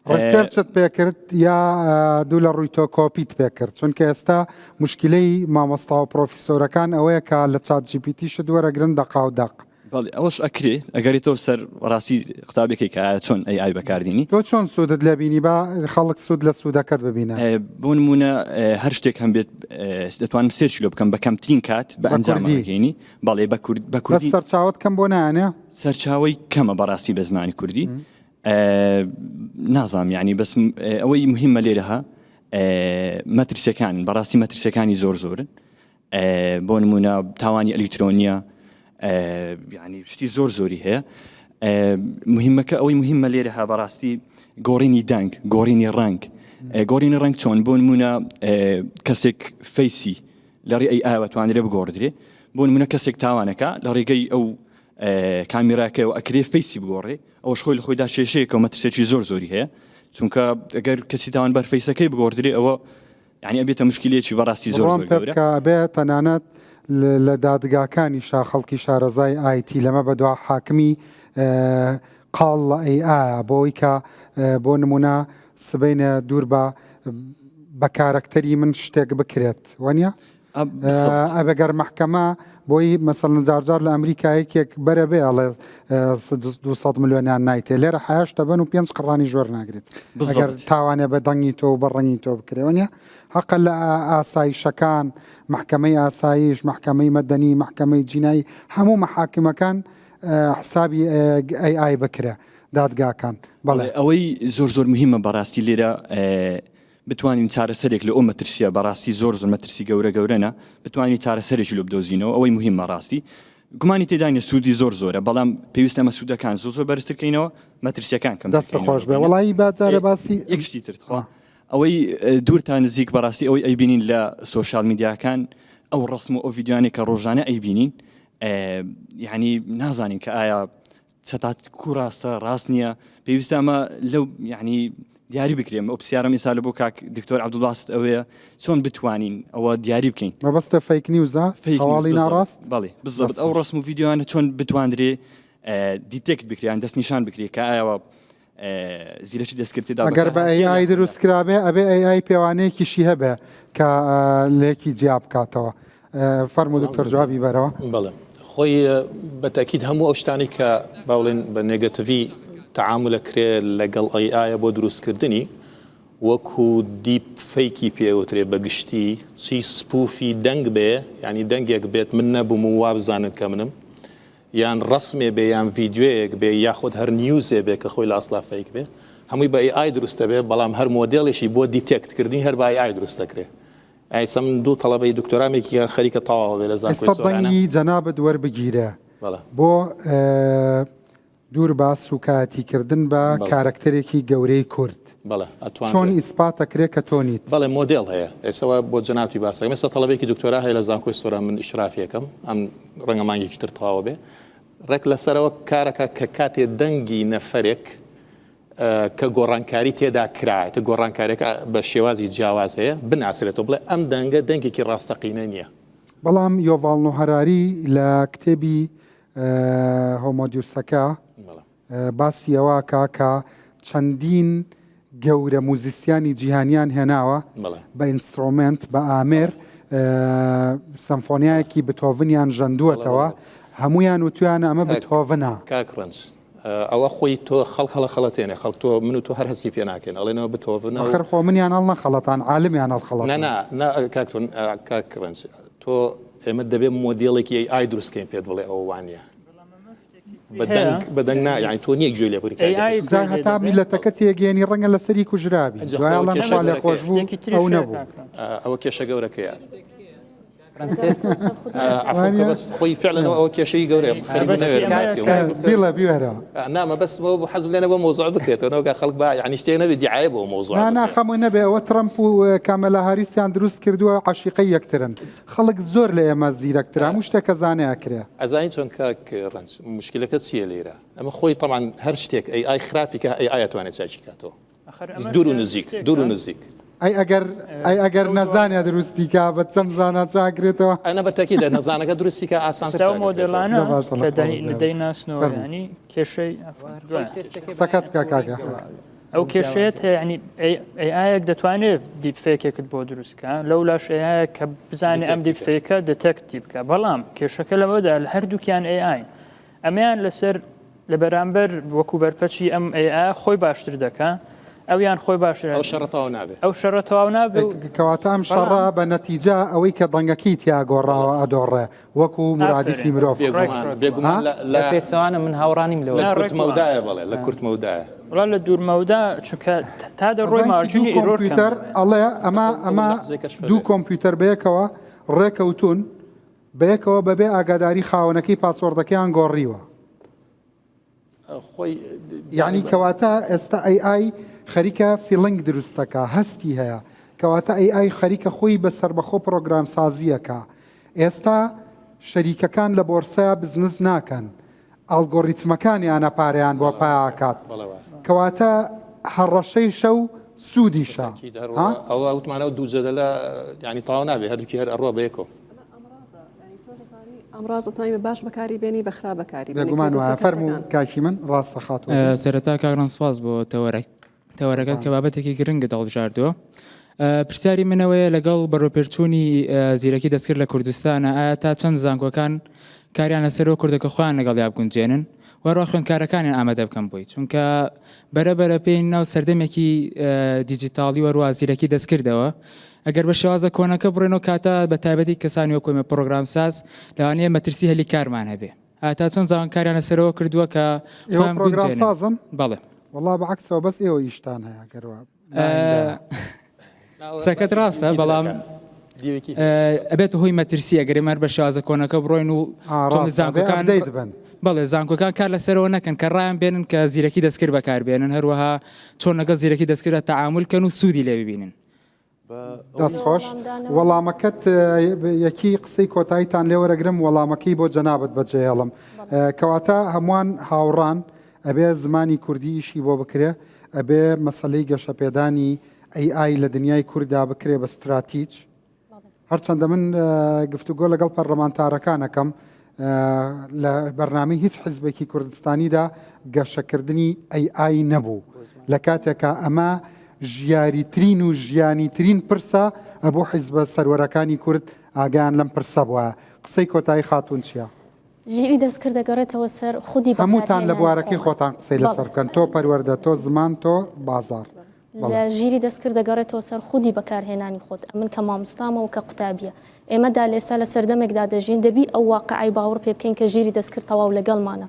ڕسێرچت پێکرد یا دوو لە ڕووی تۆ کۆپیت پێکرد چونکە ئێستا مشکلەی مامۆستا و پرۆفیسۆرەکان ئەوەیە کە لە چات جیپیتی شت وەرەگرن دەقا و دەق بەڵێ ئەوەش ئەکرێ ئەگەری تۆ سەر ڕاستی قوتابێکی کە چۆن ئای بەکاردێنی تۆ چۆن سوودت لە بینی با خەڵک سوود لە سوودەکەت ببینە بۆ نمونە هەر شتێک هەم بێت دەتوانم سێرچی لۆ بکەم بە کەمترین کات بە ئەنجامگەینی بەڵێ بە کوردی سەرچاوت کەم بۆ نانێ سەرچاوی کەمە بەڕاستی بە زمانی کوردی نازام یعنی بەس ئەوەی مهمە لێرەها مەترسیەکان بەڕاستی مەترسیەکانی زۆر زۆرن بۆ نمونە تاوانی ئەلیکترۆنیە یعنی شتی زۆر زۆری هەیە مهمەکە ئەوەی مهمە لێرەها بەڕاستی گۆڕینی دەنگ گۆڕینی ڕنگ گۆڕینی ڕنگ چۆن بۆ نمونە کەسێک فەیسی لە ڕێی ئەی ئاوەتوانرێ بگۆڕدرێ بۆ نمونە کەسێک تاوانەکە لە ڕێگەی ئەو کامیراکەەوە ئەکرێ فەیسی بگۆڕێ ئەوش خۆی لە خۆیدا کێشەیەکە و مەترسێکی زۆر زۆری هەیە چونکە ئەگەر کەسی تاوان بەر فەیسەکەی بگۆڕدرێ ئەوە یعنی ئەبێتە مشکلێکی بەڕاستی زۆر بێت تەنانەت لە دادگاکانی خەڵکی شارەزای ئایتی لەمە بەدوا حاکمی قاڵ لە ئەیئایە بۆی کە بۆ نمونە سبەینە دوور بە کارکتەری من شتێک بکرێت وانە ئەبەگەر محکەمە بۆی مەسەڵەن زارجار لە ئەمریکایەکێک بەرە بێ ئەڵێ 200 ملیۆنیان نایتێ لێرە حیاش دەبن و 5 قڕانی ژۆر ناگرێت ئەگەر تاوانێ بە دەنگی تۆ بە ڕەنگی تۆ بکرێوەنە حەقە لە ئاسایشەکان محکەمەی ئاسایش محکەمەی مەدەنی محکەمەی جینایی هەموو مەحاکمەکان حسابی ئای بکرێ دادگاکان بەڵێ ئەوەی زۆر زۆر مهمە بەڕاستی لێرە بتوانین چارەسەرێک لە ئەو مەترسیە بەڕاستی زۆر زۆر مەترسی گەورەنە بتوانین چارەسەرێکی لە بدۆزینەوە ئەوەی مهمە ڕاستی گومانی تێدانە سوودی زۆر زۆرە بەڵام پێویستە مە سوودەکان زۆر بەرزترکەینەوە مەترسیەکان کەم دەستە خۆش بێ وڵایی باجارە باسی یەکشتی ترخوا ئەوەی دوورتان نزیک بەڕاستی ئەوەی ئەیبینین لە سۆشال میدیاکان ئەو ڕسم و ئەو ڤیددیوانێک کە ڕۆژانە ئەیبینین یعنی نازانین کە ئایا چەتات کو ڕاستە ڕاست نییە پێویستە ئەمە لەو یعنی دیاری بکرێم ئەو پرسیارە میسا لە بۆ کاک دکتۆر عەبدوڵباست ئەوەیە چۆن بتوانین ئەوە دیاری بکەین مەبەستە فەیک نیوزە هەواڵی ناڕاست بەڵێ بزەبت ئەو ڕسم و ڤیددیوانە چۆن بتواندرێ دیتێکت بکریان دەست نیشان بکرێت کە ئایاوە زیرەکی دەستکردێدا ئەگەر بە ئەی دروستکرابێ ئەبێ ئەی پێوانەیەکیشی هەبێ کە لێکی جیاب بکاتەوە فەرموو دکتۆر جوابی بەرەوە بەڵێ خۆی بەتەکید هەموو ئەو شتانی کە باڵێن بە نێگەتڤی تعاملە کرێ لەگەڵ ئەیئایە بۆ دروستکردنی وەکو دیپ فەیکی پێوترێ بەگشتی چی سپوفی دەنگ بێ ینی دەنگێک بێت من نەبووم و وا بزانن کە منم یان ڕسمێ بێ یان ڤیددیۆیەک بێ یاخود هەر نیوزێ بێ کە خۆی لە ئەسڵا فەیک بێ هەمووی بە ئای دروستە بێ بەڵام هەر مۆدێڵێکی بۆ دیتێکتکردنی هەر بە ئای دروستەکرێ ئایسە من دوو تەڵەبەی دکتۆرامێکی خەریکە تەواو بێ لە زانکۆی سۆرانە بەنگی جەنابەت وەربگیرە بۆ دوور بە سوکاتیکردن بە کارکتەرێکی گەورەی کورد بەڵێ چۆن ئەتوان ئیسپاتەکرێت کە تۆنیت بەڵێ مۆدل هەیە ئێسەوە بۆ جەنابی باسەکەم ئێستا تەڵەبێکی دکتۆرا هەیە لە زانکۆی سۆرە من ئیشرافیەکەم ئەم ڕەنگە مانگێکی تر تەواوە بێ ڕێک لەسەرەوە کارەکە کە کاتێ دەنگی نەفرێک کە گۆڕانکاری تێدا کرایەتە گۆڕانکارێکە بە شێوازی جیاواز هەیە بناسرێتەوە بڵێ ئەم دەنگە دەنگێکی ڕاستەقینە نییە بەڵام یۆڤاڵ نۆهەراری لە کتێبی هۆمۆدیوسەکە باسیەوە کە چەندین گەورە موزیسیانی جیهانیان هێناوە بە ئینسترومنت بە ئامێر سەمفۆنیایەکی بتۆڤنیان ژەندووەتەوە هەمویان وتویانە ئەمە بتۆڤنە کاکڕنج ئەوە خۆی تۆ خەڵک هەڵە خەڵەتێنێ خەڵک تۆ من و تۆ هەر هەستی پێ ناکەن ئەڵێنەوە بتۆڤنە خەر خۆ منیان هەڵ نەخەڵەتان عالمیان هەڵخەڵەت کاکتۆن کاکڕنج تۆ ئێمە دەبێت مۆدیڵێکی ئای دروستکەین پێت بڵێ ئەوە وانە بەدەنگ یانی تۆ نیەک گوێ لێ زار هەتا میلەتەکە تێگەێنی ڕەنگە لە سەری کوژراوی لە خۆش بوو ئەو نەبوو ئەوە کێشە گەورەکەیە بس خۆی فعلەوە ئەوە کێشەی گەورەیە بیڵە بیوەرە نامە بەس بۆ حەزم لێنە بۆ مۆزوع بکرێتەوەگە خەڵک با یعنی شتێک نەبێت دیعایە بۆ مۆزوع ناخەمە نەبێ ئەوە ترەمپ و کامەلا هاریسیان دروست کردووە عاشقی یەکترن خەڵک زۆر لە ئێمە زیرەکترا هەموو شتێکە زانەیەکرێ ئەزانی چۆن کاک ڕەنج مشکلەکە چییە لێرە ئەمە خۆی تەمان هەر شتێک ئەی خراپیکە ئایەتوانێت چاچی کاتەوە دوور و نزیک ئەگەر نەزانێت دروستیکە بە چەند زانە چاکرێتەوە ئەنە بەتەکی لە نەزانەکە درستیکە ئاسان مۆدلانە دەی ناسنەوە ینی کێشەی سەکەت بکە کاکە ئەو کێشێت ینی ئایەک دەتوانێت دیپفێکێکت بۆ دروستکە لەو لاش ئەیە کە بزانێ ئەم دیپفێکە دەتەکتی بکە بەڵام کێشەکە لەوەدا لە هەردووکیان ئای ئەمیان لەسەر لە بەرامبەر وەکو بەرپەچی ئەم خۆی باشتر دەکە ئەویان خۆی باشتر ئەو شەڕەتەوە نابێت ئەو شەڕەتەواو نابێت کەواتە ئەم شەڕە بە نەتیجە ئەوەی کە دەنگەکەی تیا گۆڕاوە ئەدۆڕێ وەکو مرادیفی مرۆڤ بێگومان لە پێچەوانە من هاوڕانیم لەوە کورتمەودایە بڵێ لە کورتمەودایە وڵا لە دوورمەودا چونکە تا دەڕۆی ماژنی کۆمپیوتەر ئەڵێ ئەمە دوو کۆمپیوتەر بەیەکەوە ڕێکەوتون بەیەکەوە بەبێ ئاگاداری خاوەنەکەی پاسوەردەکەیان گۆڕیوە خۆی یعنی کەواتە ئێستا ئای خەریکە فیلنگ دروستەکە هەستی هەیە کەواتە ئای خەریکە خۆی بەسەر بەخۆ پرۆگرام سازیەکە ئێستا شەریکەکان لە بۆرسەیە بزنس ناکەن ئەلگۆریتمەکانیانە پارەیان بۆ پاکات کەواتە هەڕەشەی شەو سوودیشە ئەوە ئەوتمانە و دووجەدە لە ینی تاوا نابێت هەردووکی هەر ئەڕۆ بەیەکەوە ئەمڕازتوانانی باش بەکاری بێنی بەخرا بەکاری بێگومان وایە فەرموو کاکی من ڕاستە خاتوە سەرەتا کاگڕان سپاس بۆ تەوەرەکەت کە بابەتێکی گرنگە دەڵبژاردووە پرسیاری منەوەیە لەگەڵ بەڕۆپێرچوونی زیرەکی دەستکرد لە کوردستانە ئایا تا چەند زانکۆکان کاریان لەسەرەوە کوردەکە خۆیان لەگەڵ یابگونجێنن وەڕوا خوێندکارەکانیان ئامادە بکەم بووی چونکە بەرەبەرە پێی ناو سەردەمێکی دیجیتاڵی وەڕوا زیرەکی دەستکردەوە ئەگەر بە شێوازە کۆنەکە بڕێنەوە کاتە بە تایبەتی کەسانی وەکوێمە پرۆگرام ساز لەوانەیە مەترسی هەلی کارمان هەبێ تا چەند زانکاریان لەسەرەوە کردووە کە پرۆگرام سازن بەڵێ وەڵا بەعکسەوە بەس ئێوە ئیشتان هەیە گەروە سەکەت ڕاستە بەڵام ئەبێت هۆی مەترسی ئەگەری مەر بە شێوازە کۆنەکە بڕۆین و زانکۆکان دەبن بەڵێ زانکۆکان کار لەسەرەوە نەکەن کە ڕایان بێنن کە زیرەکی دەستکرد بەکاربێنن هەروەها چۆن لەگەڵ زیرەکی دەستکردە تەعاملکەن و سوودی لێ ببینن دەستخۆش وەڵامەکەت یەکی قسەی کۆتاییتان لێوەرەگرم وەڵامەکەی بۆ جەنابەت بەجێهێڵم کەواتە هەمووان هاوڕان ئەبێ زمانی کوردی ئیشی بۆ بکرێ ئەبێ مەسەلەی گەشەپێدانی ئای لە دنیای کووردا بکرێ بە استراتیج هەرچەندە من گفتوگۆ لەگەڵ پەرلەمانتارەکانەکەم لە بەرنامەی هیچ حیزبێکی کوردستانیدا گەشەکردنی ئای نەبوو لە کاتێکە ئەمە ژیاریترین و ژیانیترین پرسە ئەبوو حیزبە سەروەرەکانی کورد ئاگیان لەم پرسە بووە قسەی کۆتایی خاتون چییە؟ ژیری دەستکرد دەگەڕێتەوە سەر خودی هەمووتان لە بوارەکەی خۆتان قسەی لەسەر بکەن تۆ پەروەردە تۆ زمان تۆ بازار لە ژیری دەستکرد دەگەڕێتەوە سەر خودی بەکارهێنانی خۆت من کە مامۆستامە و کە قوتابیە ئێمەدا لێستا لە سەردەمێکدا دەژین دەبی ئەو واقعی باوەڕ پێ بکەین کە ژیری دەستکرد تەواو لەگەڵمانە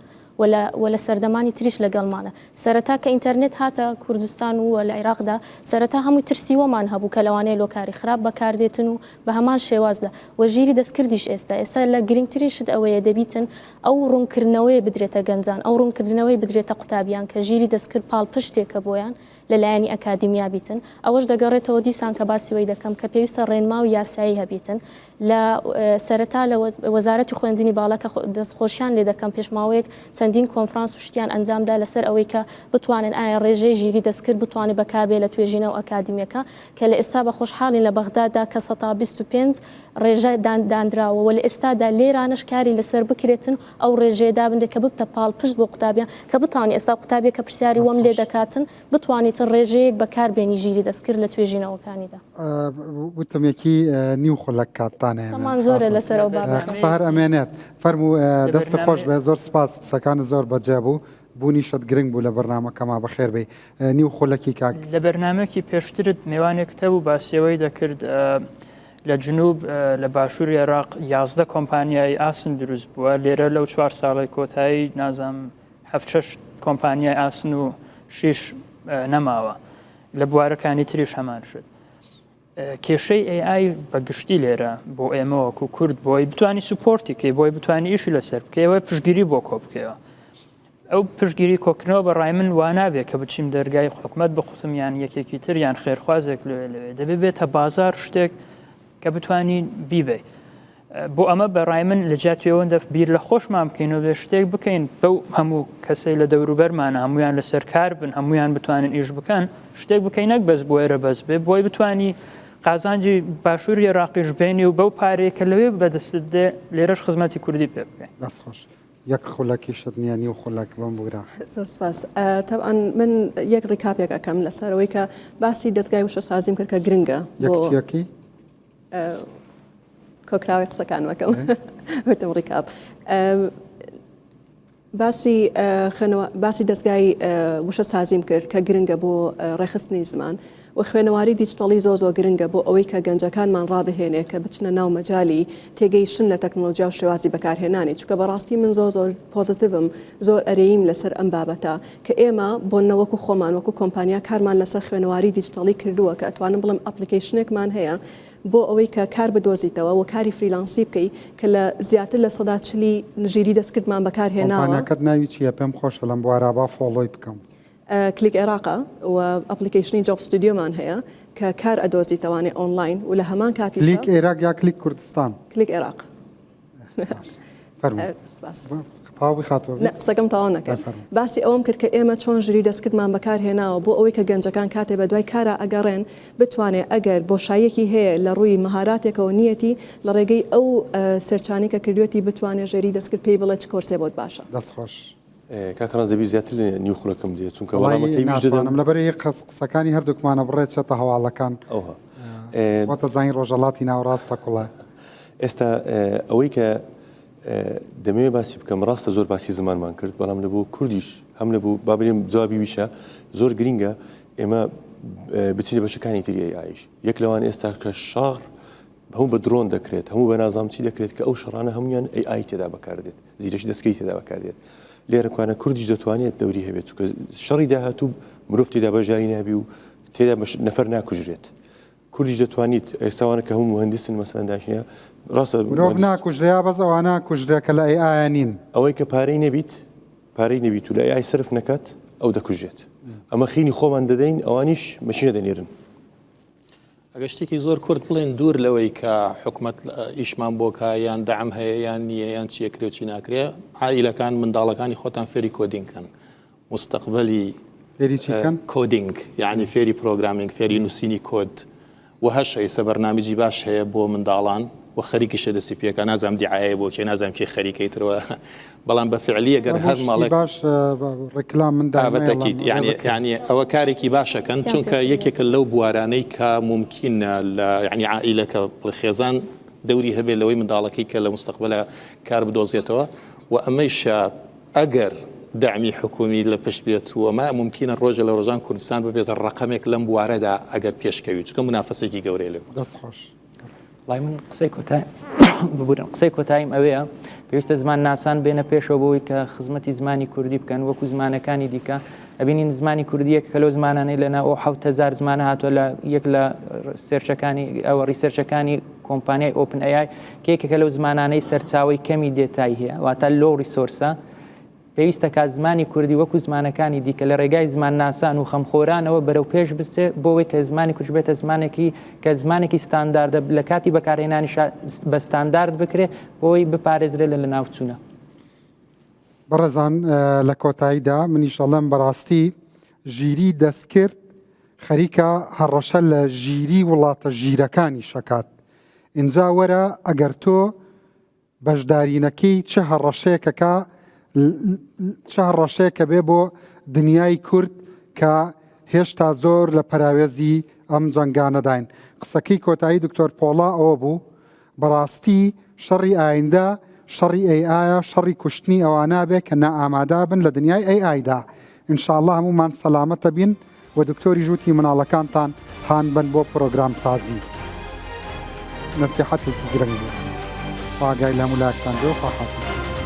ولا سەردەمانی تریش لەگەڵمانە سەرەتا کە ئینتەرنێت هاتە کوردستان و لە عێراقدا سەرەتا هەمووی ترسیوەمان هەبوو کە لەوانەیە لۆکاری خراپ بەکاردێتن و بە هەمان شێوازدا و ژیری دەستکردیش ئێستا لە گرنگتریشت ئەوەیە دەبیتن ئەو ڕوونکردنەوەی بدرێتە گەنجان ئەو ڕوونکردنەوەی بدرێتە قوتابیان کە ژیری دەستکرد پاڵ پشتێکە بۆیان لەلایەنی ئەکادیمیا بیتن ئەوەش دەگەڕێتەوە دیسان کە باسیەوەی دەکەم کە پێویستە ڕێنما و یاسایی هەبیتن لە سەرەتا لە وەزارەتی خوێندنی باڵا کە دەستخۆشیان لێ دەکەم پێشماوەیەک چەندین کۆنفرانس و شتیان ئەنجامدا لەسەر ئەوەی کە بتوانن ئایا ڕێژەی ژیری دەستکرد بتوانێت بەکاربێ لە توێژینەوە ئەکادیمیەکە کە لە ئێستا بە خۆشحاڵین لە بەغدادا کە 125 ڕێژە دانراوە و لە ئێستادا لێرانش کاری لەسەر بکرێتن ئەو ڕێژەیە دابندێ کە ببتە پاڵ پشت بۆ قوتابیان کە بتوانێت ئێستا قوتابێک کە پرسیاری وەم لێ دەکاتن بتوانێت ڕێژەیەک بەکاربێنی ژیری دەستکرد لە توێژینەوەکانیدا وتمێکی نیو خۆلک کاتانە سەمان زۆرە لەسەر ئەو بابەت قسەهر ئەمێنێت فەرموو دەست خۆش بێ زۆر سپاس قسەکانت زۆر بەجێ بوو بوونیشت گرنگ بوو لە بەرنامەکەما بەخێر بێ نیو خۆلەکی کاک لە بەرنمەکی پێشترت میوانێک تەبوو باسیەوەی دەکرد لە جنوب لە باشووری عێراق 11 کۆمپانیای ئاسن دروست بووە لێرە لەو 4 ساڵی کۆتایی نازام 7 کۆمپانیای ئاسن و 6 نەماوە لە بوارەکانی تریش هەمان شد کێشەی AI بەگشتی لێرە بۆ ئێمەوەکو کورد بۆی بتانی سوپۆرتی کەی بۆی بتانی ئیشی لەسەر بکەوە پشتگیری بۆ کۆ بکەوە ئەو پشتگیری کۆکردنەوە بە ڕای من وانابێت کە بچیم دەرگای حکوومەت بخوتم یان یەکێکی تر یان خێرخوازێک لەوێ دەبێت بێتە بازار شتێک کە بتانی بیبێ بۆ ئەمە بەڕای من لە جاتوێوەندە بیر لە خۆشمان بکەینەوە بێ شتێک بکەین بەو هەموو کەسەی لە دەوروبەرمانە هەمویان لەسەر کار بن هەمویان بتوانن ئیش بکەن شتێک بکەین نەک بەس بۆ ئێرە بەس بێ بۆی بتانی قازانجی باشووری عێراقیش بێنی و بەو پارەیە کە لەوێ بەدەستت دێ لێرەش خزمەتی کوردی پێ بکەین دەست خۆش یەک خۆلەکی شت نییە نیو خۆلک بەم بگرا زۆر سپاس طبعا من یەک ڕێکاپێک ئەەکەم لەسەرەوەی کە باسی دەستگای وشە سازیم کرد کە گرنگە یەکچیەکی کۆکراوی قسەکان وەکەم وتم ڕێکاپ باسی دەستگای وشە سازیم کرد کە گرنگە بۆ ڕێخستنی زمان و خوێنەواری دیجیتاڵی زۆ گرنگە بۆ ئەوەی کە گەنجەکانمان ڕابهێنێ کە بچنە ناو مەجای تێگەیشتن لە تەکنۆلۆژیا و شێوازی بەکارهێنانی چونکە بەڕاستی من زۆر پۆزیتیڤم زۆر ئەرەییم لەسەر ئەم بابەتە کە ئێمە بۆ نەوەکو خۆمان وەکو کۆمپانیا کارمان لەسەر خوێنەواری دیجیتاڵی کردووە کە ئەتوانم بڵم ئەپلیکیشنێکمان هەیە بۆ ئەوەی کە کار بدۆزیتەوە و کاری فریلانسی بکەی کە لە زیاتر لە 140 نژیری دەستکردمان بەکارهێناوە کۆمپانیاکەت ناوی چییە پێم خۆشە لەم بوارە با فۆڵۆی بکەم کلیک عێراقە و ئەپلیکیشنی جۆب ستودیۆمان هەیە کە کار ئەدۆزیتەوانێ ئۆنلاین و لە هەمان کاتی کلیک عێراق یا کلیک کوردستان کلیک عێراق تاوی خاتوە قسەکەم تاوا نەکرد باسی ئەوم کرد کە ئێمە چۆن ژری دەستکردمان بەکارهێناوە بۆ ئەوەی کە گەنجەکان کاتێ بە دوای کارە ئەگەڕێن بتوانێت ئەگەر بۆشایەکی هەیە لە ڕووی مەهاراتێکەوە نیەتی لە ڕێگەی ئەو سەرچانی کە کردوێتی بتوانێت ژێری دەستکرد پێی بڵێ چ کۆرسێ بۆت باشە دەست خۆش کاکەڕان دەبی زیاتر لە نیو خولەکەم دێت چونکە وەڵامەکەی ویش دەدەم لەبەر قسەکانی هەردووکمانە بڕێت چێتە هەواڵەکان واتە زانی ڕۆژەڵاتی ناوڕاستە کوڵە ئێستا ئەوەی کە دەمەوێت باسی بکەم ڕاستە زۆر باسی زمانمان کرد بەڵام لە بۆ کوردیش هەم لە بوو بابرێم جوابی ویشە زۆر گرینگە ئێمە بچینە بەشەکانی تری ئایش یەک لەوان ئێستا کە شاڕ هەموو بە درۆن دەکرێت هەموو بە نازانچی دەکرێت کە ئەو شەڕانە هەمویان AI تێدا بەکاردێت زیرەش دەستکەی تێدا بەکاردێت لێرەکوانە کوردیش دەتوانێت دەوری هەبێت چونکە شەڕی داهاتوو مرۆڤ تێدا بەژاری نابی و تێدا نەفەر ناکوژرێت کوردیش دەتوانیت ئێستاوانە کە هەموو مهندسن مەسەلەن داشنە ڕاستە مرۆڤ ناکوژریا بەس ئەوانە کوژرێکە لە AI نین ئەوەی کە پارەی نەبیت و لە AI سرف نەکات ئەو دەکوژێت ئەمە خینی خۆمان دەدەین ئەوانیش مەشینە دەنێرن ئەگەشتێکی زۆر کورد بڵێن دوور لەوەی کە حکوومەت ئیشمان بۆکە یان دەعم هەیە یان نییە یان چیەکرێ و چی ناکرێ عائیلەکان منداڵەکانی خۆتان فێری کۆدینگکەن مستقبلی کۆدینگ یعنی فێری پرۆگرامینگ فێری نووسینی کۆد و هەشەی سەبەرنامەجی باش هەیە بۆ منداڵان و خەریکیشە دەستی پێکە نازام دیعایە بۆ کێ نازام کێ خەریکەیترەوە بەڵام بە فعلی ئەگەر هەر ماڵێک باش ڕێکلام من بەتەکید یعنی ئەوە کارێکی باشەکەن چونکە یەکێکە لەو بوارانەی کە ممکنە لە یعنی عائیلەکە خێزان دەوری هەبێت لەوەی منداڵەکەی کە لە مستقبلە کار بدۆزێتەوە و ئەمەیشە ئەگەر دعمی حکومی لە پشت بێت ومە ممکنە ڕۆژە لە ڕۆژان کوردستان ببێتە ڕقمێک لەم بوارەدا ئەگەر پێشکەوی چکە منافەسێکی گەورەی لێ دەست خۆش لای من قسەی کۆتای ببوورم قسەی کۆتاییم ئەوەیە پێویستە زمان ناسان بێنە پێشەوە بۆی کە خزمەتی زمانی کوردی بکەن وەکو زمانەکانی دیکە ئەبینین زمانی کوردیەک کە لەو زمانانەی لەنا ئەو 7000 زمانە هاتووە لە یەک لە سێرچەکانی ئەوە ریسەرچەکانی کۆمپانیای ئۆپن ئەی کێکێکە لەو زمانانەی سەرچاوی کەمی دێتای هەیە واتە لۆ ریسۆرسە پێویستە کا زمانی کوردی وەکو زمانەکانی دیکە لە ڕێگای زمان ناسان و خەمخۆرانەوە بەرەو پێش بچێ بۆەوەی کە زمانی کوردی بێتە زمانێکی کە زمانێکی ستانداردە لە کاتی بەکارهێنانی بە ستاندارد بکرێ بۆی بپارێزرێ لە ناوچوونە. بەڕێزان لە کۆتاییدا منیشەڵەم بەڕاستی ژیری دەستکرد خەریکە هەڕەشە لە ژیری وڵاتە ژیرەکانی شەکات. اینجا وەرە ئەگەر تۆ بەشدارینەکەی چه هەڕەشەیەکەکە چه هەڕەشەیەکە بێ بۆ دنیای کورد کە هێشتا زۆر لە پەراوێزی ئەم جەنگانەداین. قسەکەی کۆتایی دکتۆر پۆڵا ئەوە بوو بەڕاستی شەڕی ئایندە شەڕی ئەیە شەڕی کوشتنی ئەوانە بێ کە نائامادا بن لە دنیای ئەیدا. ئینشاءڵڵا هەمومان سەلامەتە بین و دکتۆری ژووتی مناڵەکانتان هان بن بۆ پرۆگرام سازی. نەسیحەتێکی گرنگ بوو. خواگای لە مولاتتان بێ و خواحافظ.